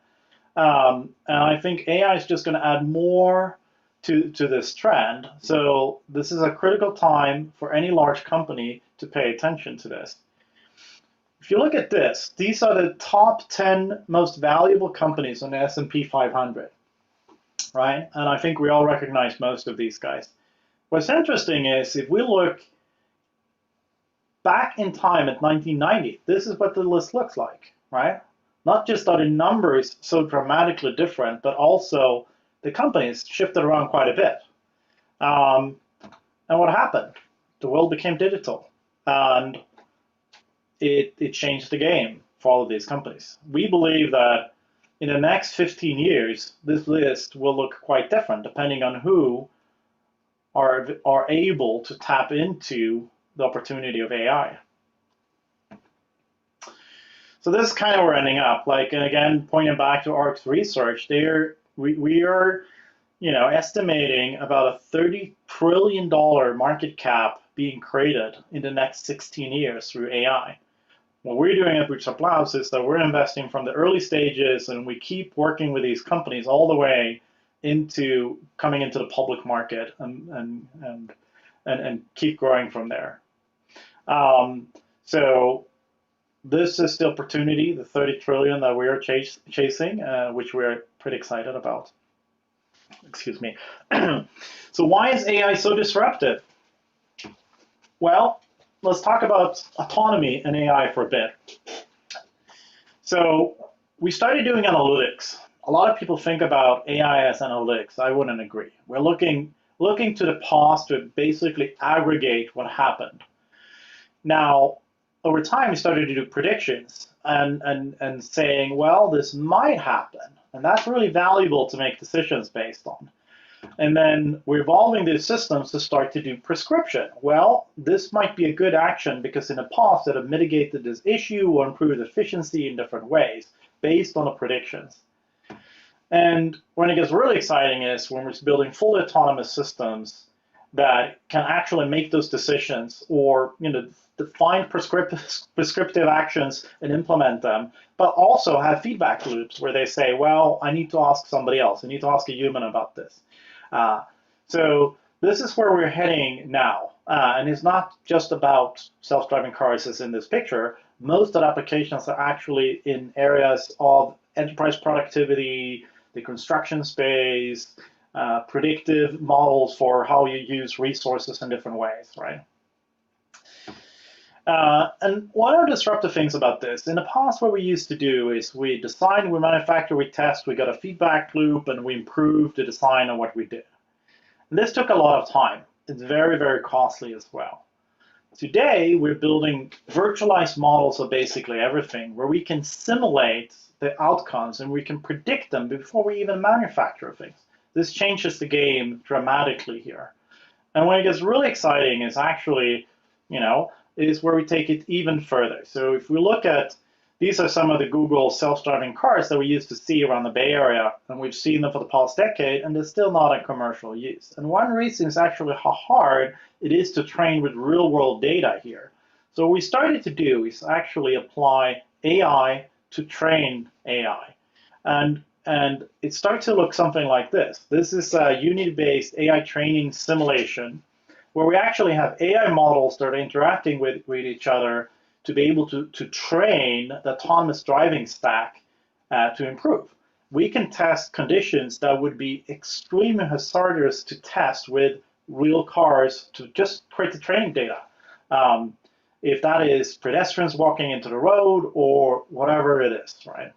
And I think AI is just going to add more to this trend. So this is a critical time for any large company to pay attention to this. If you look at this, these are the top 10 most valuable companies on the S&P 500, right? And I think we all recognize most of these guys. What's interesting is if we look back in time at 1990, this is what the list looks like, right? Not just are the numbers so dramatically different, but also the companies shifted around quite a bit. And what happened? The world became digital, and it changed the game for all of these companies. We believe that in the next 15 years, this list will look quite different depending on who are able to tap into the opportunity of AI. So this is kind of where we're ending up. And again, pointing back to ARK's research, We are, estimating about a $30 trillion market cap being created in the next 16 years through AI. What we're doing at Bootstrap Labs is that we're investing from the early stages, and we keep working with these companies all the way into coming into the public market and keep growing from there. So this is the opportunity, the 30 trillion that we are chasing, which we're pretty excited about. Excuse me. So why is AI so disruptive? Well, let's talk about autonomy and AI for a bit. So we started doing analytics. A lot of people think about AI as analytics. I wouldn't agree. We're looking to the past to basically aggregate what happened. Now, over time, we started to do predictions and saying, well, this might happen. And that's really valuable to make decisions based on. And then we're evolving these systems to start to do prescription. Well, this might be a good action because in the past it have mitigated this issue or improved efficiency in different ways based on the predictions. And when it gets really exciting is when we're building fully autonomous systems that can actually make those decisions or define prescriptive actions and implement them, but also have feedback loops where they say, well, I need to ask somebody else. I need to ask a human about this. So this is where we're heading now. And it's not just about self-driving cars as in this picture. Most of the applications are actually in areas of enterprise productivity, the construction space, predictive models for how you use resources in different ways, right? And one of the disruptive things about this, in the past what we used to do is we design, we manufacture, we test, we got a feedback loop, and we improve the design of what we did. And this took a lot of time. It's very, very costly as well. Today, we're building virtualized models of basically everything, where we can simulate the outcomes and we can predict them before we even manufacture things. This changes the game dramatically here. And when it gets really exciting is actually, is where we take it even further. So if we look at, these are some of the Google self-driving cars that we used to see around the Bay Area, and we've seen them for the past decade, and they're still not in commercial use. And one reason is actually how hard it is to train with real-world data here. So what we started to do is actually apply AI to train AI. And it starts to look something like this. This is a Unity-based AI training simulation where we actually have AI models that are interacting with each other to be able to train the autonomous driving stack to improve. We can test conditions that would be extremely hazardous to test with real cars to just create the training data. If that is pedestrians walking into the road or whatever it is, right?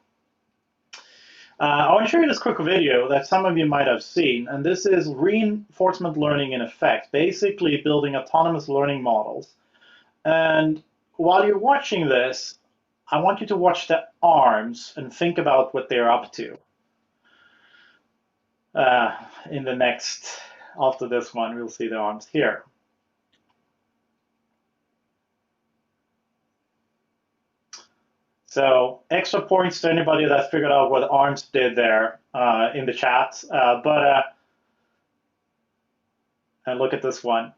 I want to show you this quick video that some of you might have seen, and this is reinforcement learning in effect, basically building autonomous learning models. And while you're watching this, I want you to watch the arms and think about what they're up to. In the next, after this one, we'll see the arms here. So extra points to anybody that figured out what arms did there in the chat. And look at this one.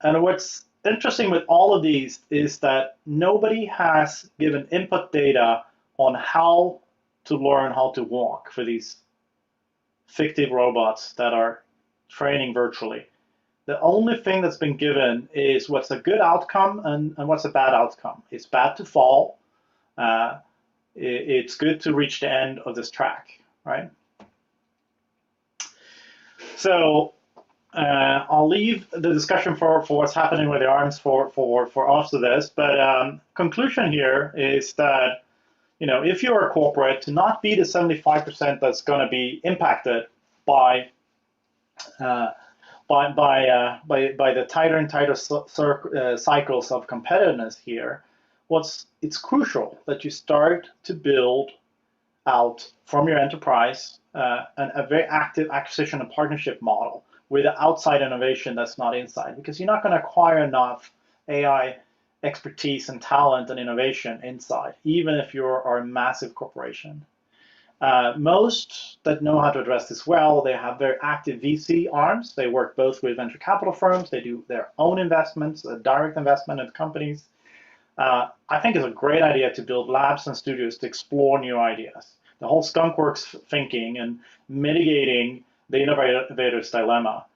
And what's interesting with all of these is that nobody has given input data on how to learn how to walk for these fictive robots that are training virtually. The only thing that's been given is what's a good outcome and what's a bad outcome. It's bad to fall. It's good to reach the end of this track, right? So I'll leave the discussion for what's happening with the arms for after this. But conclusion here is that if you're a corporate, to not be the 75% that's going to be impacted by the tighter and tighter cycles of competitiveness here, it's crucial that you start to build out from your enterprise a very active acquisition and partnership model with outside innovation that's not inside, because you're not going to acquire enough AI expertise and talent and innovation inside, even if you are a massive corporation. Most that know how to address this well, they have very active VC arms. They work both with venture capital firms. They do their own investments, direct investment in companies. I think it's a great idea to build labs and studios to explore new ideas. The whole skunkworks thinking and mitigating the innovator's dilemma.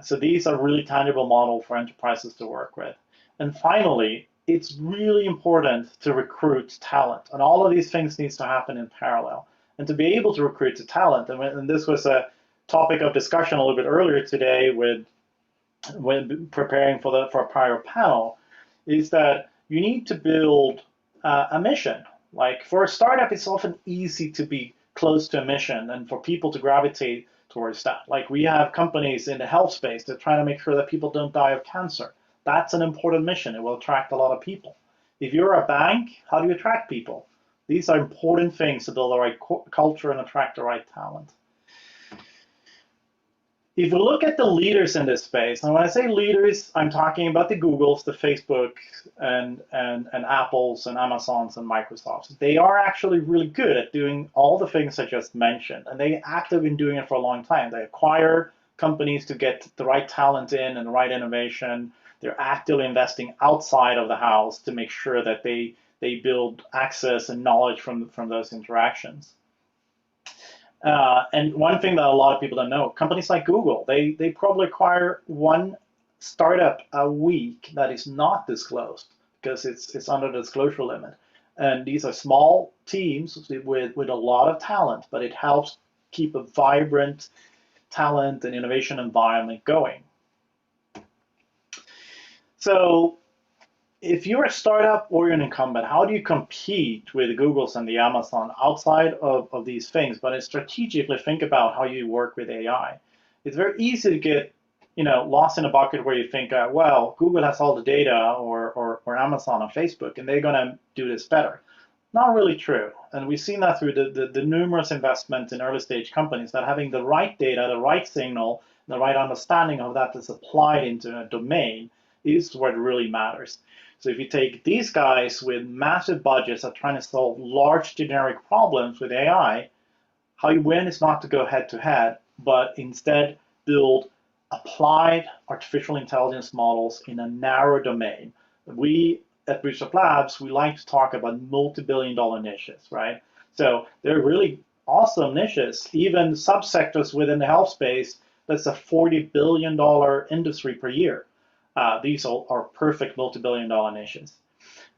So these are really tangible models for enterprises to work with. And finally, it's really important to recruit talent. And all of these things needs to happen in parallel. And to be able to recruit the talent, and this was a topic of discussion a little bit earlier today when preparing for a prior panel, is that you need to build a mission. Like for a startup, it's often easy to be close to a mission and for people to gravitate towards that. Like we have companies in the health space that try to make sure that people don't die of cancer. That's an important mission. It will attract a lot of people. If you're a bank, how do you attract people? These are important things to build the right culture and attract the right talent. If we look at the leaders in this space, and when I say leaders, I'm talking about the Googles, the Facebook, and Apples, and Amazons, and Microsofts. They are actually really good at doing all the things I just mentioned, and they active been doing it for a long time. They acquire companies to get the right talent in and the right innovation. They're actively investing outside of the house to make sure that they build access and knowledge from those interactions. And one thing that a lot of people don't know, companies like Google, they probably acquire one startup a week that is not disclosed because it's under the disclosure limit. And these are small teams with a lot of talent, but it helps keep a vibrant talent and innovation environment going. So if you're a startup or you're an incumbent, how do you compete with the Googles and the Amazon outside of these things, but strategically think about how you work with AI? It's very easy to get lost in a bucket where you think, well, Google has all the data or Amazon or Facebook, and they're going to do this better. Not really true. And we've seen that through the numerous investments in early stage companies, that having the right data, the right signal, the right understanding of that is applied into a domain is what really matters. So if you take these guys with massive budgets that are trying to solve large generic problems with AI, how you win is not to go head to head, but instead build applied artificial intelligence models in a narrow domain. We at Bootstrap Labs, we like to talk about multi-billion-dollar niches, right? So they're really awesome niches, even subsectors within the health space, that's a $40 billion industry per year. These are perfect multi-billion-dollar niches.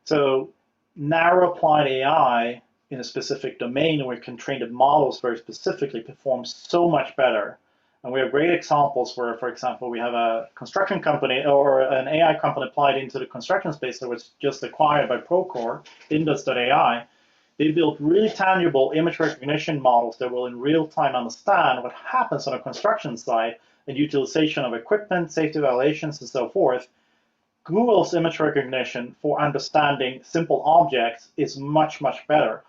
So narrow applied AI in a specific domain where you can train the models very specifically performs so much better. And we have great examples where, for example, we have a construction company or an AI company applied into the construction space that was just acquired by Procore, Indus.ai. They built really tangible image recognition models that will in real time understand what happens on a construction site and utilization of equipment, safety evaluations, and so forth. Google's image recognition for understanding simple objects is much, much better,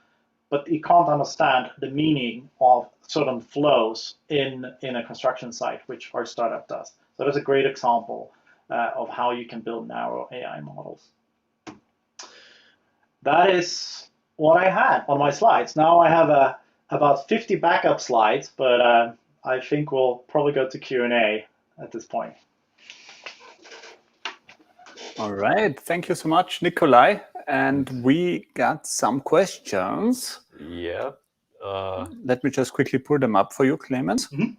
but it can't understand the meaning of certain flows in a construction site, which our startup does. So that's a great example of how you can build narrow AI models. That is what I had on my slides. Now I have about 50 backup slides, but I think we'll probably go to Q&A at this point. All right, thank you so much, Nicolai. And we got some questions. Yeah. Let me just quickly pull them up for you, Clemens. Mm-hmm.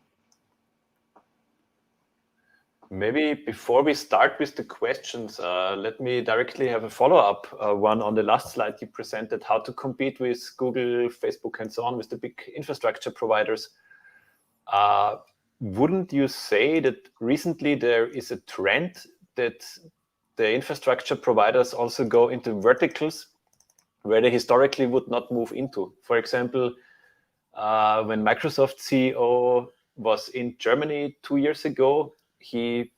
Maybe before we start with the questions, let me directly have a follow-up one on the last slide you presented, how to compete with Google, Facebook, and so on, with the big infrastructure providers. Wouldn't you say that recently there is a trend that the infrastructure providers also go into verticals where they historically would not move into? For example, when Microsoft CEO was in Germany 2 years ago, he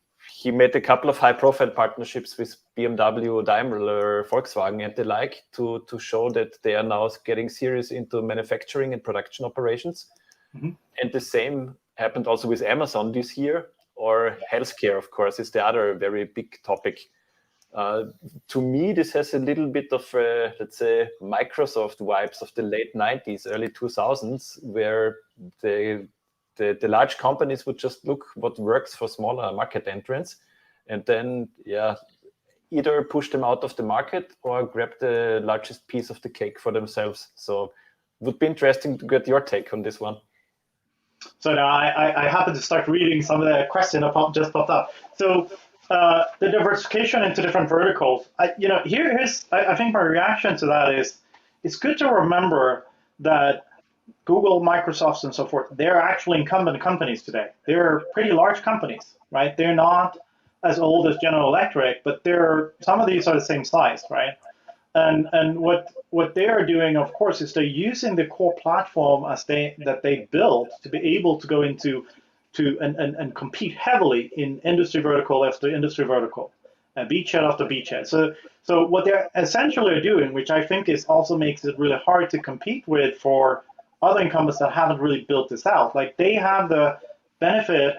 made a couple of high-profile partnerships with BMW, Daimler, Volkswagen, and the like to show that they are now getting serious into manufacturing and production operations. Mm-hmm. And the same happened also with Amazon this year, or healthcare, of course, is the other very big topic. To me, this has a little bit of, let's say, Microsoft vibes of the late 90s, early 2000s, where the large companies would just look what works for smaller market entrants, and then, yeah, either push them out of the market or grab the largest piece of the cake for themselves. So would be interesting to get your take on this one. So now I happen to start reading some of the questions that just popped up. So the diversification into different verticals. I think my reaction to that is it's good to remember that Google, Microsoft, and so forth, they're actually incumbent companies today. They're pretty large companies, right? They're not as old as General Electric, but some of these are the same size, right? And what they are doing, of course, is they're using the core platform that they built to be able to go into and compete heavily in industry vertical after industry vertical, and beachhead after beachhead. So what they're essentially doing, which I think also makes it really hard to compete with for other incumbents that haven't really built this out. Like, they have the benefit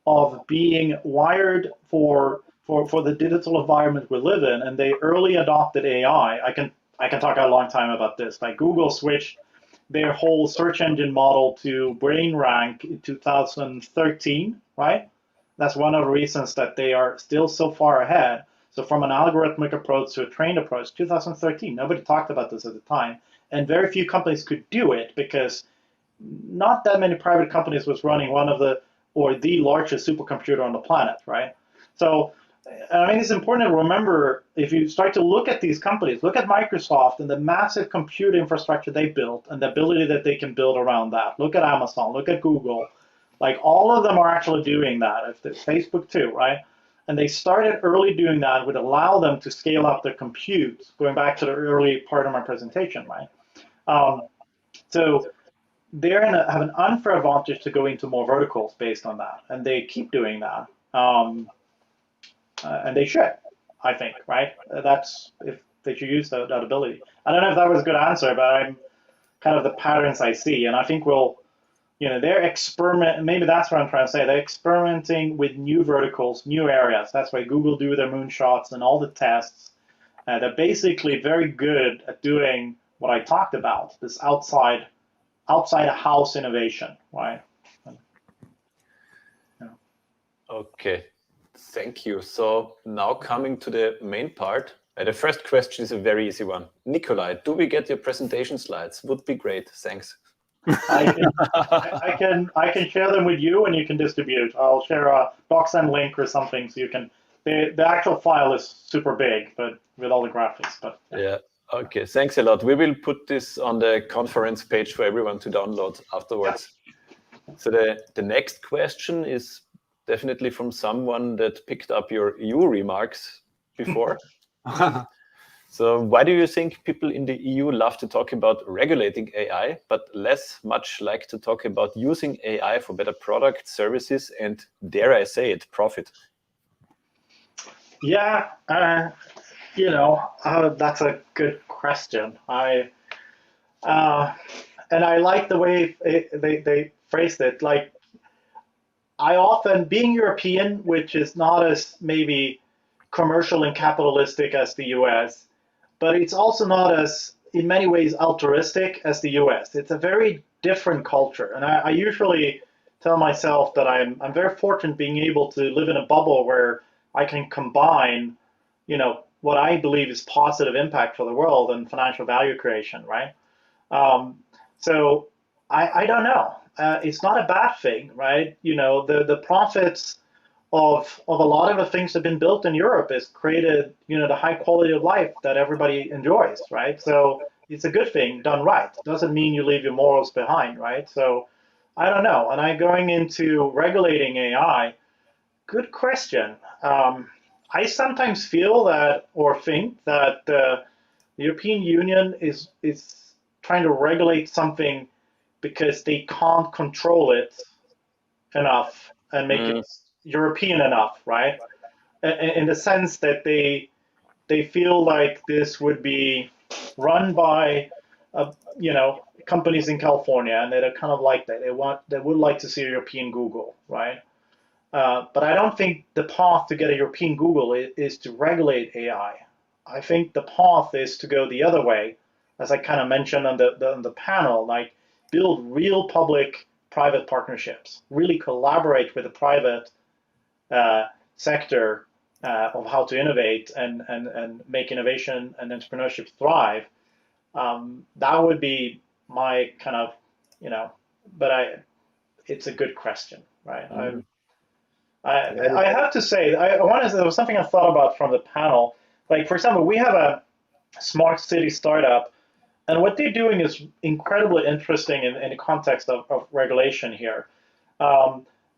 of being wired for the digital environment we live in, and they early adopted AI. I can talk a long time about this. Like, Google switched their whole search engine model to brain rank in 2013, right? That's one of the reasons that they are still so far ahead. So from an algorithmic approach to a trained approach, 2013, nobody talked about this at the time. And very few companies could do it because not that many private companies was running the largest supercomputer on the planet, right? So, I mean, it's important to remember, if you start to look at these companies, look at Microsoft and the massive compute infrastructure they built and the ability that they can build around that. Look at Amazon, look at Google. Like, all of them are actually doing that. Facebook too, right? And they started early doing that, would allow them to scale up their compute, going back to the early part of my presentation, right? So they're going to have an unfair advantage to go into more verticals based on that, and they keep doing that. And they should, I think, right? That's if they should use that ability. I don't know if that was a good answer, but I'm kind of the patterns I see, and I think they're maybe that's what I'm trying to say. They're experimenting with new verticals, new areas. That's why Google do their moonshots and all the tests. They're basically very good at doing what I talked about, this outside a house innovation, right? Okay, thank you. So now coming to the main part. The first question is a very easy one. Nicolai, do we get your presentation slides? Would be great. Thanks. I can share them with you, and you can distribute. I'll share a DocSend link or something, so you can. The actual file is super big, but with all the graphics. But yeah. Okay. Thanks a lot. We will put this on the conference page for everyone to download afterwards. Yeah. So the next question is definitely from someone that picked up your EU remarks before. So why do you think people in the EU love to talk about regulating AI, but much like to talk about using AI for better products, services, and, dare I say it, profit? Yeah, that's a good question. And I like the way they phrased it. Like, I often, being European, which is not as maybe commercial and capitalistic as the US, but it's also not as, in many ways, altruistic as the US. It's a very different culture. And I usually tell myself that I'm very fortunate being able to live in a bubble where I can combine, what I believe is positive impact for the world and financial value creation, right? So I don't know. It's not a bad thing, right? The profits of a lot of the things that have been built in Europe has created, the high quality of life that everybody enjoys, right? So it's a good thing done right. Doesn't mean you leave your morals behind, right? So I don't know. And going into regulating AI, good question. I sometimes feel that, or think that the European Union is trying to regulate something because they can't control it enough and make it European enough, right? In the sense that they feel like this would be run by, companies in California, and they're kind of like that. They would like to see a European Google, right? But I don't think the path to get a European Google is to regulate AI. I think the path is to go the other way, as I kind of mentioned on the panel, like build real public-private partnerships, really collaborate with the private sector of how to innovate and make innovation and entrepreneurship thrive. That would be my kind of, but it's a good question, right? Mhm. I have to say, there was something I thought about from the panel. Like, for example, we have a smart city startup, and what they're doing is incredibly interesting in the context of regulation here.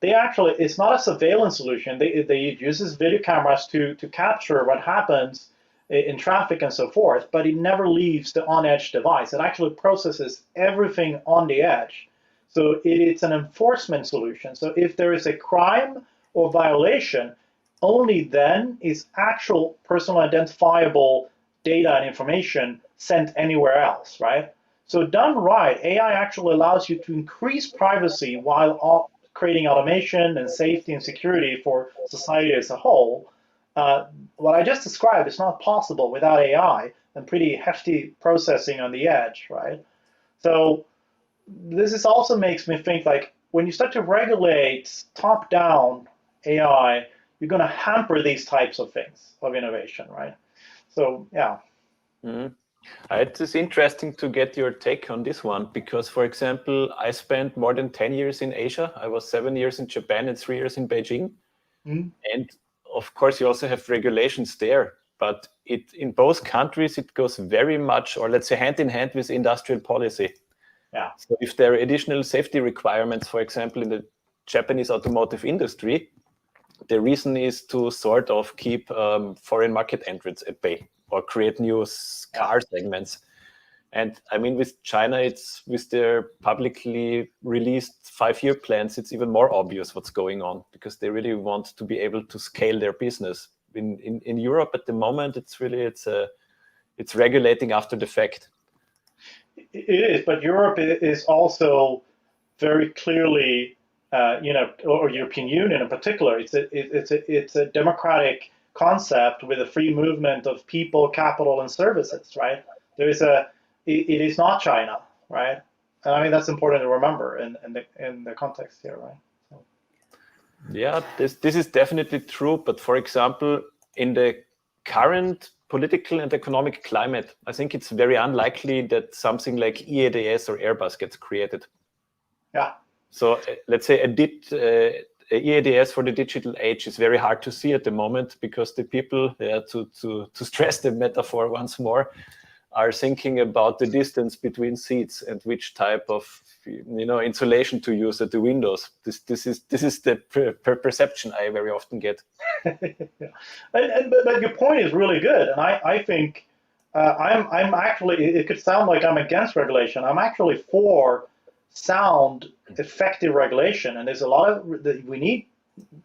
They actually, it's not a surveillance solution. They uses video cameras to capture what happens in traffic and so forth, but it never leaves the on-edge device. It actually processes everything on the edge. So it's an enforcement solution. So if there is a crime or violation, only then is actual personal identifiable data and information sent anywhere else, right? So done right, AI actually allows you to increase privacy while creating automation and safety and security for society as a whole. What I just described is not possible without AI and pretty hefty processing on the edge, right? So this also makes me think, like, when you start to regulate top-down AI, you're going to hamper these types of things of innovation, right? So, yeah. Mm-hmm. It is interesting to get your take on this one, because, for example, I spent more than 10 years in Asia. I was 7 years in Japan and 3 years in Beijing. Mm-hmm. And of course, you also have regulations there, but in both countries, it goes very much, or let's say hand in hand with industrial policy. Yeah. So if there are additional safety requirements, for example, in the Japanese automotive industry, the reason is to sort of keep foreign market entrants at bay or create new car segments. And I mean, with China, it's with their publicly released 5-year plans, it's even more obvious what's going on, because they really want to be able to scale their business. In Europe at the moment, it's regulating after the fact. It is, but Europe is also very clearly, or European Union in particular, it's a democratic concept with a free movement of people, capital, and services, right? It is not China, right? And I mean, that's important to remember in the context here, right? So. Yeah, this is definitely true. But for example, in the current political and economic climate, I think it's very unlikely that something like EADS or Airbus gets created. Yeah. So let's say EADS for the digital age is very hard to see at the moment, because the people, to stress the metaphor once more, are thinking about the distance between seats and which type of insulation to use at the windows. This is the perception I very often get. But your point is really good, and I think I'm actually, it could sound like I'm against regulation. I'm actually for sound, effective regulation, and there's a lot of we need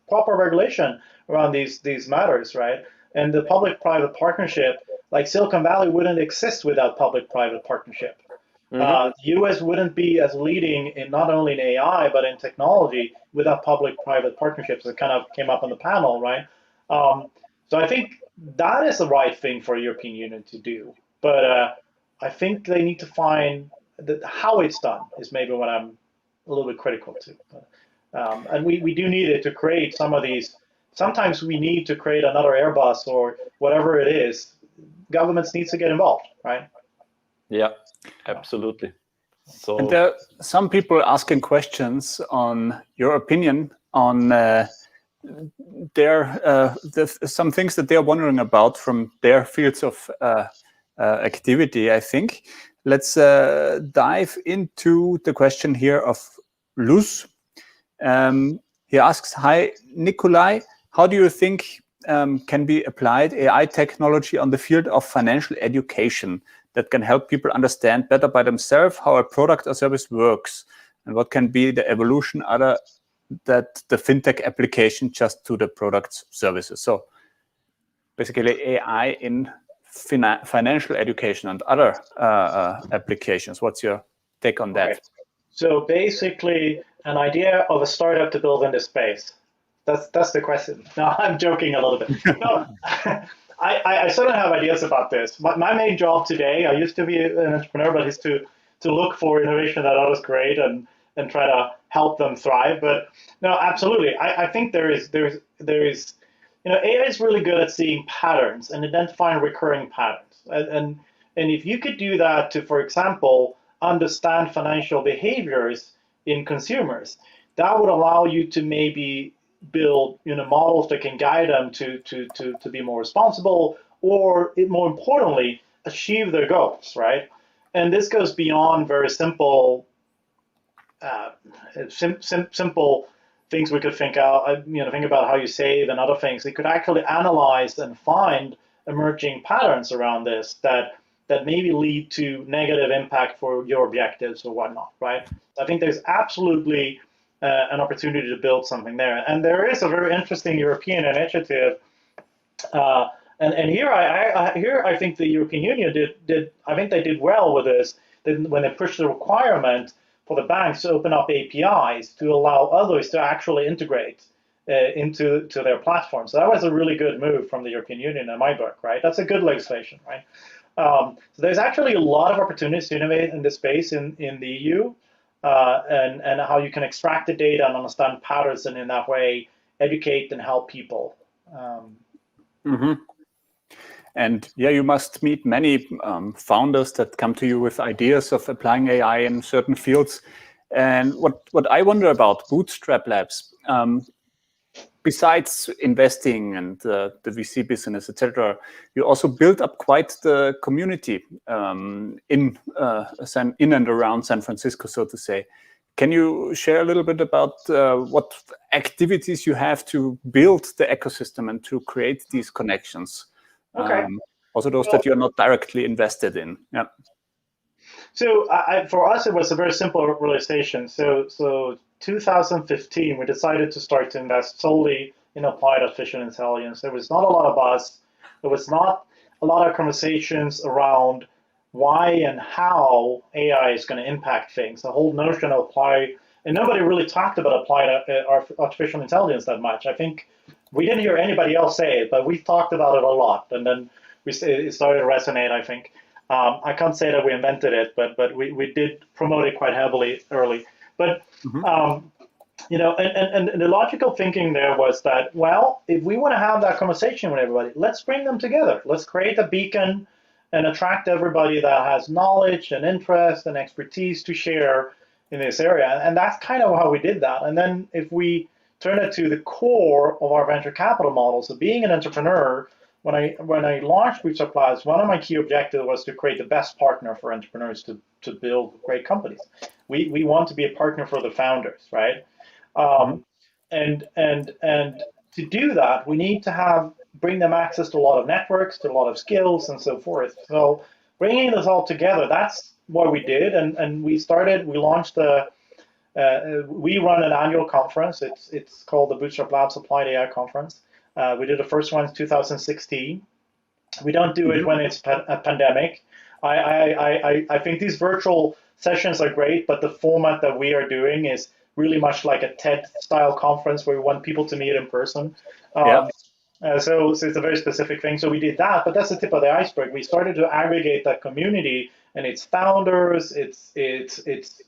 proper regulation around these matters, right? And the public-private partnership, like Silicon Valley, wouldn't exist without public-private partnership. Mm-hmm. The US wouldn't be as leading in not only in AI but in technology without public-private partnerships. That kind of came up on the panel, right? So I think that is the right thing for a European Union to do. But I think they need to find how it's done is maybe what I'm a little bit critical to. And we do need it to create some of these. Sometimes we need to create another Airbus or whatever it is. Governments need to get involved, right? Yeah, absolutely. So, and there are some people asking questions on your opinion on some things that they're wondering about from their fields of activity, I think. Let's dive into the question here of Luz. He asks, hi, Nicolai, how do you think can be applied AI technology on the field of financial education that can help people understand better by themselves how a product or service works, and what can be the evolution other that the fintech application just to the products services? So basically AI in financial education and other applications. What's your take on that? Okay. So basically an idea of a startup to build in this space. That's the question. No, I'm joking a little bit. No, I certainly have ideas about this. My main job today, I used to be an entrepreneur, but is to look for innovation that others create and try to help them thrive. But no, absolutely. I think there is AI is really good at seeing patterns and identifying recurring patterns. And if you could do that to, for example, understand financial behaviors in consumers, that would allow you to maybe build models that can guide them to be more responsible, or more importantly, achieve their goals, right? And this goes beyond very simple simple things we could think out, think about how you save and other things. It could actually analyze and find emerging patterns around this that maybe lead to negative impact for your objectives or whatnot, right? I think there's absolutely an opportunity to build something there. And there is a very interesting European initiative. And here I think the European Union did well with this when they pushed the requirement for the banks to open up APIs to allow others to actually integrate into their platform. So that was a really good move from the European Union in my book, right? That's a good legislation, right? So there's actually a lot of opportunities to innovate in this space in the EU, and how you can extract the data and understand patterns, and in that way educate and help people. And yeah, you must meet many founders that come to you with ideas of applying AI in certain fields. And what I wonder about Bootstrap Labs, besides investing and the VC business, etc., you also built up quite the community in and around San Francisco, so to say. Can you share a little bit about what activities you have to build the ecosystem and to create these connections? Okay. Also those that you're not directly invested in. Yeah. So for us, it was a very simple realization. So 2015, we decided to start to invest solely in applied artificial intelligence. There was not a lot of buzz. There was not a lot of conversations around why and how AI is going to impact things. The whole notion of applied, and nobody really talked about applied artificial intelligence that much. I think we didn't hear anybody else say it, but we talked about it a lot, and then it started to resonate, I think. I can't say that we invented it, but we did promote it quite heavily early. But and the logical thinking there was that, well, if we want to have that conversation with everybody, let's bring them together. Let's create a beacon and attract everybody that has knowledge and interest and expertise to share in this area. And that's kind of how we did that. And then if we turn it to the core of our venture capital model, so being an entrepreneur, when I launched Bootstrap Labs, one of my key objectives was to create the best partner for entrepreneurs to build great companies. We want to be a partner for the founders, right? And to do that, we need to bring them access to a lot of networks, to a lot of skills, and so forth. So bringing this all together, that's what we did, and we launched we run an annual conference. It's called the Bootstrap Labs Applied AI Conference. We did the first one in 2016. We don't do it when it's a pandemic. I think these virtual sessions are great, but the format that we are doing is really much like a TED-style conference where we want people to meet in person. So it's a very specific thing. So we did that, but that's the tip of the iceberg. We started to aggregate that community and its founders, it's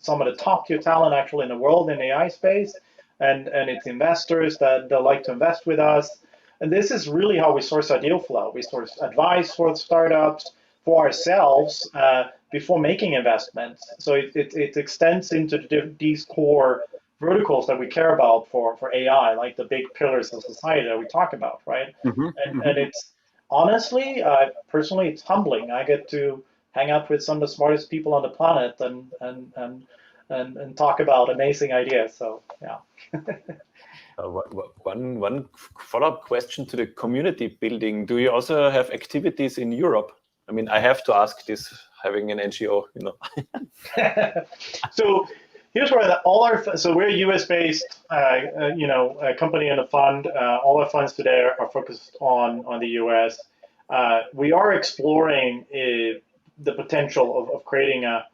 some of the top tier talent actually in the world in the AI space, and its investors that like to invest with us. And this is really how we source our deal flow. We source advice for startups, for ourselves, before making investments. So it extends into these core verticals that we care about for AI, like the big pillars of society that we talk about, right? And it's honestly, personally, it's humbling. I get to hang out with some of the smartest people on the planet and talk about amazing ideas. So yeah. One follow-up question to the community building. Do you also have activities in Europe? I mean, I have to ask this, having an NGO, So here's where so we're a US-based, company and a fund. All our funds today are focused on the US. We are exploring the potential of creating a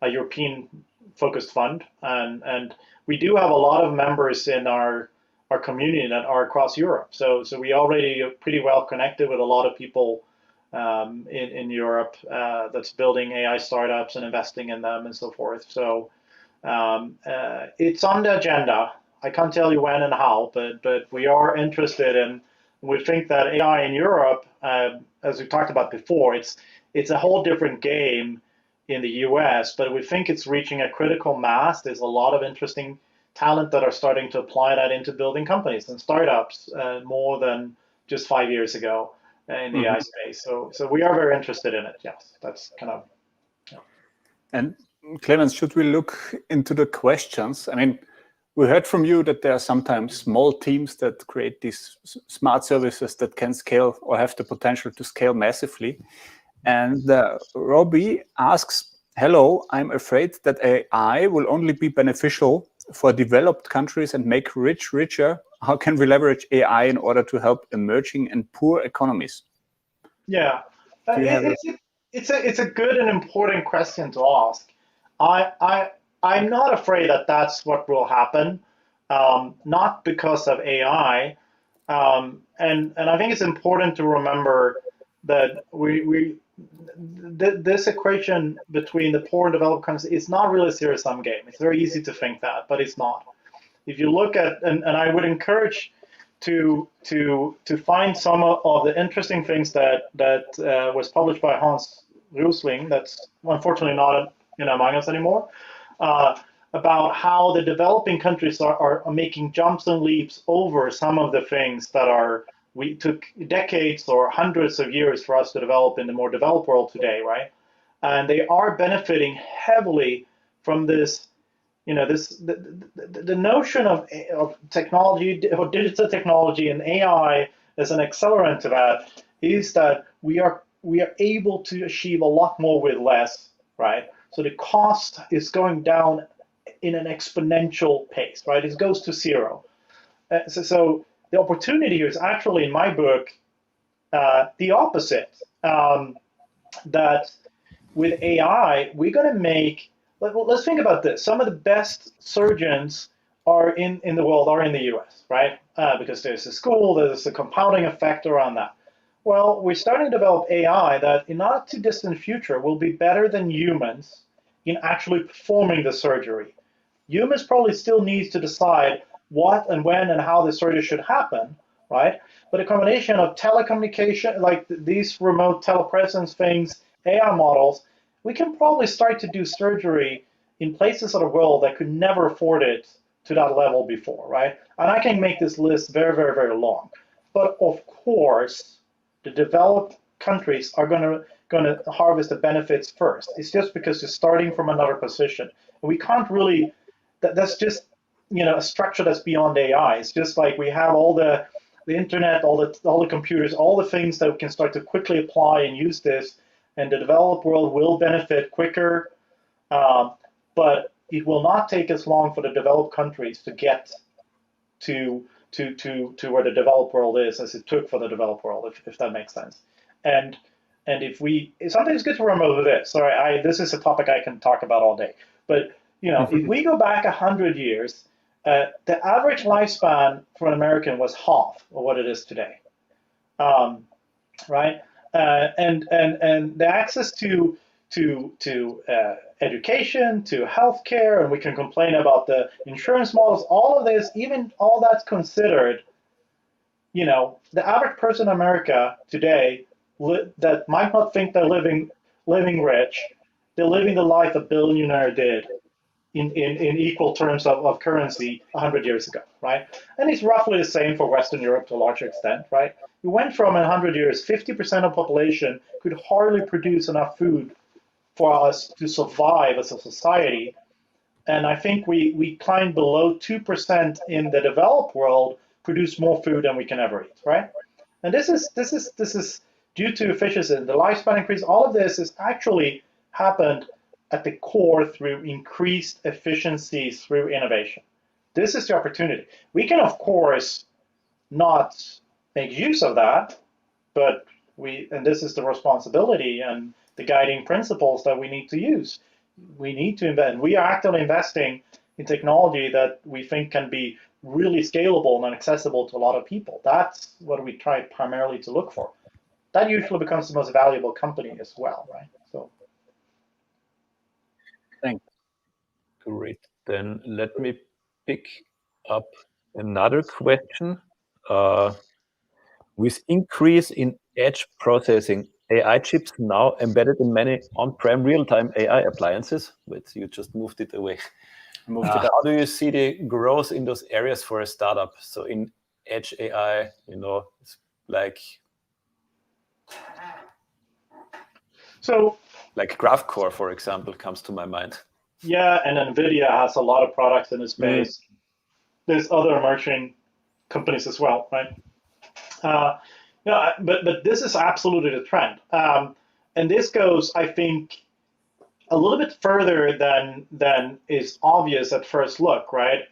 European-focused fund, and we do have a lot of members in our our community that are across Europe. So we already are pretty well connected with a lot of people in Europe that's building AI startups and investing in them and so forth. So it's on the agenda. I can't tell you when and how, but we are interested in. We think that AI in Europe, as we talked about before, it's a whole different game in the US, but we think it's reaching a critical mass. There's a lot of interesting talent that are starting to apply that into building companies and startups more than just 5 years ago in the AI space. So we are very interested in it. Yes, that's kind of. Yeah. And Clemens, should we look into the questions? I mean, we heard from you that there are sometimes small teams that create these smart services that can scale or have the potential to scale massively. And Robbie asks, hello, I'm afraid that AI will only be beneficial for developed countries and make rich richer. How can we leverage AI in order to help emerging and poor economies? Yeah, it's a good and important question to ask. I'm not afraid that that's what will happen, not because of AI, and I think it's important to remember that this equation between the poor and developed countries is not really a zero-sum game. It's very easy to think that, but it's not. If you look at, and I would encourage to find some of the interesting things that was published by Hans Rosling, that's unfortunately not among us anymore, about how the developing countries are making jumps and leaps over some of the things that we took decades or hundreds of years for us to develop in the more developed world today, right? And they are benefiting heavily from this, the notion of technology, or digital technology and AI as an accelerant to that is that we are able to achieve a lot more with less, right? So the cost is going down in an exponential pace, right? It goes to zero. So the opportunity here is actually, in my book, the opposite. That with AI, we're going to make, let's think about this. Some of the best surgeons in the world are in the US, right? Because there's a school, there's a compounding effect around that. Well, we're starting to develop AI that in not too distant future will be better than humans in actually performing the surgery. Humans probably still need to decide what and when and how the surgery should happen, right? But a combination of telecommunication, like these remote telepresence things, AI models, we can probably start to do surgery in places of the world that could never afford it to that level before, right? And I can make this list very, very, very long. But of course, the developed countries are going to harvest the benefits first. It's just because they're starting from another position. We can't really, that's just a structure that's beyond AI. It's just like we have all the internet, all the computers, all the things that we can start to quickly apply and use this, and the developed world will benefit quicker, but it will not take as long for the developed countries to get to where the developed world is as it took for the developed world, if that makes sense. And something's good to remember this. Sorry, this is a topic I can talk about all day. But if we go back 100 years, the average lifespan for an American was half of what it is today, right? And the access to education, to healthcare, and we can complain about the insurance models. All of this, even all that's considered, the average person in America today that might not think they're living rich, they're living the life a billionaire did in equal terms of currency 100 years ago, right? And it's roughly the same for Western Europe to a large extent, right? We went from 100 years, 50% of the population could hardly produce enough food for us to survive as a society. And I think we climbed below 2% in the developed world, produce more food than we can ever eat, right? And this is due to efficiency, the lifespan increase. All of this has actually happened at the core through increased efficiencies through innovation. This is the opportunity. We can, of course, not make use of that, but and this is the responsibility and the guiding principles that we need to use. We need to invest. We are actively investing in technology that we think can be really scalable and accessible to a lot of people. That's what we try primarily to look for. That usually becomes the most valuable company as well, right? So, thanks. Great. Then let me pick up another question. With increase in edge processing, AI chips now embedded in many on-prem real-time AI appliances. But you just moved it away. How do you see the growth in those areas for a startup? So in edge AI, it's like GraphCore, for example, comes to my mind. Yeah, and NVIDIA has a lot of products in this space. There's other emerging companies as well, right? But this is absolutely the trend. And this goes, I think, a little bit further than is obvious at first look, right?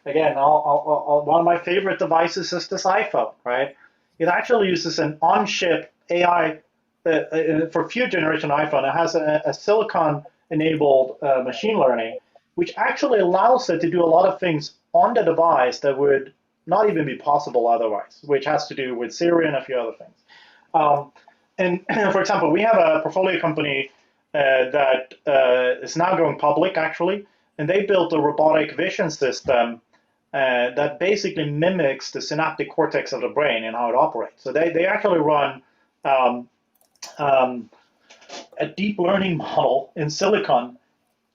Again, one of my favorite devices is this iPhone, right? It actually uses an on-chip AI for few generation iPhone. It has a silicon-enabled machine learning, which actually allows it to do a lot of things on the device that would not even be possible otherwise, which has to do with Siri and a few other things. And for example, we have a portfolio company that is now going public, actually, and they built a robotic vision system that basically mimics the synaptic cortex of the brain and how it operates. So they actually run a deep learning model in silicon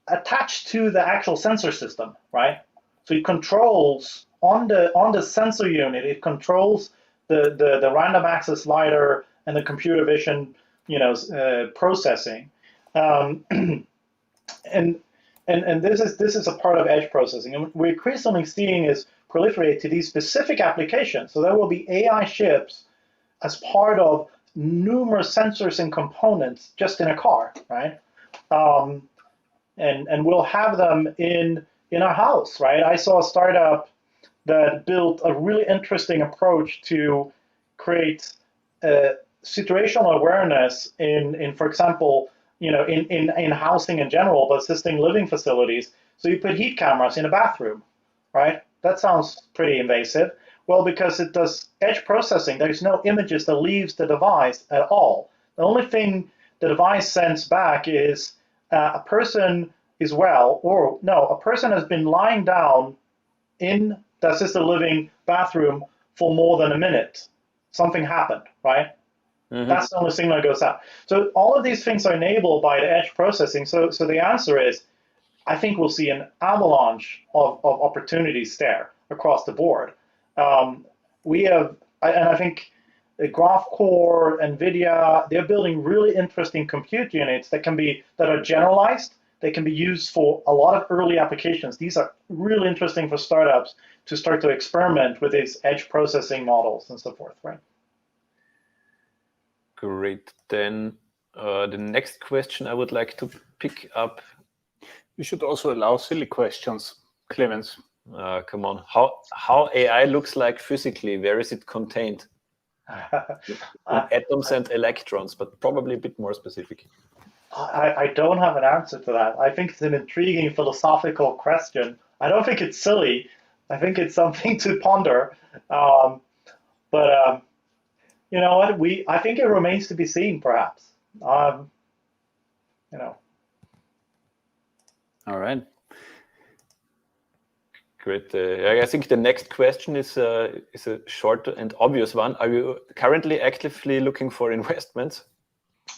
attached to the actual sensor system, right? So it controls on the sensor unit, it controls the random access slider and the computer vision, processing, and this is a part of edge processing, and we're increasingly seeing is proliferate to these specific applications. So there will be AI chips as part of numerous sensors and components just in a car, right? And we'll have them in our house, right? I saw a startup that built a really interesting approach to create situational awareness in for example, in housing in general, but assisting living facilities. So you put heat cameras in a bathroom, right? That sounds pretty invasive. Well, because it does edge processing, there's no images that leaves the device at all. The only thing the device sends back is a person is well, or no, a person has been lying down in the assisted living bathroom for more than a minute. Something happened, right? Mm-hmm. That's the only signal that goes out. So all of these things are enabled by the edge processing. So the answer is, I think we'll see an avalanche of opportunities there across the board. We have, and I think GraphCore, NVIDIA, they're building really interesting compute units that are generalized. They can be used for a lot of early applications. These are really interesting for startups to start to experiment with these edge processing models and so forth, right? Great. Then the next question I would like to pick up. You should also allow silly questions, Clemens. Come on. How AI looks like physically? Where is it contained? Atoms and electrons, but probably a bit more specific. I don't have an answer to that. I think it's an intriguing philosophical question. I don't think it's silly. I think it's something to ponder. But you know what? I think it remains to be seen, perhaps. All right. Great. I think the next question is a short and obvious one. Are you currently actively looking for investments?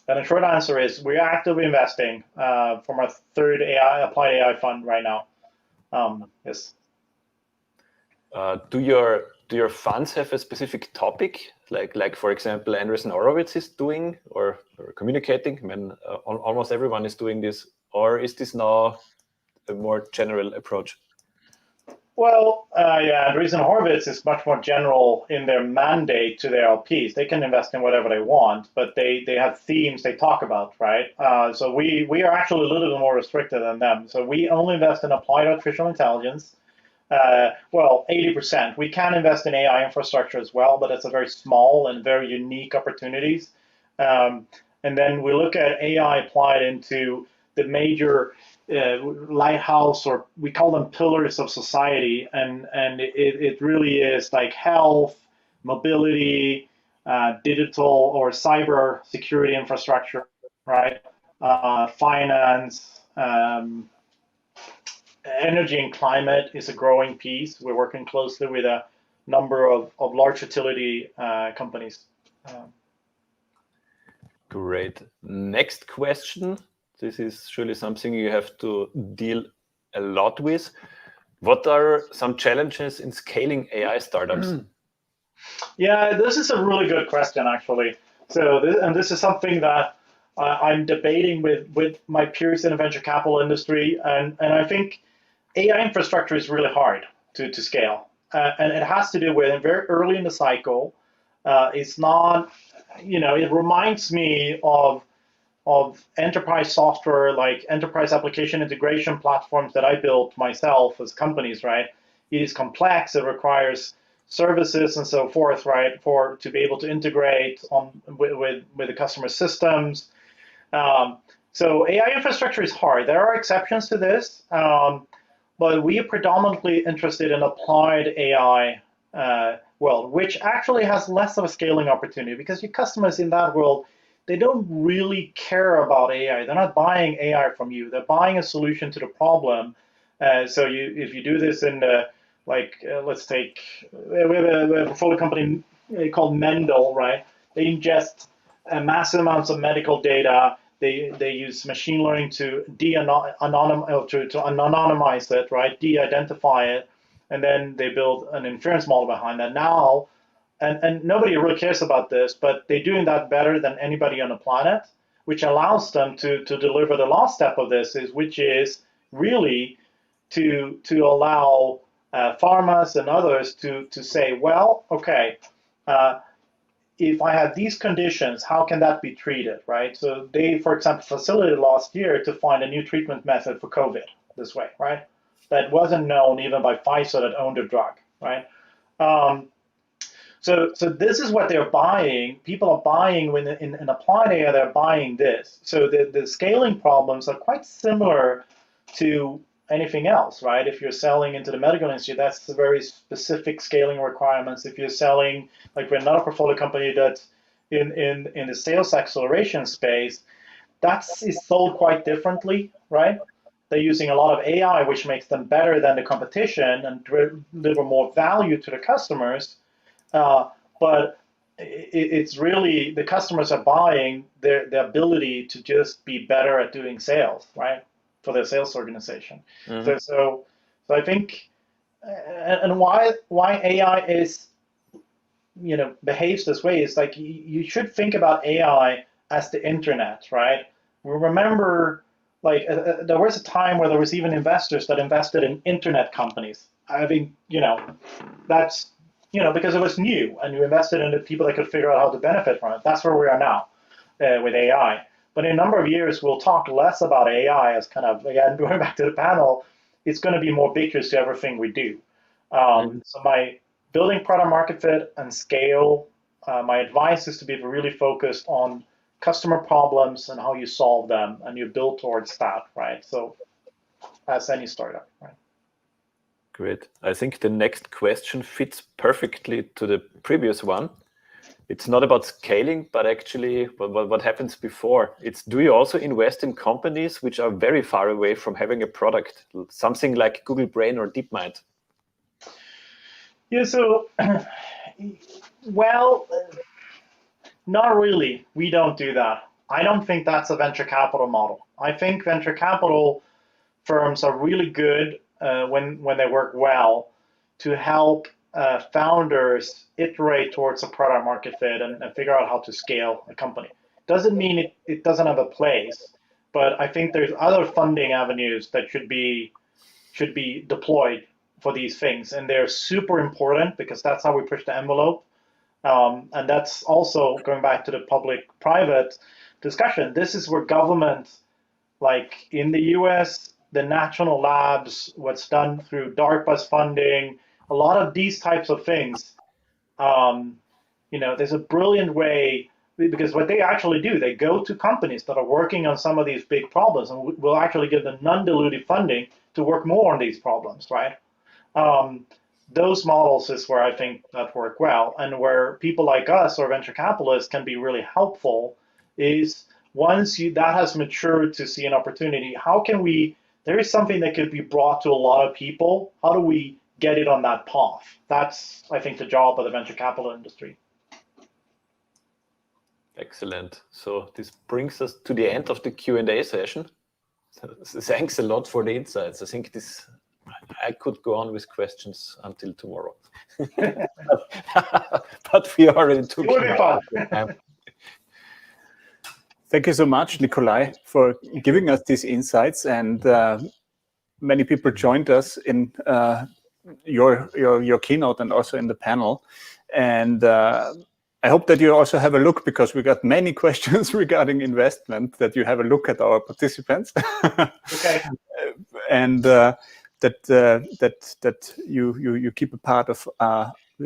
And the short answer is we are actively investing from our third applied AI fund right now. Yes. Do your funds have a specific topic, like for example, Andreessen Horowitz is doing or communicating? I mean, almost everyone is doing this. Or is this now a more general approach? Well, yeah, Andreessen Horowitz is much more general in their mandate to their LPs. They can invest in whatever they want, but they have themes they talk about, right? So we are actually a little bit more restricted than them. So we only invest in applied artificial intelligence. Well, 80%. We can invest in AI infrastructure as well, but it's a very small and very unique opportunities. And then we look at AI applied into the major lighthouse, or we call them pillars of society, and it really is like health, mobility, digital or cyber security infrastructure, right? Finance, energy and climate is a growing piece. We're working closely with a number of large utility companies. Great. Next question. This is surely something you have to deal a lot with. What are some challenges in scaling AI startups? Yeah, this is a really good question, actually. So, this is something that I'm debating with my peers in the venture capital industry, and I think AI infrastructure is really hard to scale, and it has to do with very early in the cycle. It's not, it reminds me of enterprise software, like enterprise application integration platforms that I built myself as companies, right? It is complex. It requires services and so forth, right, to be able to integrate with the customer systems. So AI infrastructure is hard. There are exceptions to this, but we are predominantly interested in applied AI world, which actually has less of a scaling opportunity, because your customers in that world, they don't really care about AI. They're not buying AI from you. They're buying a solution to the problem. So if you do this in let's take, we have a portfolio company called Mendel, right? They ingest massive amounts of medical data. They use machine learning to anonymize it, right? De-identify it, and then they build an inference model behind that. Now, and nobody really cares about this, but they're doing that better than anybody on the planet, which allows them to deliver the last step of this, which is really to allow pharmas and others to say, well, okay, if I have these conditions, how can that be treated, right? So they, for example, facilitated last year to find a new treatment method for COVID this way, right? That wasn't known even by Pfizer that owned the drug, right? So this is what they're buying. People are buying when in applied AI, they're buying this. So the scaling problems are quite similar to anything else, right? If you're selling into the medical industry, that's the very specific scaling requirements. If you're selling, like we're another portfolio company that's in the sales acceleration space, is sold quite differently, right? They're using a lot of AI, which makes them better than the competition and deliver more value to the customers. But it's really, the customers are buying their ability to just be better at doing sales, right, for their sales organization. Mm-hmm. So I think, and why AI is, behaves this way is like you should think about AI as the internet, right? We remember, like, there was a time where there was even investors that invested in internet companies. I think, that's, because it was new, and you invested in the people that could figure out how to benefit from it. That's where we are now with AI. But in a number of years, we'll talk less about AI as kind of, again, going back to the panel, it's going to be more ubiquitous to everything we do. So my building product market fit and scale, my advice is to be really focused on customer problems and how you solve them, and you build towards that, right? So as any startup, right? Great. I think the next question fits perfectly to the previous one. It's not about scaling, but actually what happens before. It's, do you also invest in companies which are very far away from having a product, something like Google Brain or DeepMind? Yeah, so, well, not really. We don't do that. I don't think that's a venture capital model. I think venture capital firms are really good when they work well to help founders iterate towards a product market fit and figure out how to scale a company. Doesn't mean it doesn't have a place, but I think there's other funding avenues that should be deployed for these things, and they're super important because that's how we push the envelope. And that's also going back to the public-private discussion. This is where government, like in the US, the national labs, what's done through DARPA's funding, a lot of these types of things, there's a brilliant way because what they actually do, they go to companies that are working on some of these big problems and will actually give them non-dilutive funding to work more on these problems, right? Those models is where I think that work well, and where people like us or venture capitalists can be really helpful is once that has matured to see an opportunity, how can we, there is something that could be brought to a lot of people, how do we get it on that path? That's, I think, the job of the venture capital industry. Excellent. So this brings us to the end of the Q&A session. So thanks a lot for the insights. I think I could go on with questions until tomorrow. But we already took fun. Thank you so much, Nicolai, for giving us these insights. And many people joined us in your keynote and also in the panel. And I hope that you also have a look, because we got many questions regarding investment, that you have a look at our participants. Okay. And that you keep a part of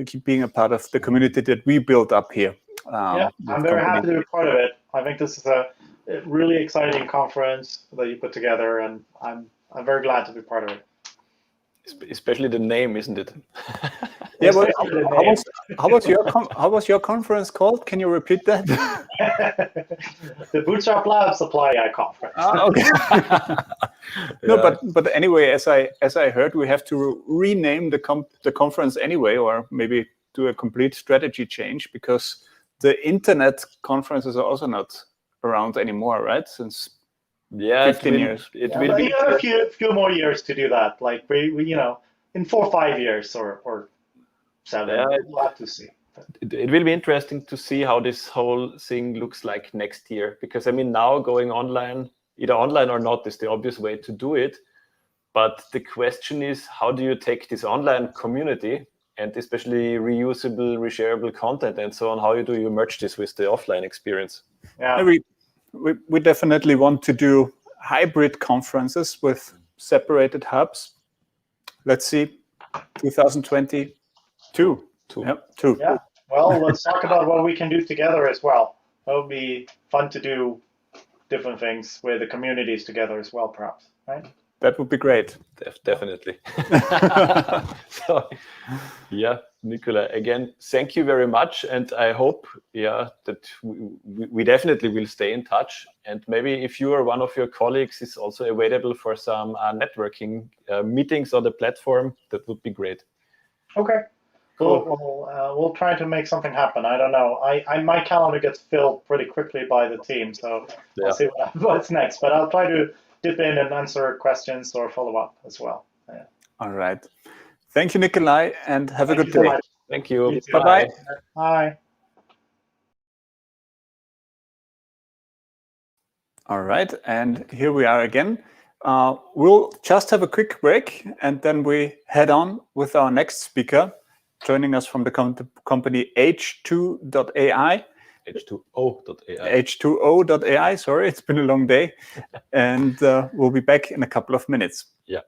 keep being a part of the community that we built up here. Yeah, I'm very happy to be part of it. I think this is a really exciting conference that you put together, and I'm very glad to be part of it. Especially the name, isn't it? Yeah, but how was your conference called? Can you repeat that? The Bootstrap Labs Apply.AI conference. Okay. No, but anyway, as I heard, we have to rename the conference anyway, or maybe do a complete strategy change, because the internet conferences are also not around anymore, right? Since 15 years. It will be a few more years to do that. Like we in 4 or 5 years or 7. We'll have to see. It will be interesting to see how this whole thing looks like next year, because I mean, now going online, either online or not, is the obvious way to do it. But the question is, how do you take this online community, and especially reusable, reshareable content and so on, how do you merge this with the offline experience? Yeah. We definitely want to do hybrid conferences with separated hubs. Let's see, 2022. Two. Yeah. Well, let's talk about what we can do together as well. That would be fun to do different things with the communities together as well, perhaps, right? That would be great. Definitely. So, yeah, Nicolai, again, thank you very much. And I hope, that we definitely will stay in touch. And maybe if you or one of your colleagues is also available for some networking meetings on the platform, that would be great. Okay. Cool. We'll try to make something happen. I don't know. My calendar gets filled pretty quickly by the team, so I'll see what's next. But I'll try to dip in and answer questions or follow up as well. Yeah. All right. Thank you, Nicolai, and have a good day. So Thank you. Bye-bye. Bye. All right, and here we are again. We'll just have a quick break, and then we head on with our next speaker, joining us from the company H2.AI. H2O.AI. H2O.AI, sorry, it's been a long day. And we'll be back in a couple of minutes. Yeah.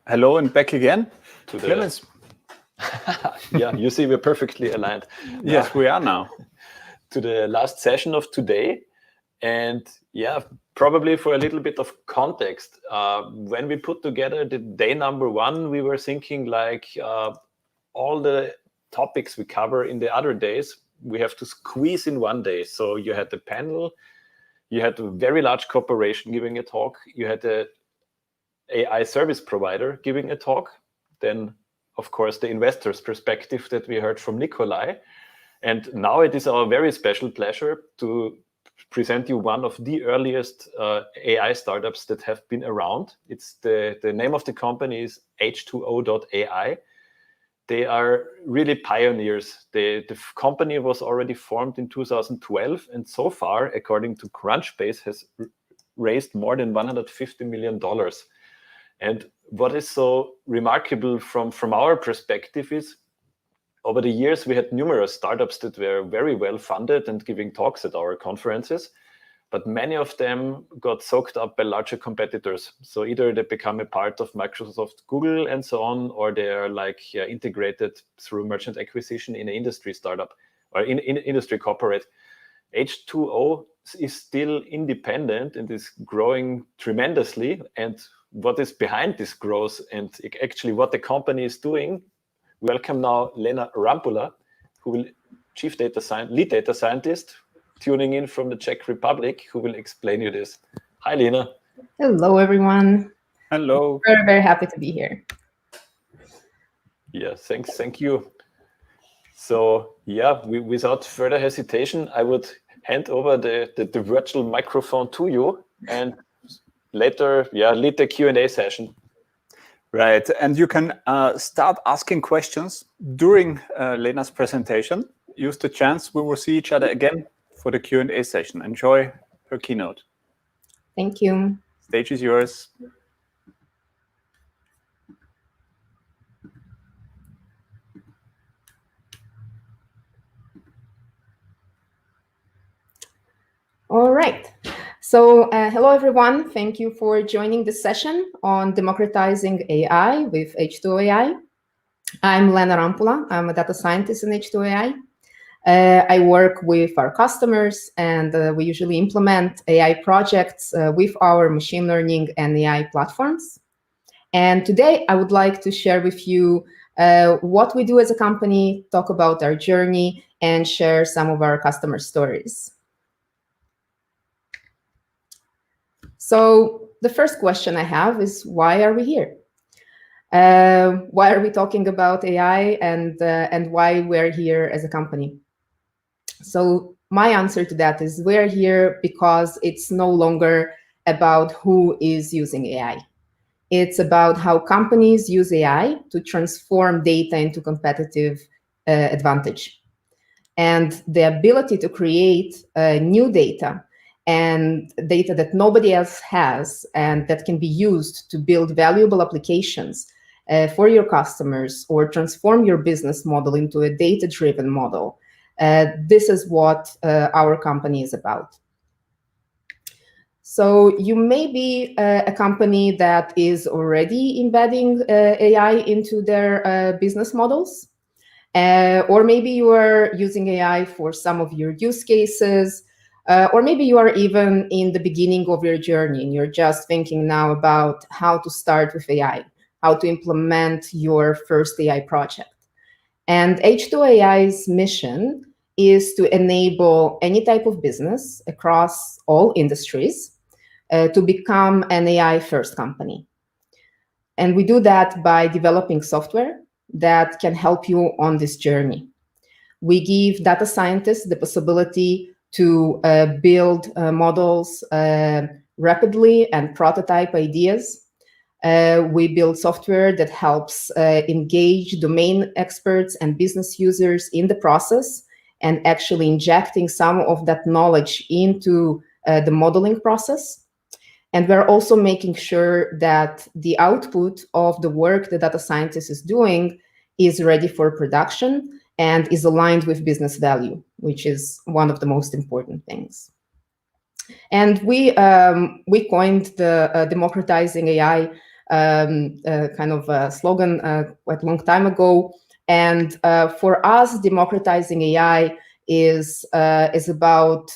Hello and back again. To the, Clemens. Yeah, you see we're perfectly aligned. Yes, we are now. To the last session of today. And yeah, probably for a little bit of context, when we put together the day number 1, we were thinking like all the topics we cover in the other days, we have to squeeze in one day. So you had the panel, you had a very large corporation giving a talk, you had the AI service provider giving a talk, then of course the investor's perspective that we heard from Nicolai. And now it is our very special pleasure to present you one of the earliest AI startups that have been around. It's the name of the company is H2O.AI. They are really pioneers. The company was already formed in 2012, and so far, according to Crunchbase, has raised more than $150 million. And what is so remarkable from our perspective is over the years, we had numerous startups that were very well funded and giving talks at our conferences, but many of them got soaked up by larger competitors. So either they become a part of Microsoft, Google, and so on, or they are like integrated through merchant acquisition in an industry startup or in industry corporate. H2O is still independent and is growing tremendously. And what is behind this growth and actually what the company is doing, welcome now Lena Rampula, who will lead data scientist, tuning in from the Czech Republic, who will explain you this. Hi, Lena. Hello, everyone. Hello. Very, very happy to be here. Yeah, thank you. So yeah, without further hesitation, I would hand over the virtual microphone to you and later, lead the Q&A session. Right, and you can start asking questions during Lena's presentation. Use the chance, we will see each other again for the Q&A session. Enjoy her keynote. Thank you. Stage is yours. All right. So hello, everyone. Thank you for joining this session on Democratizing AI with H2AI. I'm Lena Rampula. I'm a data scientist in H2AI. I work with our customers, and we usually implement AI projects with our machine learning and AI platforms. And today, I would like to share with you what we do as a company, talk about our journey, and share some of our customer stories. So the first question I have is, why are we here? Why are we talking about AI and why we're here as a company? So my answer to that is we're here because it's no longer about who is using AI. It's about how companies use AI to transform data into competitive advantage. And the ability to create new data and data that nobody else has and that can be used to build valuable applications for your customers or transform your business model into a data-driven model. This is what our company is about. So you may be a company that is already embedding AI into their business models, or maybe you are using AI for some of your use cases, or maybe you are even in the beginning of your journey and you're just thinking now about how to start with AI, how to implement your first AI project. And H2AI's mission is to enable any type of business across all industries to become an AI-first company. And we do that by developing software that can help you on this journey. We give data scientists the possibility to build models rapidly and prototype ideas. We build software that helps engage domain experts and business users in the process and actually injecting some of that knowledge into the modeling process. And we're also making sure that the output of the work the data scientist is doing is ready for production and is aligned with business value, which is one of the most important things. And we coined the Democratizing AI kind of a slogan quite a long time ago. And for us, Democratizing AI is about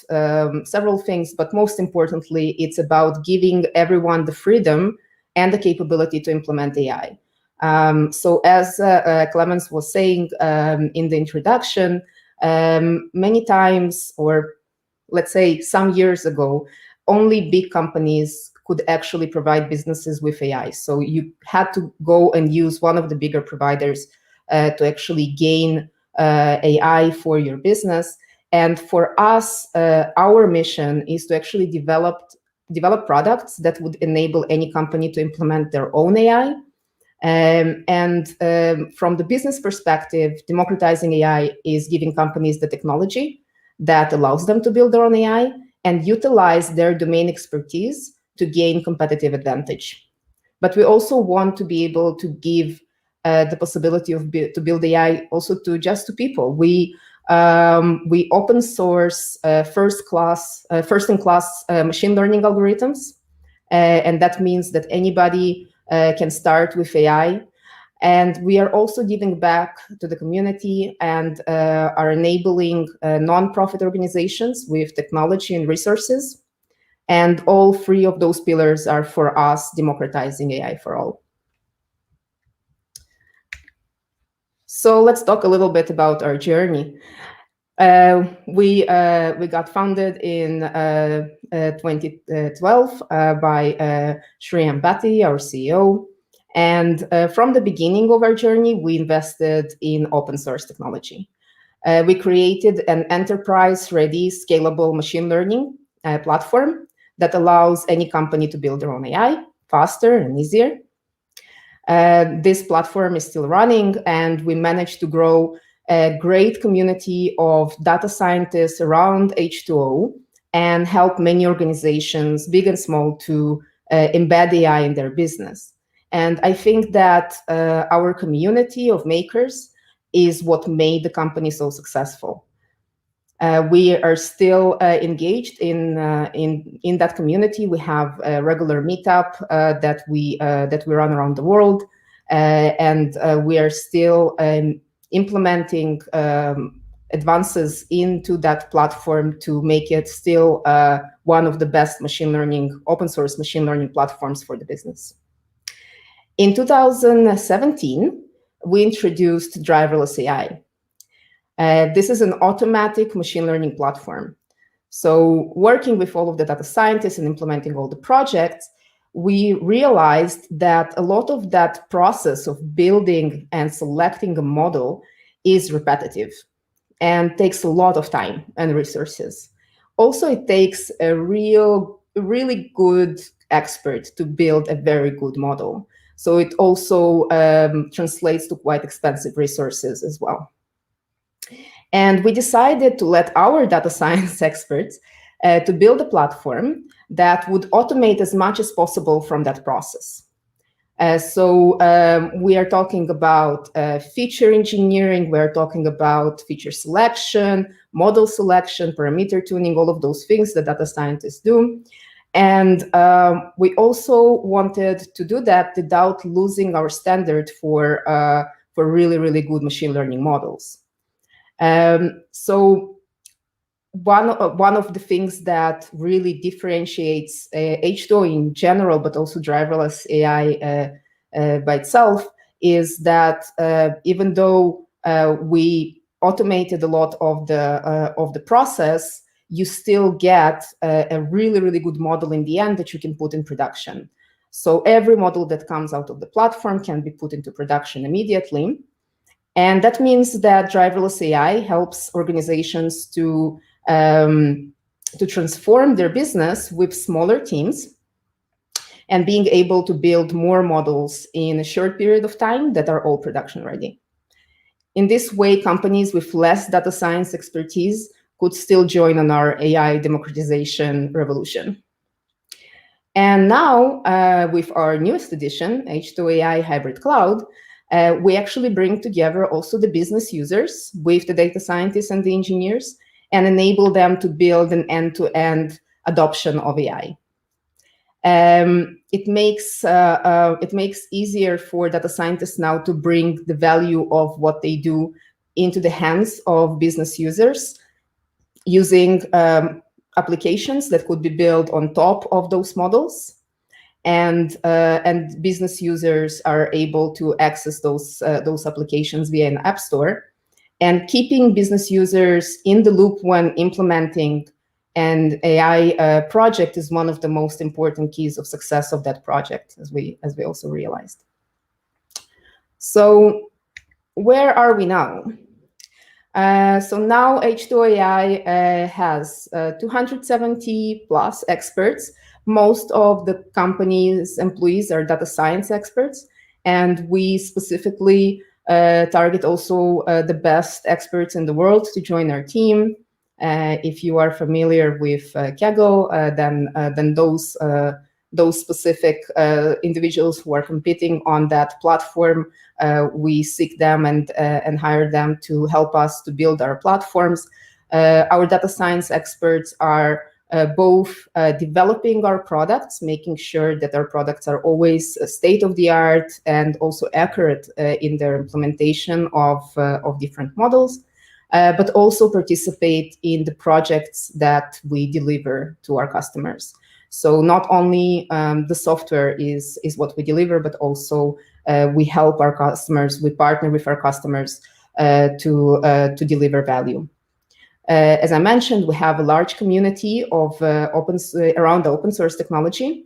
several things, but most importantly, it's about giving everyone the freedom and the capability to implement AI. So as Clemens was saying in the introduction, many times, or let's say some years ago, only big companies could actually provide businesses with AI. So you had to go and use one of the bigger providers to actually gain AI for your business. And for us, our mission is to actually develop products that would enable any company to implement their own AI. From the business perspective, Democratizing AI is giving companies the technology that allows them to build their own AI and utilize their domain expertise to gain competitive advantage. But we also want to be able to give the possibility of to build AI also to people. We open source first-in-class machine learning algorithms, and that means that anybody can start with AI. And we are also giving back to the community and are enabling non-profit organizations with technology and resources. And all three of those pillars are for us democratizing AI for all. So let's talk a little bit about our journey. We got founded in 2012 by Shriyam Bhatti, our CEO. And from the beginning of our journey, we invested in open source technology. We created an enterprise-ready, scalable machine learning platform that allows any company to build their own AI faster and easier. This platform is still running, and we managed to grow a great community of data scientists around H2O and help many organizations, big and small, to embed AI in their business. And I think that our community of makers is what made the company so successful. We are still engaged in that community. We have a regular meetup that we run around the world, and we are still implementing advances into that platform to make it still one of the best open source machine learning platforms for the business. In 2017, we introduced driverless AI. This is an automatic machine learning platform. So working with all of the data scientists and implementing all the projects, we realized that a lot of that process of building and selecting a model is repetitive and takes a lot of time and resources. Also, it takes a really good expert to build a very good model. So it also translates to quite expensive resources as well. And we decided to let our data science experts to build a platform that would automate as much as possible from that process. So we are talking about feature engineering, we're talking about feature selection, model selection, parameter tuning, all of those things that data scientists do. And we also wanted to do that without losing our standard for really, really good machine learning models. So one of the things that really differentiates H2O in general, but also driverless AI by itself, is that even though we automated a lot of the process, you still get a really, really good model in the end that you can put in production. So every model that comes out of the platform can be put into production immediately. And that means that driverless AI helps organizations to transform their business with smaller teams and being able to build more models in a short period of time that are all production ready. In this way, companies with less data science expertise could still join on our AI democratization revolution. And now, with our newest edition, H2O AI Hybrid Cloud, we actually bring together also the business users with the data scientists and the engineers and enable them to build an end-to-end adoption of AI. It makes easier for data scientists now to bring the value of what they do into the hands of business users using applications that could be built on top of those models. And business users are able to access those applications via an app store, and keeping business users in the loop when implementing an AI project is one of the most important keys of success of that project, as we also realized. So where are we now? So now H2O AI has 270 plus experts. Most of the company's employees are data science experts, and we specifically target also the best experts in the world to join our team. If you are familiar with Kaggle, then those those specific individuals who are competing on that platform. We seek them and hire them to help us to build our platforms. Our data science experts are both developing our products, making sure that our products are always state-of-the-art and also accurate in their implementation of different models, but also participate in the projects that we deliver to our customers. So not only the software is what we deliver, but also we help our customers, we partner with our customers to deliver value. As I mentioned, we have a large community of around open source technology,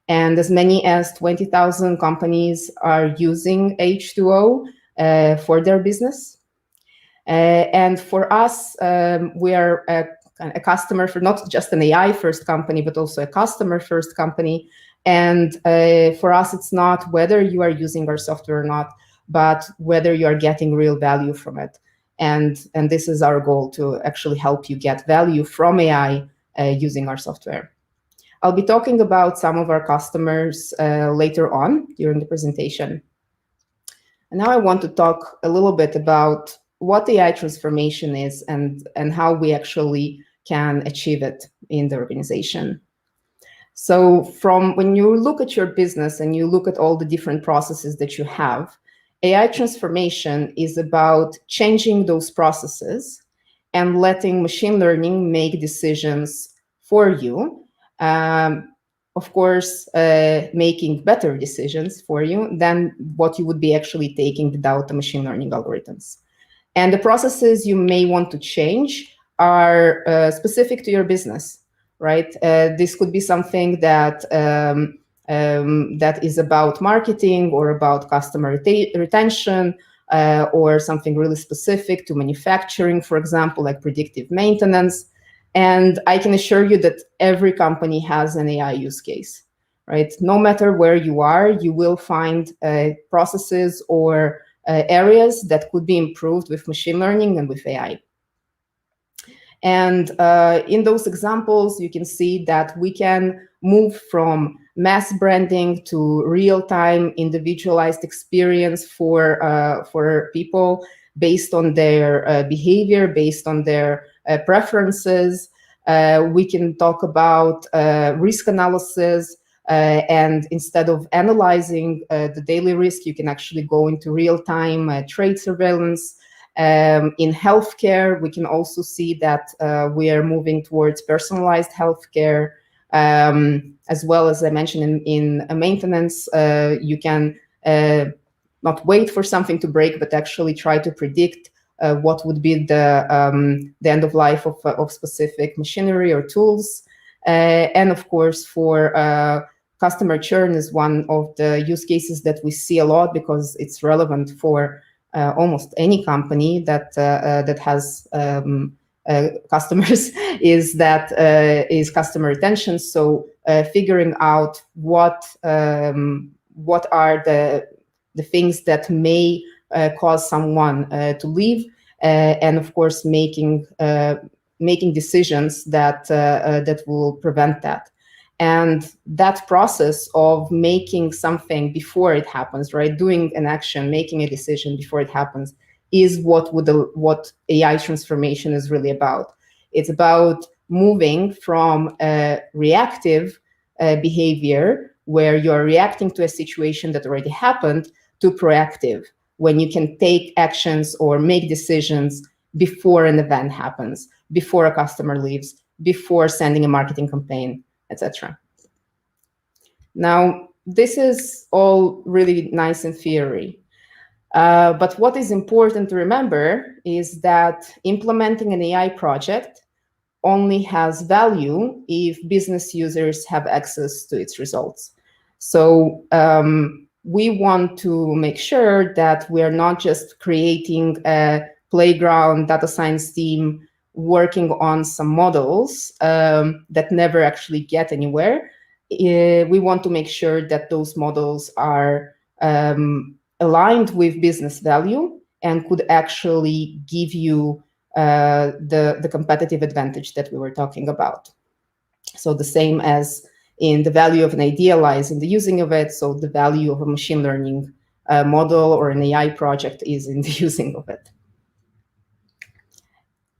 and as many as 20,000 companies are using H2O for their business. And for us, we are a customer for not just an AI first company, but also a customer first company. And for us, it's not whether you are using our software or not, but whether you are getting real value from it. And this is our goal, to actually help you get value from AI using our software. I'll be talking about some of our customers later on during the presentation. And now I want to talk a little bit about what AI transformation is and how we actually can achieve it in the organization. So from when you look at your business and you look at all the different processes that you have, AI transformation is about changing those processes and letting machine learning make decisions for you. Of course, making better decisions for you than what you would be actually taking without the machine learning algorithms. And the processes you may want to change are specific to your business, right? This could be something that that is about marketing or about customer retention, or something really specific to manufacturing, for example, like predictive maintenance. And I can assure you that every company has an AI use case, right? No matter where you are, you will find processes or areas that could be improved with machine learning and with AI. And in those examples, you can see that we can move from mass branding to real-time individualized experience for people based on their behavior, based on their preferences. We can talk about risk analysis, and instead of analyzing the daily risk, you can actually go into real-time trade surveillance. In healthcare, we can also see that we are moving towards personalized healthcare, as well as I mentioned in maintenance. You can not wait for something to break, but actually try to predict what would be the end of life of specific machinery or tools. And of course, for customer churn is one of the use cases that we see a lot because it's relevant for almost any company that that has customers is customer retention. So figuring out what are the things that may cause someone to leave, and of course making decisions that that will prevent that. And that process of making something before it happens, right? Doing an action, making a decision before it happens, is what AI transformation is really about. It's about moving from a reactive behavior, where you're reacting to a situation that already happened, to proactive, when you can take actions or make decisions before an event happens, before a customer leaves, before sending a marketing campaign, etc. Now, this is all really nice in theory, but what is important to remember is that implementing an AI project only has value if business users have access to its results. So we want to make sure that we are not just creating a playground data science team working on some models that never actually get anywhere. We want to make sure that those models are aligned with business value and could actually give you the competitive advantage that we were talking about. So the same as in the value of an idea lies in the using of it. So the value of a machine learning model or an AI project is in the using of it.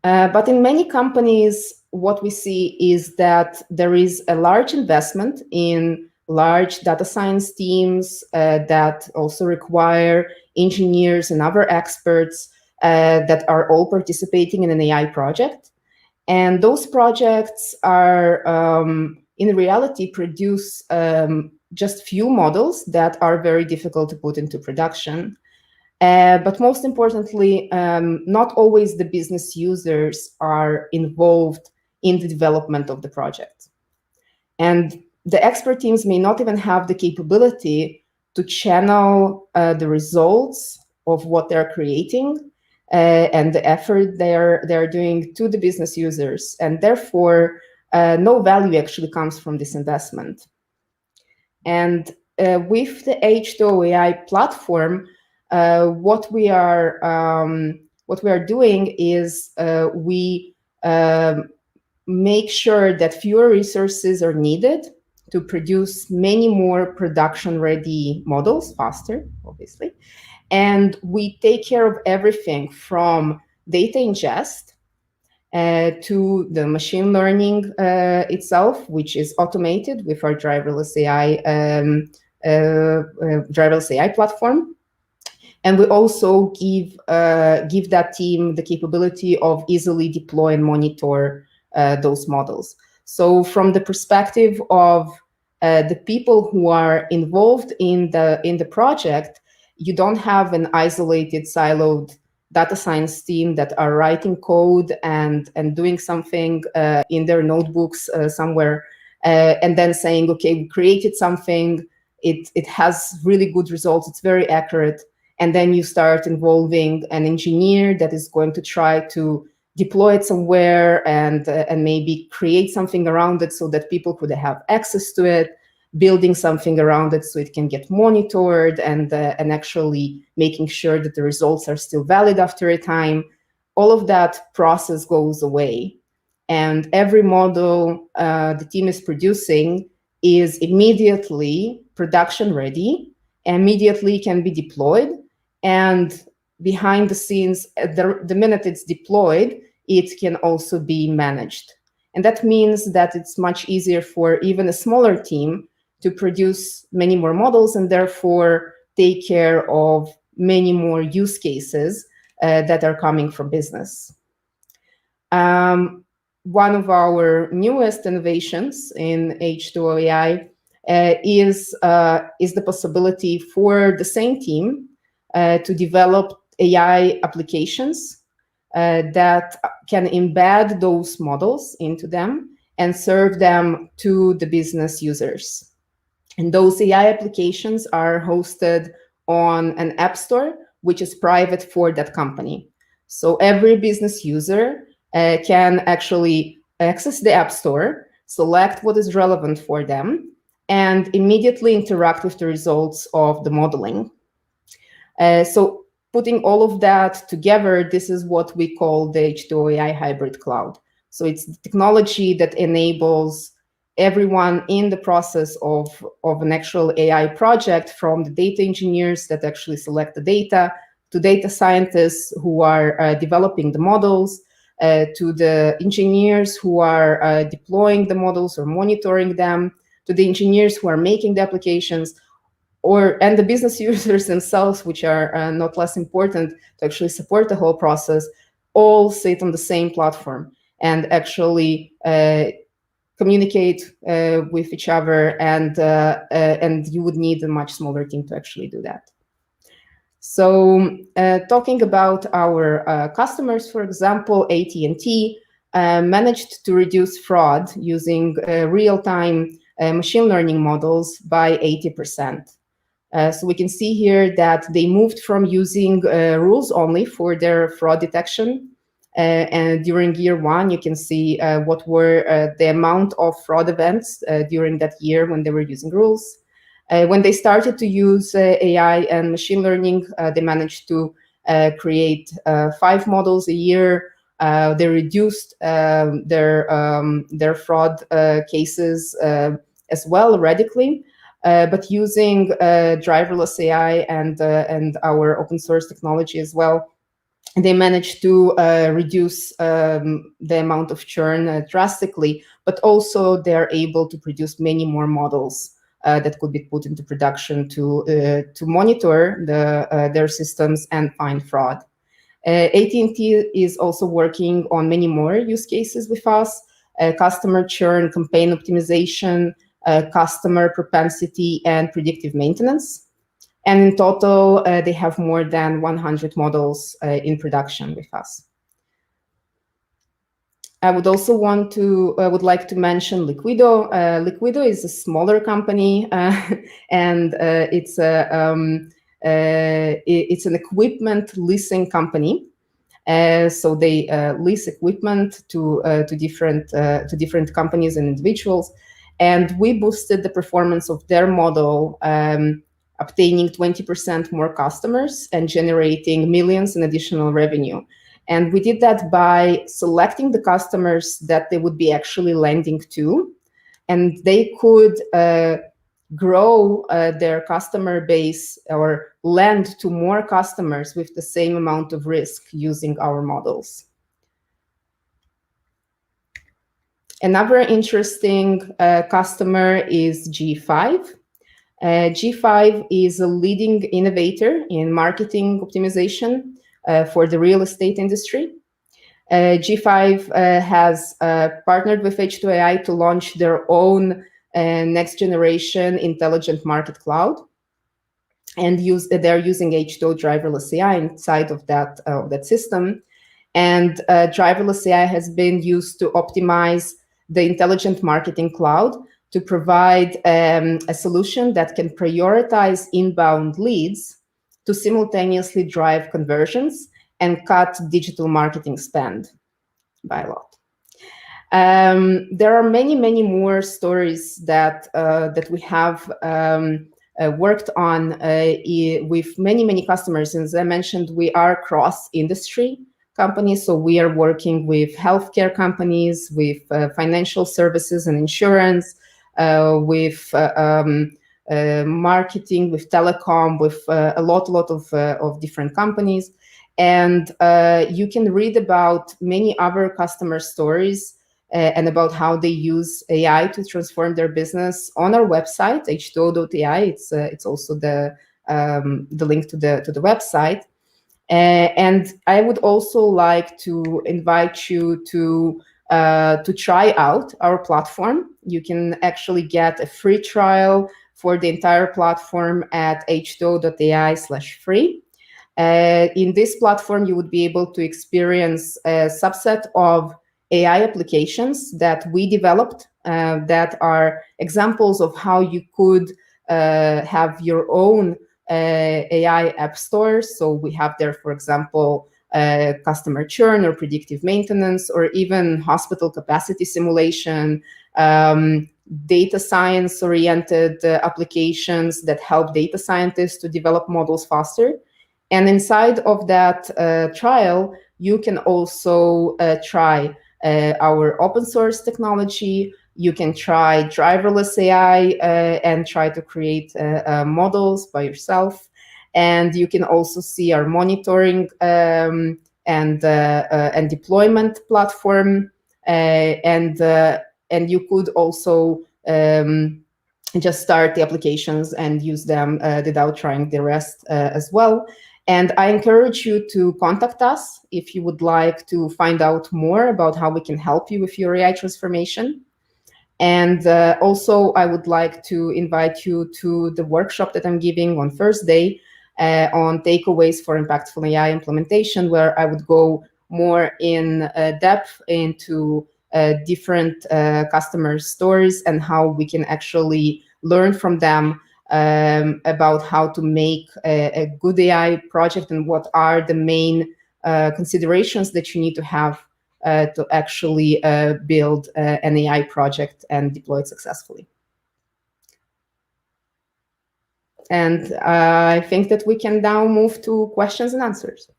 But in many companies, what we see is that there is a large investment in large data science teams that also require engineers and other experts that are all participating in an AI project. And those projects are, in reality, produce just few models that are very difficult to put into production. But most importantly, not always the business users are involved in the development of the project. And the expert teams may not even have the capability to channel the results of what they're creating and the effort they're doing to the business users. And therefore, no value actually comes from this investment. And with the H2O AI platform, what we are doing is we make sure that fewer resources are needed to produce many more production-ready models faster, obviously. And we take care of everything from data ingest to the machine learning itself, which is automated with our driverless AI platform. And we also give that team the capability of easily deploy and monitor those models. So from the perspective of the people who are involved in the project, you don't have an isolated, siloed data science team that are writing code and doing something in their notebooks somewhere, and then saying, okay, we created something, it has really good results, it's very accurate. And then you start involving an engineer that is going to try to deploy it somewhere and maybe create something around it so that people could have access to it, building something around it so it can get monitored and actually making sure that the results are still valid after a time. All of that process goes away. And every model the team is producing is immediately production ready, immediately can be deployed. And behind the scenes, the minute it's deployed, it can also be managed. And that means that it's much easier for even a smaller team to produce many more models and therefore take care of many more use cases that are coming from business. One of our newest innovations in H2O AI is the possibility for the same team to develop AI applications that can embed those models into them and serve them to the business users. And those AI applications are hosted on an app store, which is private for that company. So every business user can actually access the app store, select what is relevant for them, and immediately interact with the results of the modeling. So putting all of that together, this is what we call the H2O AI hybrid cloud. So it's the technology that enables everyone in the process of an actual AI project, from the data engineers that actually select the data, to data scientists who are developing the models, to the engineers who are deploying the models or monitoring them, to the engineers who are making the applications, and the business users themselves, which are not less important to actually support the whole process, all sit on the same platform and actually communicate with each other, and you would need a much smaller team to actually do that. So talking about our customers, for example, AT&T managed to reduce fraud using real-time machine learning models by 80%. So we can see here that they moved from using rules only for their fraud detection. And during year one, you can see what were the amount of fraud events during that year when they were using rules. When they started to use AI and machine learning, they managed to create 5 models a year. They reduced their fraud cases as well radically, but using driverless AI and our open source technology as well, they managed to reduce the amount of churn drastically, but also they're able to produce many more models that could be put into production to monitor their systems and find fraud. AT&T is also working on many more use cases with us: customer churn, campaign optimization, customer propensity, and predictive maintenance. And in total, they have more than 100 models in production with us. I would also would like to mention Liquido. Liquido is a smaller company, and it's an equipment leasing company. So they lease equipment to different companies and individuals, and we boosted the performance of their model, obtaining 20% more customers and generating millions in additional revenue. And we did that by selecting the customers that they would be actually lending to, and they could grow their customer base or lend to more customers with the same amount of risk using our models. Another interesting customer is G5. G5 is a leading innovator in marketing optimization for the real estate industry. G5 has partnered with H2AI to launch their own next generation intelligent market cloud, and they're using H2O driverless AI inside of that system. And driverless AI has been used to optimize the intelligent marketing cloud to provide a solution that can prioritize inbound leads to simultaneously drive conversions and cut digital marketing spend by a lot. There are many, many more stories that we have worked on with many, many customers. As I mentioned, we are cross-industry companies, so we are working with healthcare companies, with financial services and insurance, with marketing, with telecom, with a lot of different companies. And you can read about many other customer stories and about how they use AI to transform their business on our website, h2o.ai. It's also the link to the website. And I would also like to invite you to try out our platform. You can actually get a free trial for the entire platform at h2o.ai/free. In this platform, you would be able to experience a subset of AI applications that we developed that are examples of how you could have your own AI app stores. So we have there, for example, customer churn or predictive maintenance, or even hospital capacity simulation, data science-oriented applications that help data scientists to develop models faster. And inside of that trial, you can also try our open source technology. You can try driverless AI and try to create models by yourself. And you can also see our monitoring and deployment platform. And you could also just start the applications and use them without trying the rest as well. And I encourage you to contact us if you would like to find out more about how we can help you with your AI transformation. And also, I would like to invite you to the workshop that I'm giving on Thursday on takeaways for impactful AI implementation, where I would go more in depth into different customer stories and how we can actually learn from them about how to make a good AI project and what are the main considerations that you need to have to actually build an AI project and deploy it successfully. And I think that we can now move to questions and answers.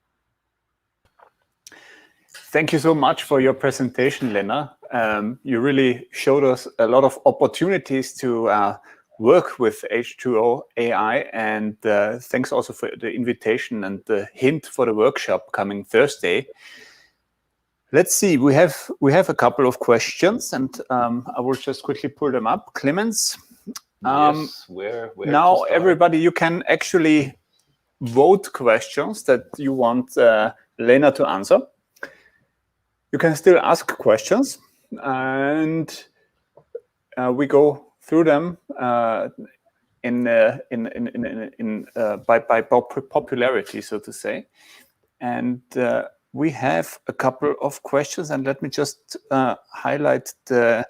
Thank you so much for your presentation, Lena. You really showed us a lot of opportunities to work with H2O AI, and thanks also for the invitation and the hint for the workshop coming Thursday. Let's see, we have a couple of questions, and I will just quickly pull them up. Clemens, yes, where now everybody, you can actually vote questions that you want Lena to answer. You can still ask questions, and we go through them by popularity, so to say. And we have a couple of questions, and let me just highlight the.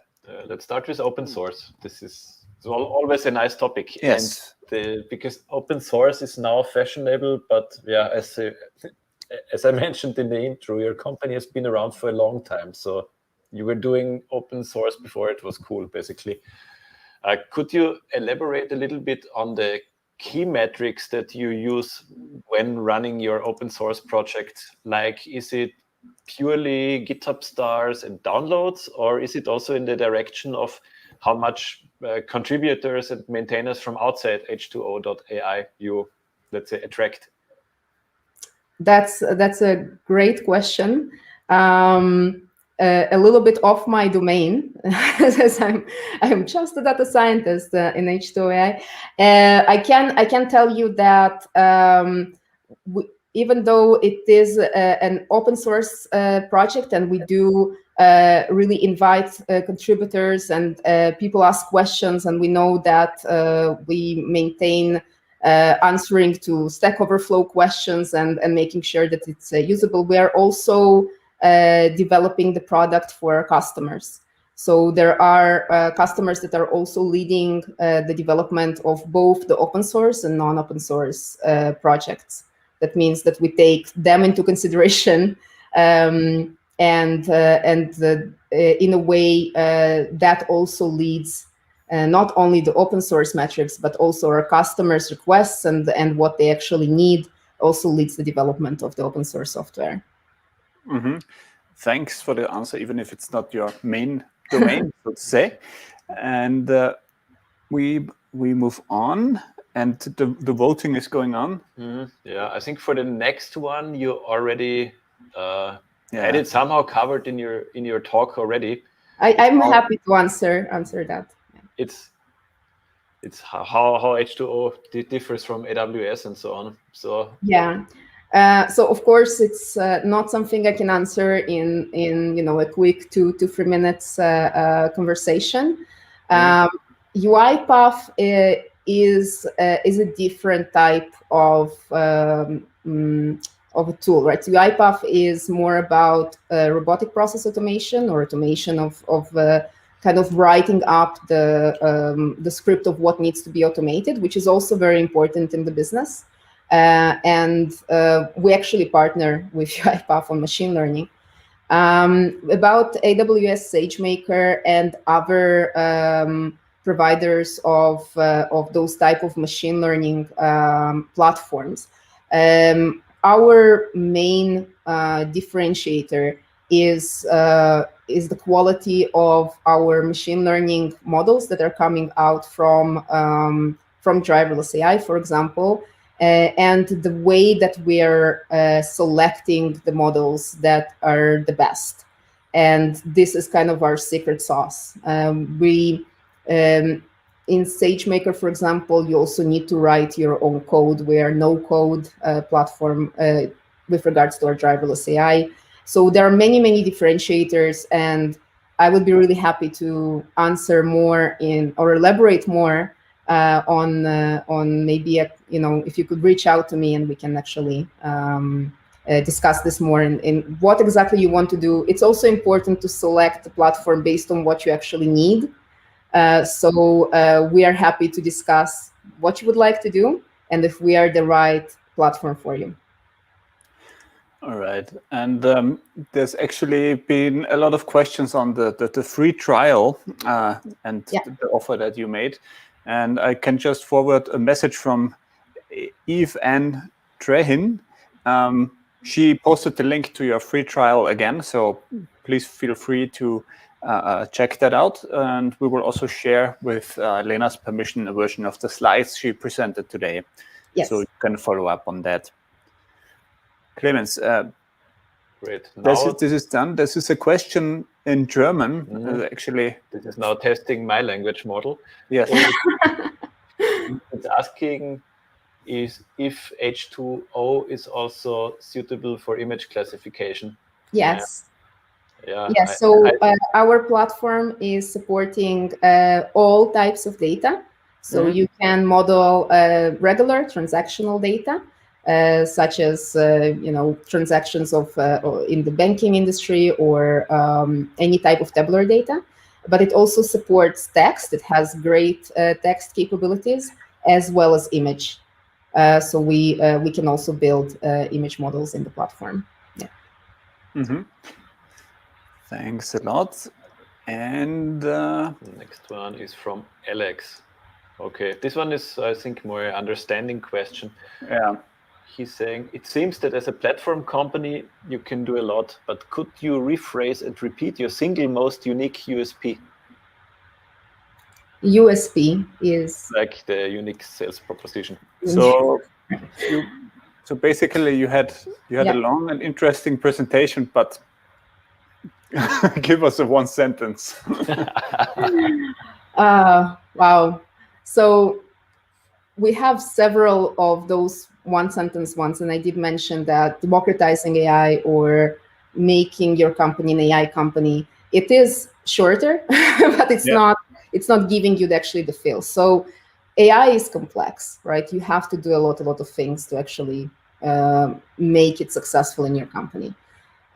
Let's start with open source. This is always a nice topic. Yes. And because open source is now fashionable, but yeah, as I mentioned in the intro, your company has been around for a long time. So you were doing open source before it was cool, basically. Could you elaborate a little bit on the key metrics that you use when running your open source project? Like, is it purely GitHub stars and downloads, or is it also in the direction of how much contributors and maintainers from outside H2O.ai you, let's say, attract? That's a great question. A little bit off my domain, as I'm just a data scientist in H2O.ai. I can tell you that even though it is an open source project, and we do really invite contributors, and people ask questions, and we know that we maintain answering to Stack Overflow questions and making sure that it's usable. We are also developing the product for our customers. So there are customers that are also leading the development of both the open source and non-open source projects. That means that we take them into consideration, and in a way that also leads not only the open source metrics, but also our customers' requests and what they actually need also leads the development of the open source software. Mm-hmm. Thanks for the answer, even if it's not your main domain, so to say. And we move on, and the voting is going on. Yeah, I think for the next one you already had it somehow covered in your talk already. I'm happy to answer that. It's how H2O differs from AWS and so on. So yeah. So of course it's not something I can answer in a quick 2 to 3 minutes conversation. UiPath is a different type of a tool, right? So UiPath is more about robotic process automation, or automation of kind of writing up the script of what needs to be automated, which is also very important in the business. And we actually partner with UiPath on machine learning. About AWS SageMaker and other providers of those type of machine learning platforms, our main differentiator is the quality of our machine learning models that are coming out from driverless AI, for example, and the way that we are selecting the models that are the best. And this is kind of our secret sauce. In SageMaker, for example, you also need to write your own code. We are no-code platform with regards to our driverless AI. So there are many, many differentiators, and I would be really happy to answer more or elaborate more on maybe if you could reach out to me and we can actually discuss this more in what exactly you want to do. It's also important to select the platform based on what you actually need. So we are happy to discuss what you would like to do and if we are the right platform for you. All right. And there's actually been a lot of questions on the free trial and the offer that you made. And I can just forward a message from Eve Ann Trehin. She posted the link to your free trial again, so please feel free to check that out. And we will also share with Lena's permission a version of the slides she presented today. Yes. So you can follow up on that. Clemens, great. Now, this is done. This is a question in German, actually. This is now testing my language model. Yes. It's asking if H2O is also suitable for image classification. Yes. Yeah. Yes. So our platform is supporting all types of data. So you can model regular transactional data, such as transactions of in the banking industry or any type of tabular data. But it also supports text. It has great text capabilities as well as image. So we can also build image models in the platform. Yeah. Mm-hmm. Thanks a lot. And the next one is from Alex. Okay, this one is, I think, more an understanding question. Yeah. He's saying, it seems that as a platform company, you can do a lot, but could you rephrase and repeat your single most unique USP? USP is like the unique sales proposition. So basically you had a long and interesting presentation, but give us a one sentence. Wow. So we have several of those one sentence ones, and I did mention that democratizing AI or making your company an AI company, it is shorter, but it's not giving you actually the feel. So AI is complex, right? You have to do a lot of things to actually make it successful in your company.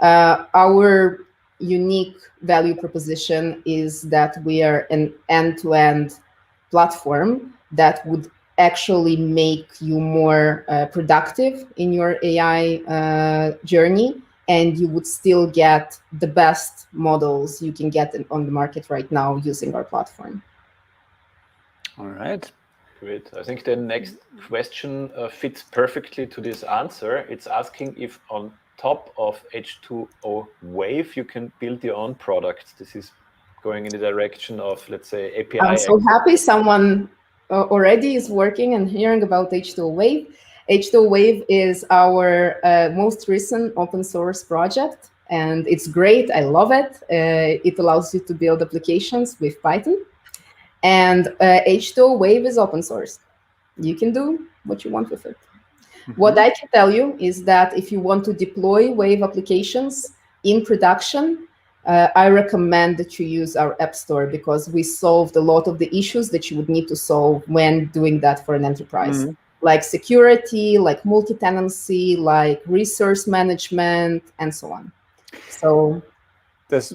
Our unique value proposition is that we are an end-to-end platform that would actually make you more productive in your AI journey, and you would still get the best models you can get on the market right now using our platform. All right. Great. I think the next question fits perfectly to this answer. It's asking if on top of H2O Wave, you can build your own products. This is going in the direction of, let's say, API. I'm so happy someone already is working and hearing about H2O Wave. H2O Wave is our most recent open source project, and it's great. I love it. It allows you to build applications with Python. And H2O Wave is open source. You can do what you want with it. What I can tell you is that if you want to deploy Wave applications in production, I recommend that you use our App Store, because we solved a lot of the issues that you would need to solve when doing that for an enterprise, like security, like multi-tenancy, like resource management, and so on. So there's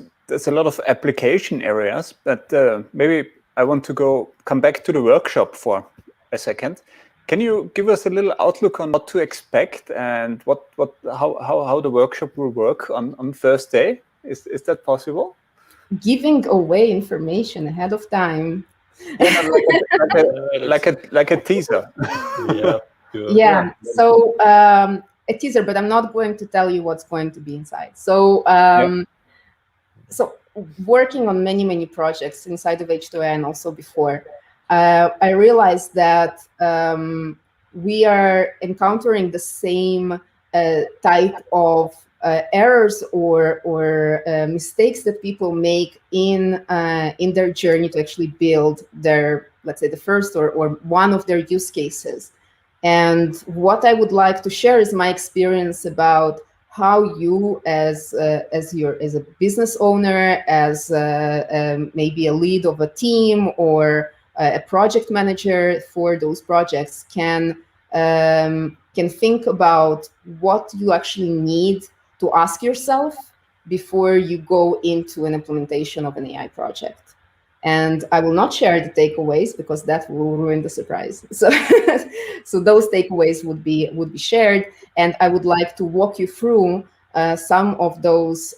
a lot of application areas, but maybe I want to come back to the workshop for a second. Can you give us a little outlook on what to expect and how the workshop will work on Thursday? Is that possible? Giving away information ahead of time. like a teaser. Yeah. So a teaser, but I'm not going to tell you what's going to be inside. So so working on many projects inside of H2AI and also before, I realized that we are encountering the same type of errors or mistakes that people make in their journey to actually build their, let's say, the first or one of their use cases. And what I would like to share is my experience about how you, as a business owner, as maybe a lead of a team or a project manager for those projects, can think about what you actually need to ask yourself before you go into an implementation of an AI project. And I will not share the takeaways because that will ruin the surprise. So, so those takeaways would be shared, and I would like to walk you through some of those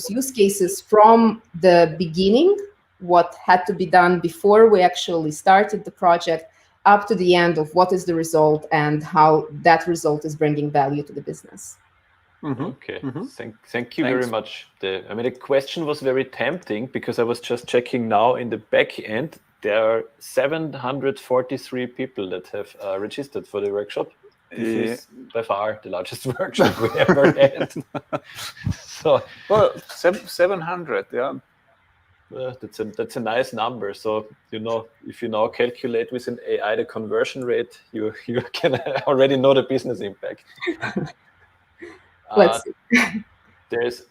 use cases from the beginning, what had to be done before we actually started the project, up to the end of what is the result and how that result is bringing value to the business. Okay, thank you very much. The question was very tempting because I was just checking now in the back end. There are 743 people that have registered for the workshop. This is by far the largest workshop we ever had. So, well, 700, yeah. That's a nice number. So if you now calculate with an AI the conversion rate, you can already know the business impact. There's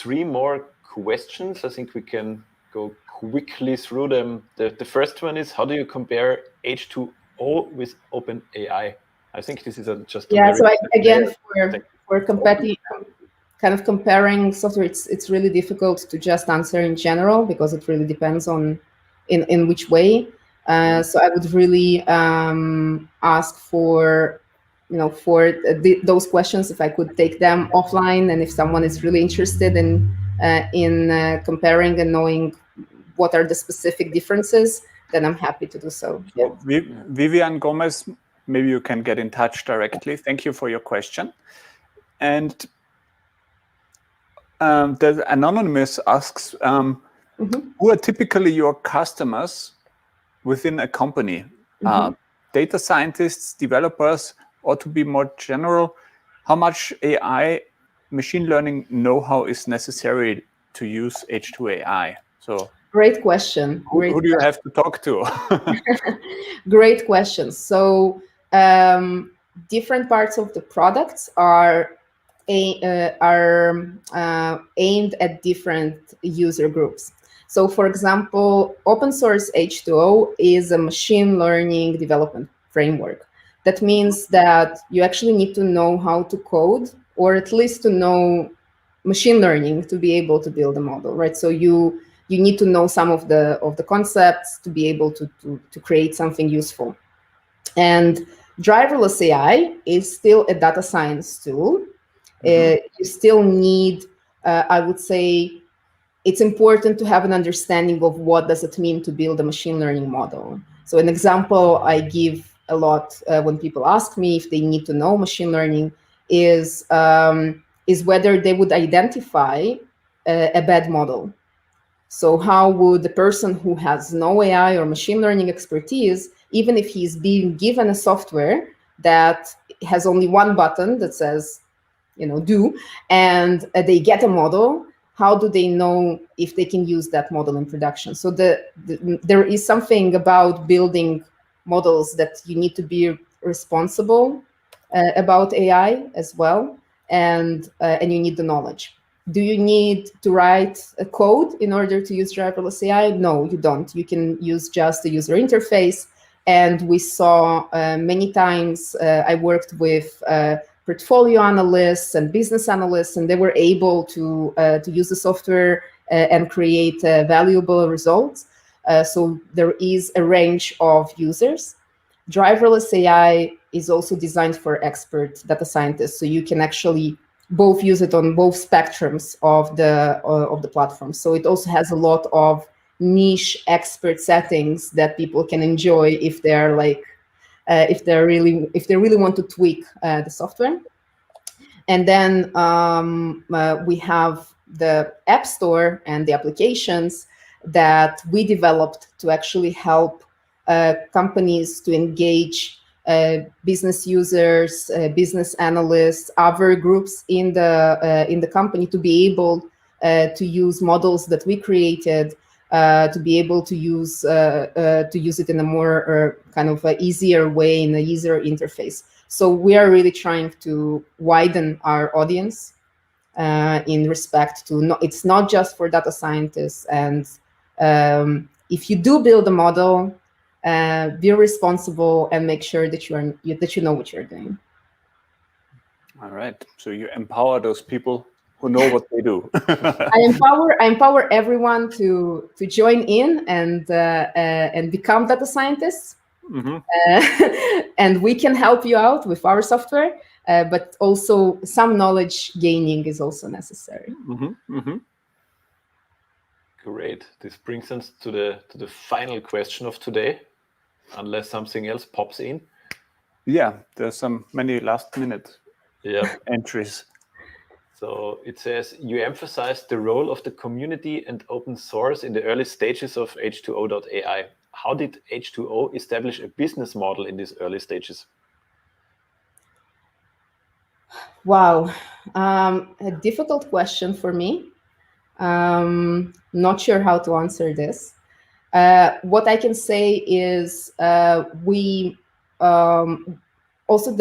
3 more questions. I think we can go quickly through them. The first one is, how do you compare H2O with OpenAI? I think this is just for kind of comparing software, it's really difficult to just answer in general because it really depends on in which way. So I would really ask for those questions, if I could take them offline, and if someone is really interested in comparing and knowing what are the specific differences, then I'm happy to do so. So Vivian Gomez, maybe you can get in touch directly. Thank you for your question. And the Anonymous asks, who are typically your customers within a company? Data scientists, developers, or to be more general, how much AI machine learning know-how is necessary to use H2AI? So great question. Who do you have to talk to? Great question. So different parts of the products are aimed at different user groups. So for example, open source H2O is a machine learning development framework. That means that you actually need to know how to code, or at least to know machine learning to be able to build a model, right? So you need to know some of the concepts to be able to create something useful. And driverless AI is still a data science tool. You still need, I would say, it's important to have an understanding of what does it mean to build a machine learning model. So an example I give a lot when people ask me if they need to know machine learning is whether they would identify a bad model. So how would the person who has no AI or machine learning expertise, even if he's being given a software that has only one button that says, do, and they get a model, how do they know if they can use that model in production? So there is something about building models that you need to be responsible about AI as well, and you need the knowledge. Do you need to write a code in order to use driverless AI? No, you don't. You can use just the user interface. And we saw many times, I worked with portfolio analysts and business analysts, and they were able to use the software and create valuable results. So there is a range of users. Driverless AI is also designed for expert data scientists, so you can actually both use it on both spectrums of the platform. So it also has a lot of niche expert settings that people can enjoy if they're like if they really want to tweak the software. And then we have the App Store and the applications that we developed to actually help companies to engage business users, business analysts, other groups in the company to be able to use models that we created, to be able to use it in a more kind of easier way, in a easier interface. So we are really trying to widen our audience in respect to it's not just for data scientists. And if you do build a model, be responsible and make sure that you know what you're doing. All right. So you empower those people who know what they do. I empower everyone to join in and become data scientists. And we can help you out with our software, but also some knowledge gaining is also necessary. Great. This brings us to the final question of today. unless something else pops in. Yeah, there's some many last-minute entries. So it says, you emphasized the role of the community and open source in the early stages of H2O.ai. How did H2O establish a business model in these early stages? Wow, a difficult question for me. Not sure how to answer this. What I can say is we also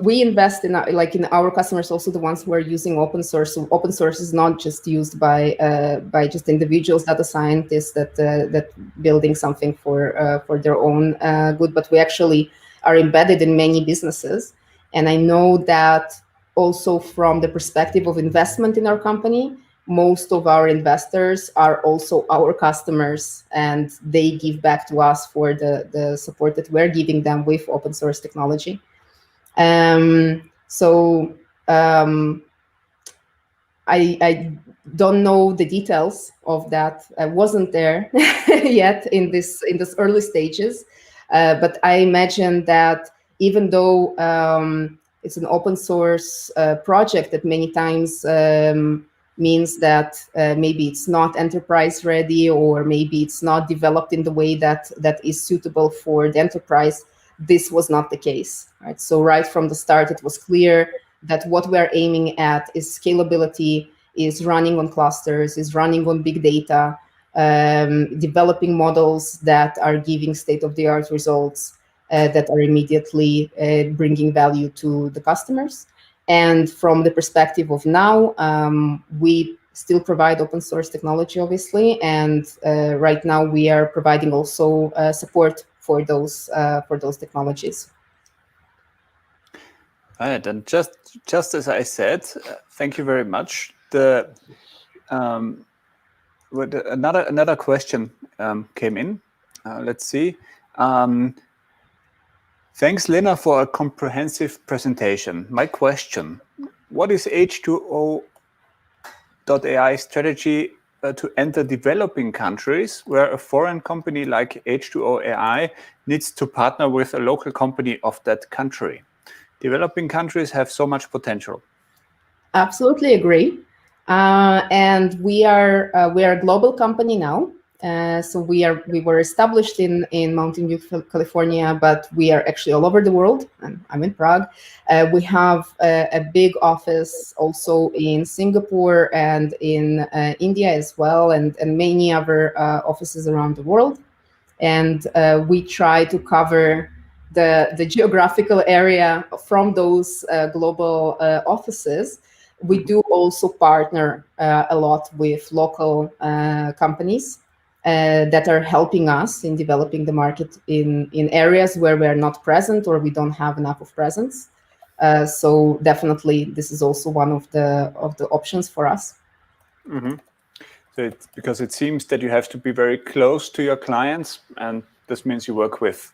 we invest in our customers, also the ones who are using open source. So open source is not just used by just individuals, data scientists that building something for their own good, but we actually are embedded in many businesses. And I know that also from the perspective of investment in our company, most of our investors are also our customers, and they give back to us for the support that we're giving them with open source technology. I don't know the details of that. I wasn't there yet in this early stages, but I imagine that even though it's an open source project, that many times means that maybe it's not enterprise ready, or maybe it's not developed in the way that is suitable for the enterprise. This was not the case, right? So right from the start, it was clear that what we are aiming at is scalability, is running on clusters, is running on big data, developing models that are giving state-of-the-art results that are immediately bringing value to the customers. And from the perspective of now, we still provide open source technology, obviously, and right now we are providing also support for those technologies. All right, and just as I said, thank you very much. Another question came in. Let's see. Thanks, Lena, for a comprehensive presentation. My question: what is H2O.ai strategy to enter developing countries where a foreign company like H2O.ai needs to partner with a local company of that country? Developing countries have so much potential. Absolutely agree. And we are a global company now. So we were established in Mountain View, California, but we are actually all over the world. I'm in Prague. We have a big office also in Singapore and in India as well, and many other offices around the world. And we try to cover the geographical area from those global offices. We do also partner a lot with local companies that are helping us in developing the market in areas where we are not present or we don't have enough of presence. So definitely, this is also one of the options for us. Mm-hmm. So it's because it seems that you have to be very close to your clients, and this means you work with.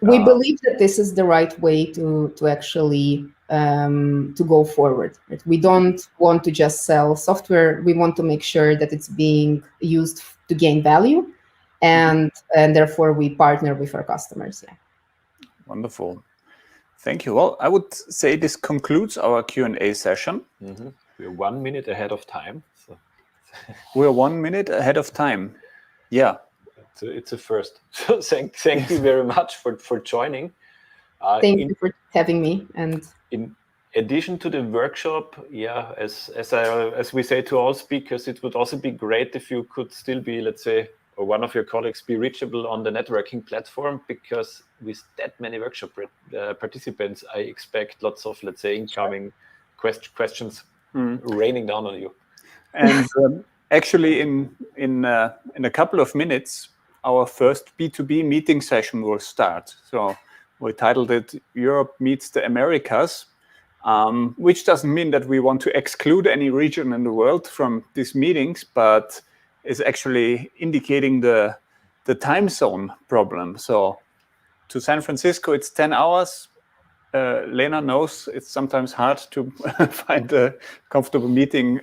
We believe that this is the right way to actually to go forward. Right? We don't want to just sell software. We want to make sure that it's being used to gain value, and therefore we partner with our customers. Yeah. Wonderful. Thank you. Well, I would say this concludes our Q&A session. Mm-hmm. We're 1 minute ahead of time. So. We're 1 minute ahead of time. Yeah. It's a first. So thank you very much for joining. Thank you for having me. And in addition to the workshop, yeah, as we say to all speakers, it would also be great if you could still be, let's say, or one of your colleagues be reachable on the networking platform, because with that many workshop participants, I expect lots of, let's say, incoming questions raining down on you. And actually, in a couple of minutes, our first B2B meeting session will start. So we titled it Europe Meets the Americas, which doesn't mean that we want to exclude any region in the world from these meetings, but is actually indicating the time zone problem. So to San Francisco, it's 10 hours. Lena knows it's sometimes hard to find a comfortable meeting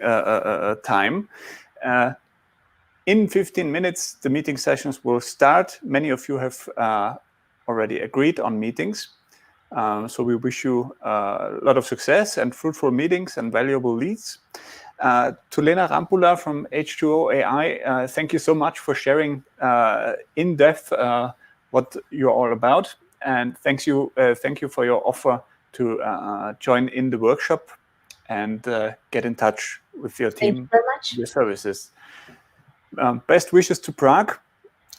time. In 15 minutes, the meeting sessions will start. Many of you have already agreed on meetings. So we wish you a lot of success and fruitful meetings and valuable leads. To Lena Rampula from H2O AI, thank you so much for sharing in depth what you're all about. And thank you for your offer to join in the workshop and get in touch with your team. Thank you very much. Your services. Best wishes to Prague.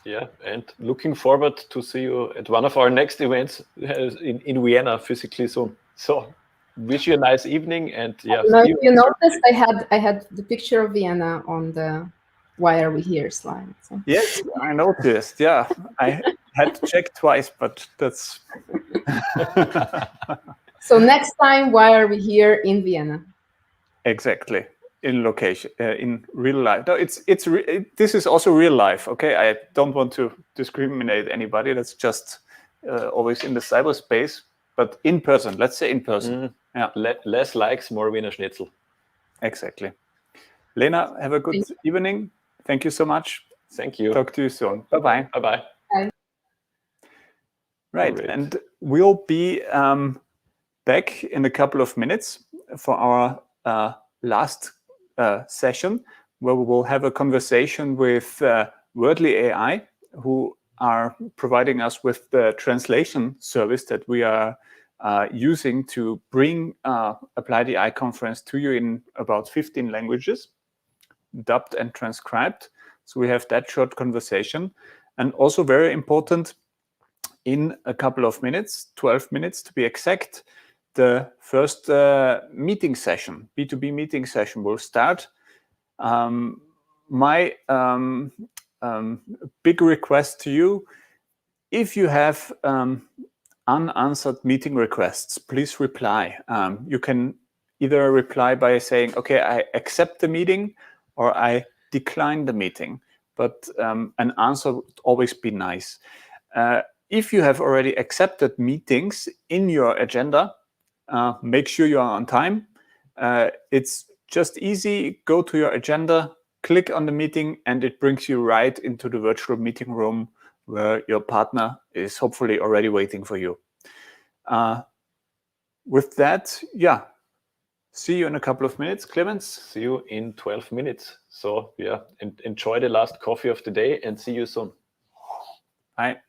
Yeah, and looking forward to see you at one of our next events in Vienna physically soon. So wish you a nice evening, and yeah. If you noticed, I had the picture of Vienna on the "Why Are We Here" slide. So. Yes, I noticed. Yeah, I had to check twice, but that's. So next time, why are we here in Vienna? Exactly. In location, in real life. No, this is also real life. Okay, I don't want to discriminate anybody. That's just always in the cyberspace, but in person. Let's say in person. Yeah, less likes, more Wiener Schnitzel. Exactly. Lena, have a good evening. Thank you so much. Thank you. Talk to you soon. Bye bye. Bye bye. Bye. Right, and we'll be back in a couple of minutes for our last session, where we will have a conversation with Wordly.AI, who are providing us with the translation service that we are using to bring Applied AI conference to you in about 15 languages, dubbed and transcribed. So we have that short conversation. And also very important, in a couple of minutes, 12 minutes to be exact, the first meeting session, B2B meeting session, will start. My big request to you, if you have unanswered meeting requests, please reply. You can either reply by saying, okay, I accept the meeting, or I decline the meeting. But an answer would always be nice. If you have already accepted meetings in your agenda, make sure you are on time. It's just easy. Go to your agenda, click on the meeting, and it brings you right into the virtual meeting room where your partner is hopefully already waiting for you. With that, yeah, see you in a couple of minutes. Clemens? See you in 12 minutes. So yeah, enjoy the last coffee of the day and see you soon. Bye.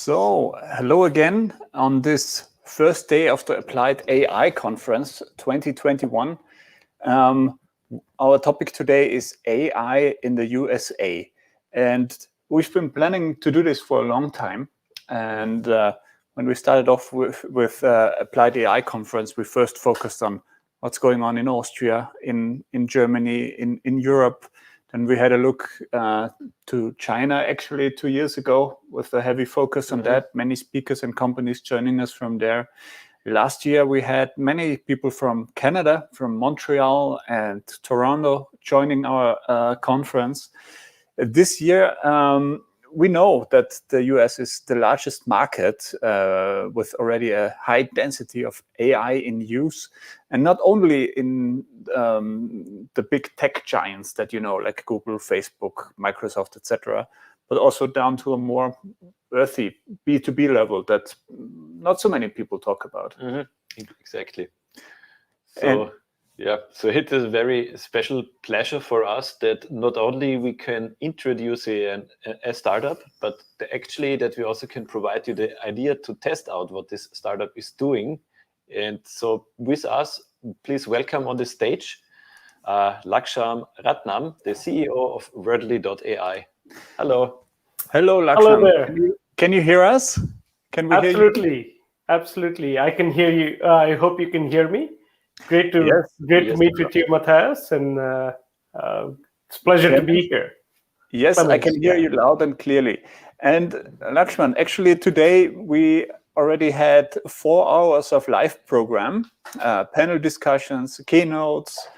So, hello again on this first day of the Applied AI Conference 2021. Our topic today is AI in the USA. And we've been planning to do this for a long time. And when we started off with Applied AI conference, we first focused on what's going on in Austria, in Germany, in Europe. Then we had a look to China actually 2 years ago with a heavy focus on that. Many speakers and companies joining us from there. Last year, we had many people from Canada, from Montreal and Toronto joining our conference. This year, we know that the US is the largest market with already a high density of AI in use. And not only in the big tech giants that you know, like Google, Facebook, Microsoft, etc., but also down to a more earthy B2B level that not so many people talk about. Exactly. So, so it is a very special pleasure for us that not only we can introduce a startup, but actually that we also can provide you the idea to test out what this startup is doing. And so with us, please welcome on the stage Lakshman Rathnam, the CEO of Wordly.AI. Hello. Hello, Lakshman. Hello there. Can you hear us? Can we Absolutely. hear you? Absolutely. I can hear you. I hope you can hear me. Great to meet with you, Matthias, and it's a pleasure to be here. Yes, I can hear you loud and clearly. And Lakshman, actually today we already had 4 hours of live program, panel discussions, keynotes,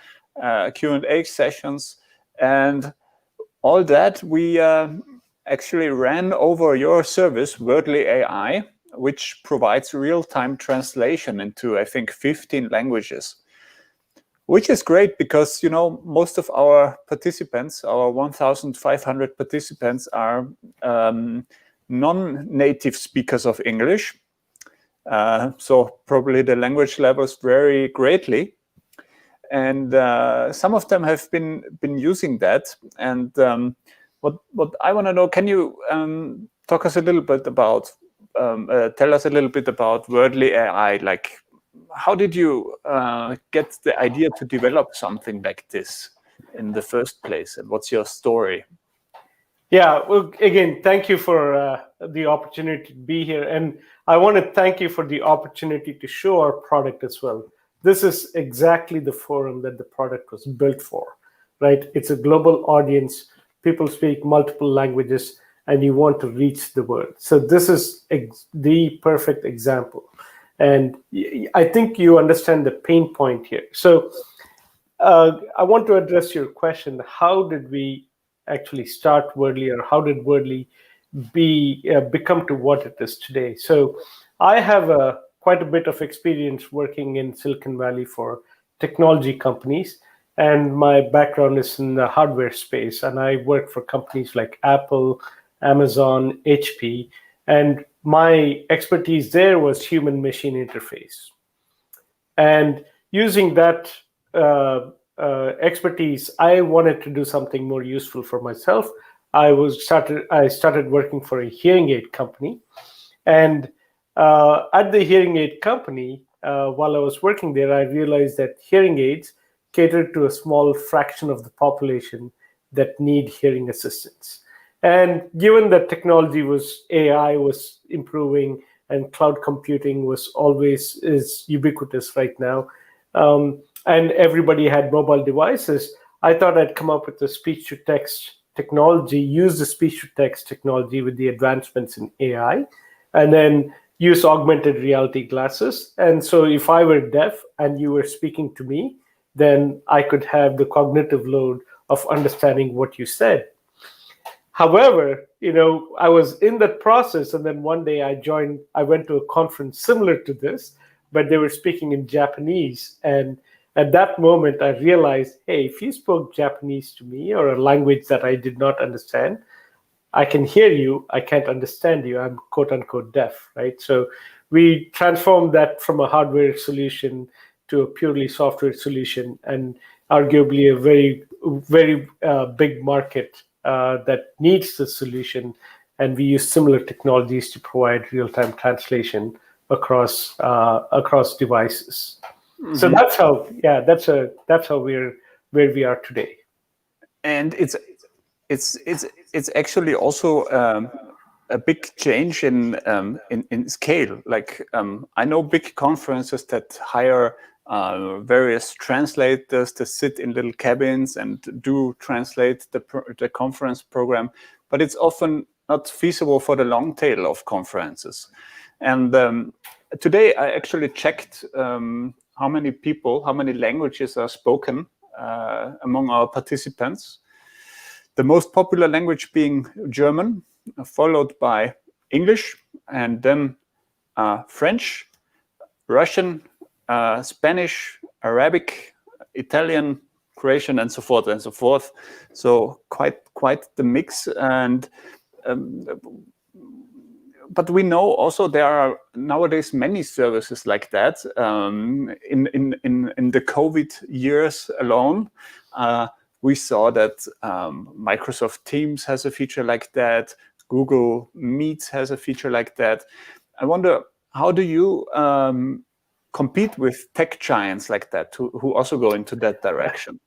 Q&A sessions, and all that we actually ran over your service, Wordly.AI, which provides real-time translation into, I think, 15 languages, which is great because, you know, most of our participants, our 1,500 participants are non-native speakers of English. So probably the language levels vary greatly. And some of them have been using that. And what I want to know, can you talk us a little bit about, tell us a little bit about Wordly.AI? Like, how did you get the idea to develop something like this in the first place? And what's your story? Yeah, well, again, thank you for the opportunity to be here. And I want to thank you for the opportunity to show our product as well. This is exactly the forum that the product was built for, right? It's a global audience. People speak multiple languages, and you want to reach the world. So this is the perfect example. And I think you understand the pain point here. So I want to address your question. How did we actually start Wordly, or how did Wordly become to what it is today? So I have quite a bit of experience working in Silicon Valley for technology companies. And my background is in the hardware space. And I work for companies like Apple, Amazon, HP. And my expertise there was human-machine interface. And using that expertise, I wanted to do something more useful for myself. I started working for a hearing aid company. And at the hearing aid company, while I was working there, I realized that hearing aids catered to a small fraction of the population that need hearing assistance. And given that AI was improving and cloud computing is ubiquitous right now, and everybody had mobile devices, I thought I'd come up with a speech-to-text technology, use the speech-to-text technology with the advancements in AI, and then use augmented reality glasses. And so if I were deaf and you were speaking to me, then I could have the cognitive load of understanding what you said. However, I was in that process, and then one day I went to a conference similar to this, but they were speaking in Japanese. And at that moment, I realized, hey, if you spoke Japanese to me, or a language that I did not understand, I can hear you, I can't understand you, I'm quote unquote deaf, right? So we transformed that from a hardware solution to a purely software solution, and arguably a very, very big market that needs the solution. And we use similar technologies to provide real-time translation across devices. Mm-hmm. So that's how we're where we are today. And it's actually also a big change in scale. Like I know big conferences that hire various translators to sit in little cabins and do translate the conference program, but it's often not feasible for the long tail of conferences. And today I actually checked how many languages are spoken among our participants. The most popular language being German, followed by English, and then French, Russian, Spanish, Arabic, Italian, Croatian, and so forth and so forth. So quite the mix. And but we know also there are nowadays many services like that. In the COVID years alone, we saw that Microsoft Teams has a feature like that. Google Meet has a feature like that. I wonder, how do you compete with tech giants like that who also go into that direction?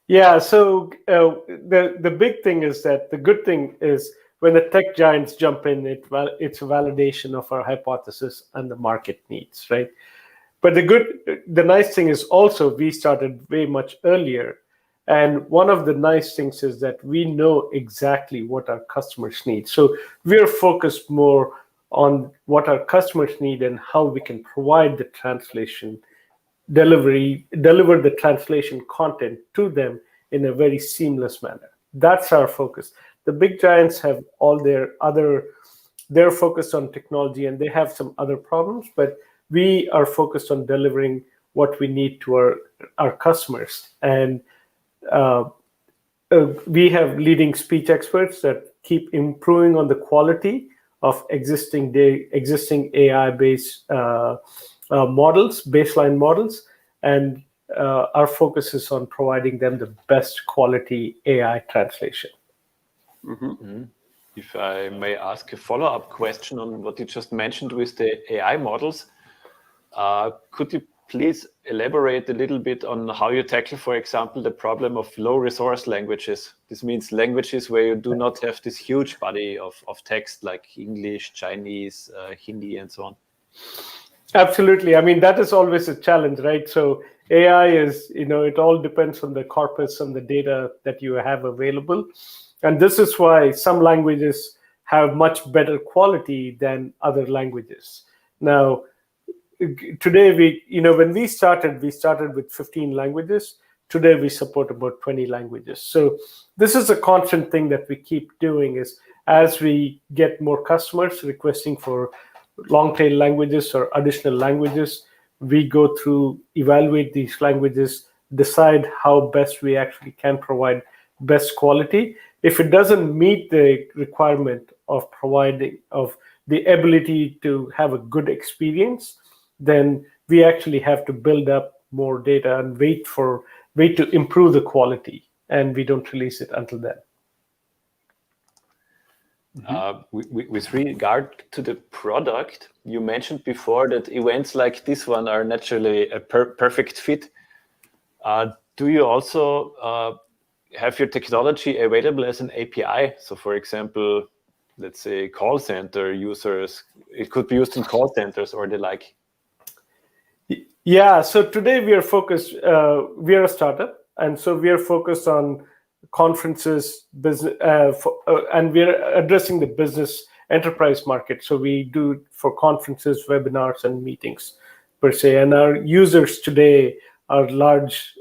Yeah, so the big thing is that the good thing is when the tech giants jump in, it's a validation of our hypothesis and the market needs, right? But the nice thing is also we started way much earlier. And one of the nice things is that we know exactly what our customers need. So we're focused more on what our customers need and how we can provide the translation deliver the translation content to them in a very seamless manner. That's our focus. The big giants have all they're focused on technology and they have some other problems, but we are focused on delivering what we need to our customers. And we have leading speech experts that keep improving on the quality of existing AI-based models, baseline models, and our focus is on providing them the best quality AI translation. Mm-hmm. If I may ask a follow-up question on what you just mentioned with the AI models, could you please elaborate a little bit on how you tackle, for example, the problem of low-resource languages? This means languages where you do not have this huge body of text like English, Chinese, Hindi, and so on. Absolutely. I mean, that is always a challenge, right? So AI is, it all depends on the corpus and the data that you have available. And this is why some languages have much better quality than other languages. Now, today, when we started with 15 languages. Today, we support about 20 languages. So this is a constant thing that we keep doing is as we get more customers requesting for long tail languages or additional languages, we go through, evaluate these languages, decide how best we actually can provide best quality. If it doesn't meet the requirement of the ability to have a good experience, then we actually have to build up more data and wait to improve the quality, and we don't release it until then. With regard to the product, you mentioned before that events like this one are naturally a perfect fit. Do you also have your technology available as an API? So, for example, let's say call center users, it could be used in call centers or the like. Yeah, so today we are focused, we are a startup, and so we are focused on conferences, business, and we are addressing the business enterprise market. So we do for conferences, webinars, and meetings per se. And our users today are large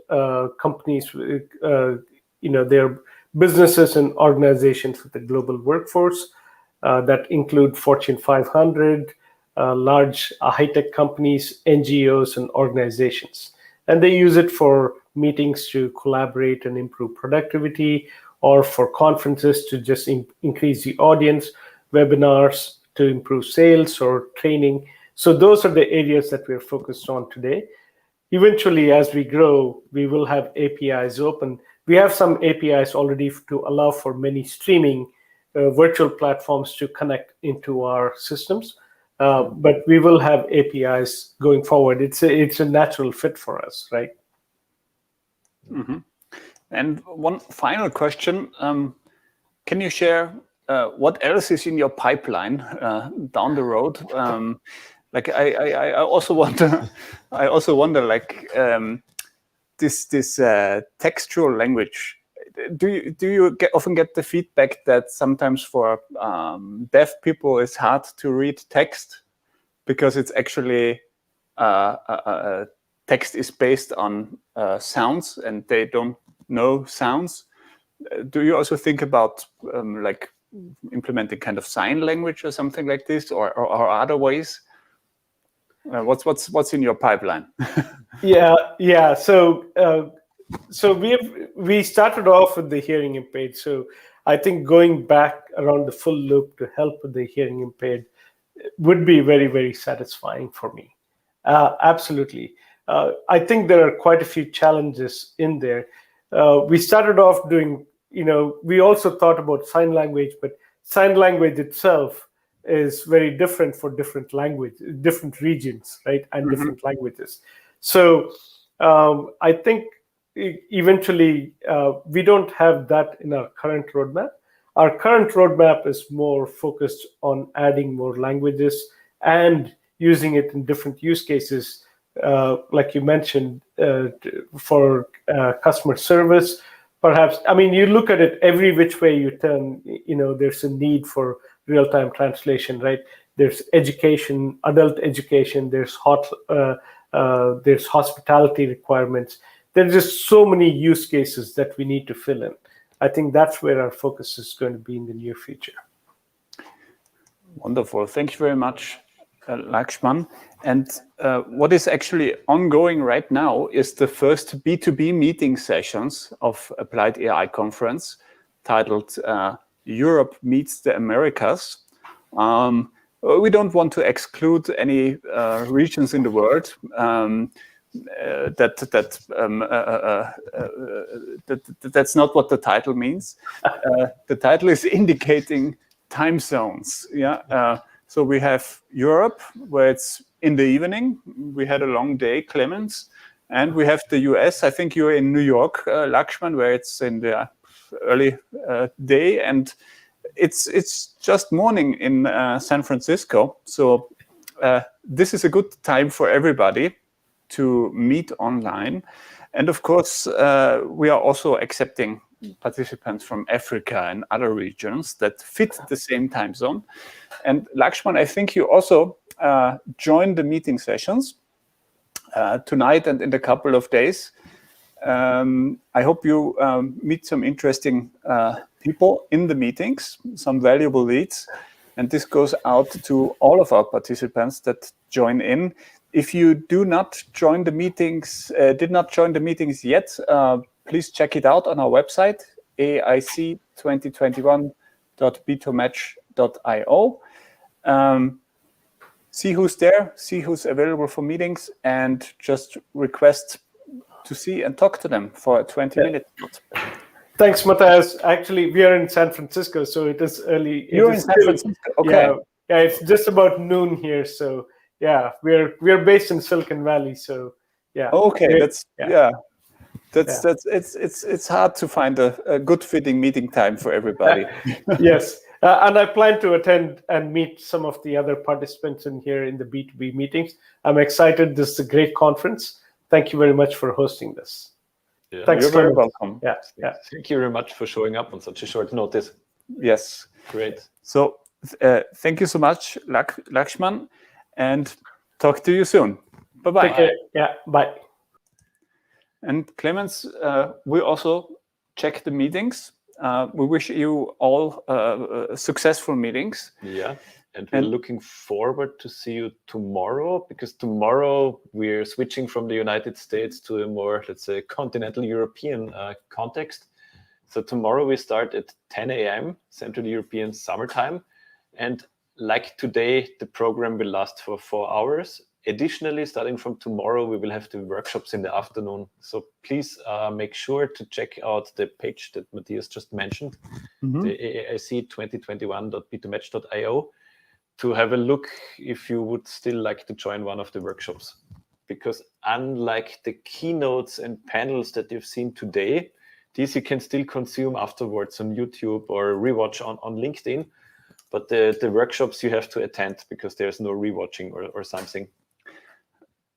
companies, they're businesses and organizations with a global workforce that include Fortune 500, large high-tech companies, NGOs, and organizations. And they use it for meetings to collaborate and improve productivity, or for conferences to just increase the audience, webinars to improve sales or training. So those are the areas that we're focused on today. Eventually, as we grow, we will have APIs open. We have some APIs already to allow for many streaming virtual platforms to connect into our systems. But we will have APIs going forward. It's a natural fit for us, right? Mm-hmm. And one final question. Can you share what else is in your pipeline down the road? Like I also wonder, like this textual language. Do you often get the feedback that sometimes for deaf people it's hard to read text because it's actually text is based on sounds and they don't know sounds? Do you also think about like implementing kind of sign language or something like this, or other ways? What's in your pipeline? Yeah. So we started off with the hearing impaired. So I think going back around the full loop to help with the hearing impaired would be very, very satisfying for me. Absolutely. I think there are quite a few challenges in there. We started off doing, we also thought about sign language, but sign language itself is very different for different regions, right, and different languages. So I think eventually we don't have that in our current roadmap. Our current roadmap is more focused on adding more languages and using it in different use cases, like you mentioned, for customer service. Perhaps, I mean, you look at it every which way you turn, there's a need for real-time translation, right? There's education, adult education, there's hospitality requirements. There's just so many use cases that we need to fill in. I think that's where our focus is going to be in the near future. Wonderful. Thank you very much, Lakshman. And what is actually ongoing right now is the first B2B meeting sessions of Applied AI Conference, titled Europe Meets the Americas. We don't want to exclude any regions in the world. That's not what the title means. The title is indicating time zones. So we have Europe, where it's in the evening. We had a long day, Clemens. And we have the US. I think you're in New York, Lakshman, where it's in the early day. And it's just morning in San Francisco. So this is a good time for everybody to meet online. And of course, we are also accepting participants from Africa and other regions that fit the same time zone. And Lakshman, I think you also join the meeting sessions tonight and in a couple of days. I hope you meet some interesting people in the meetings, some valuable leads. And this goes out to all of our participants that join in. If you do not join the meetings, did not join the meetings yet, please check it out on our website, aic2021.b2match.io. See who's there, see who's available for meetings, and just request to see and talk to them for a 20-minute slot. Thanks, Matthias. Actually, we are in San Francisco, so it is early. You're in San Francisco, okay. Yeah, it's just about noon here, so yeah, we're based in Silicon Valley, so yeah. Okay, it's hard to find a good fitting meeting time for everybody. Yes, and I plan to attend and meet some of the other participants in here in the B2B meetings. I'm excited. This is a great conference. Thank you very much for hosting this. Yeah, thanks. You're very welcome. Yeah. Thank you very much for showing up on such a short notice. Yes. Great. So thank you so much, Lakshman, and talk to you soon. Bye-bye. Take care. Yeah, bye. And Clemens, we also check the meetings. We wish you all successful meetings. Yeah, and we're looking forward to see you tomorrow, because tomorrow we're switching from the United States to a more, let's say, continental European context. So tomorrow we start at 10 a.m. Central European summertime. And like today, the program will last for 4 hours. Additionally, starting from tomorrow, we will have the workshops in the afternoon. So please make sure to check out the page that Matthias just mentioned, the aic2021.b2match.io, to have a look if you would still like to join one of the workshops. Because unlike the keynotes and panels that you've seen today, These you can still consume afterwards on YouTube or rewatch on LinkedIn. But the workshops you have to attend because there's no rewatching or something.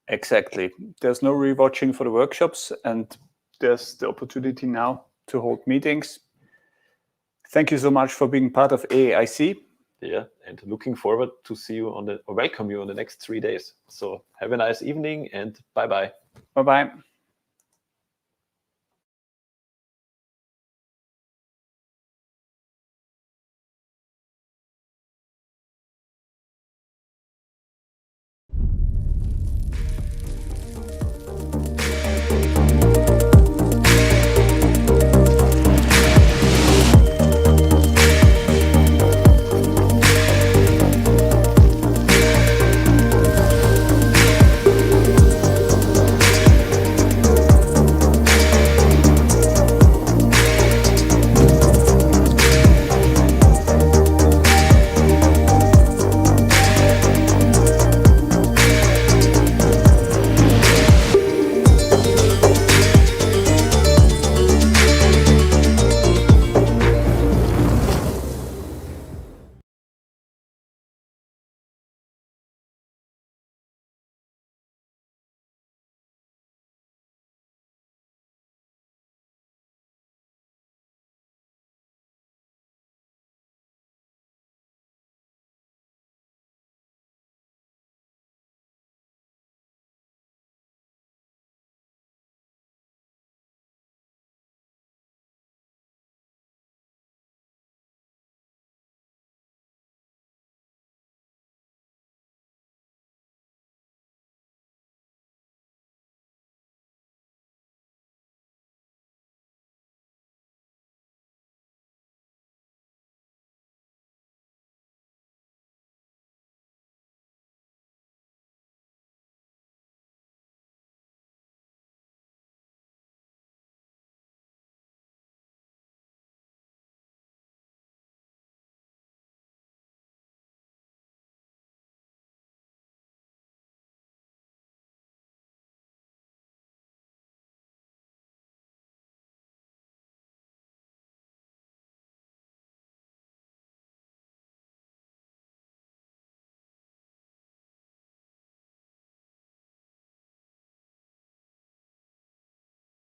Exactly. There's no rewatching for the workshops, and there's the opportunity now to hold meetings. Thank you so much for being part of AAIC. Yeah, and looking forward to see you or welcome you on the next 3 days. So have a nice evening and bye-bye. Bye-bye.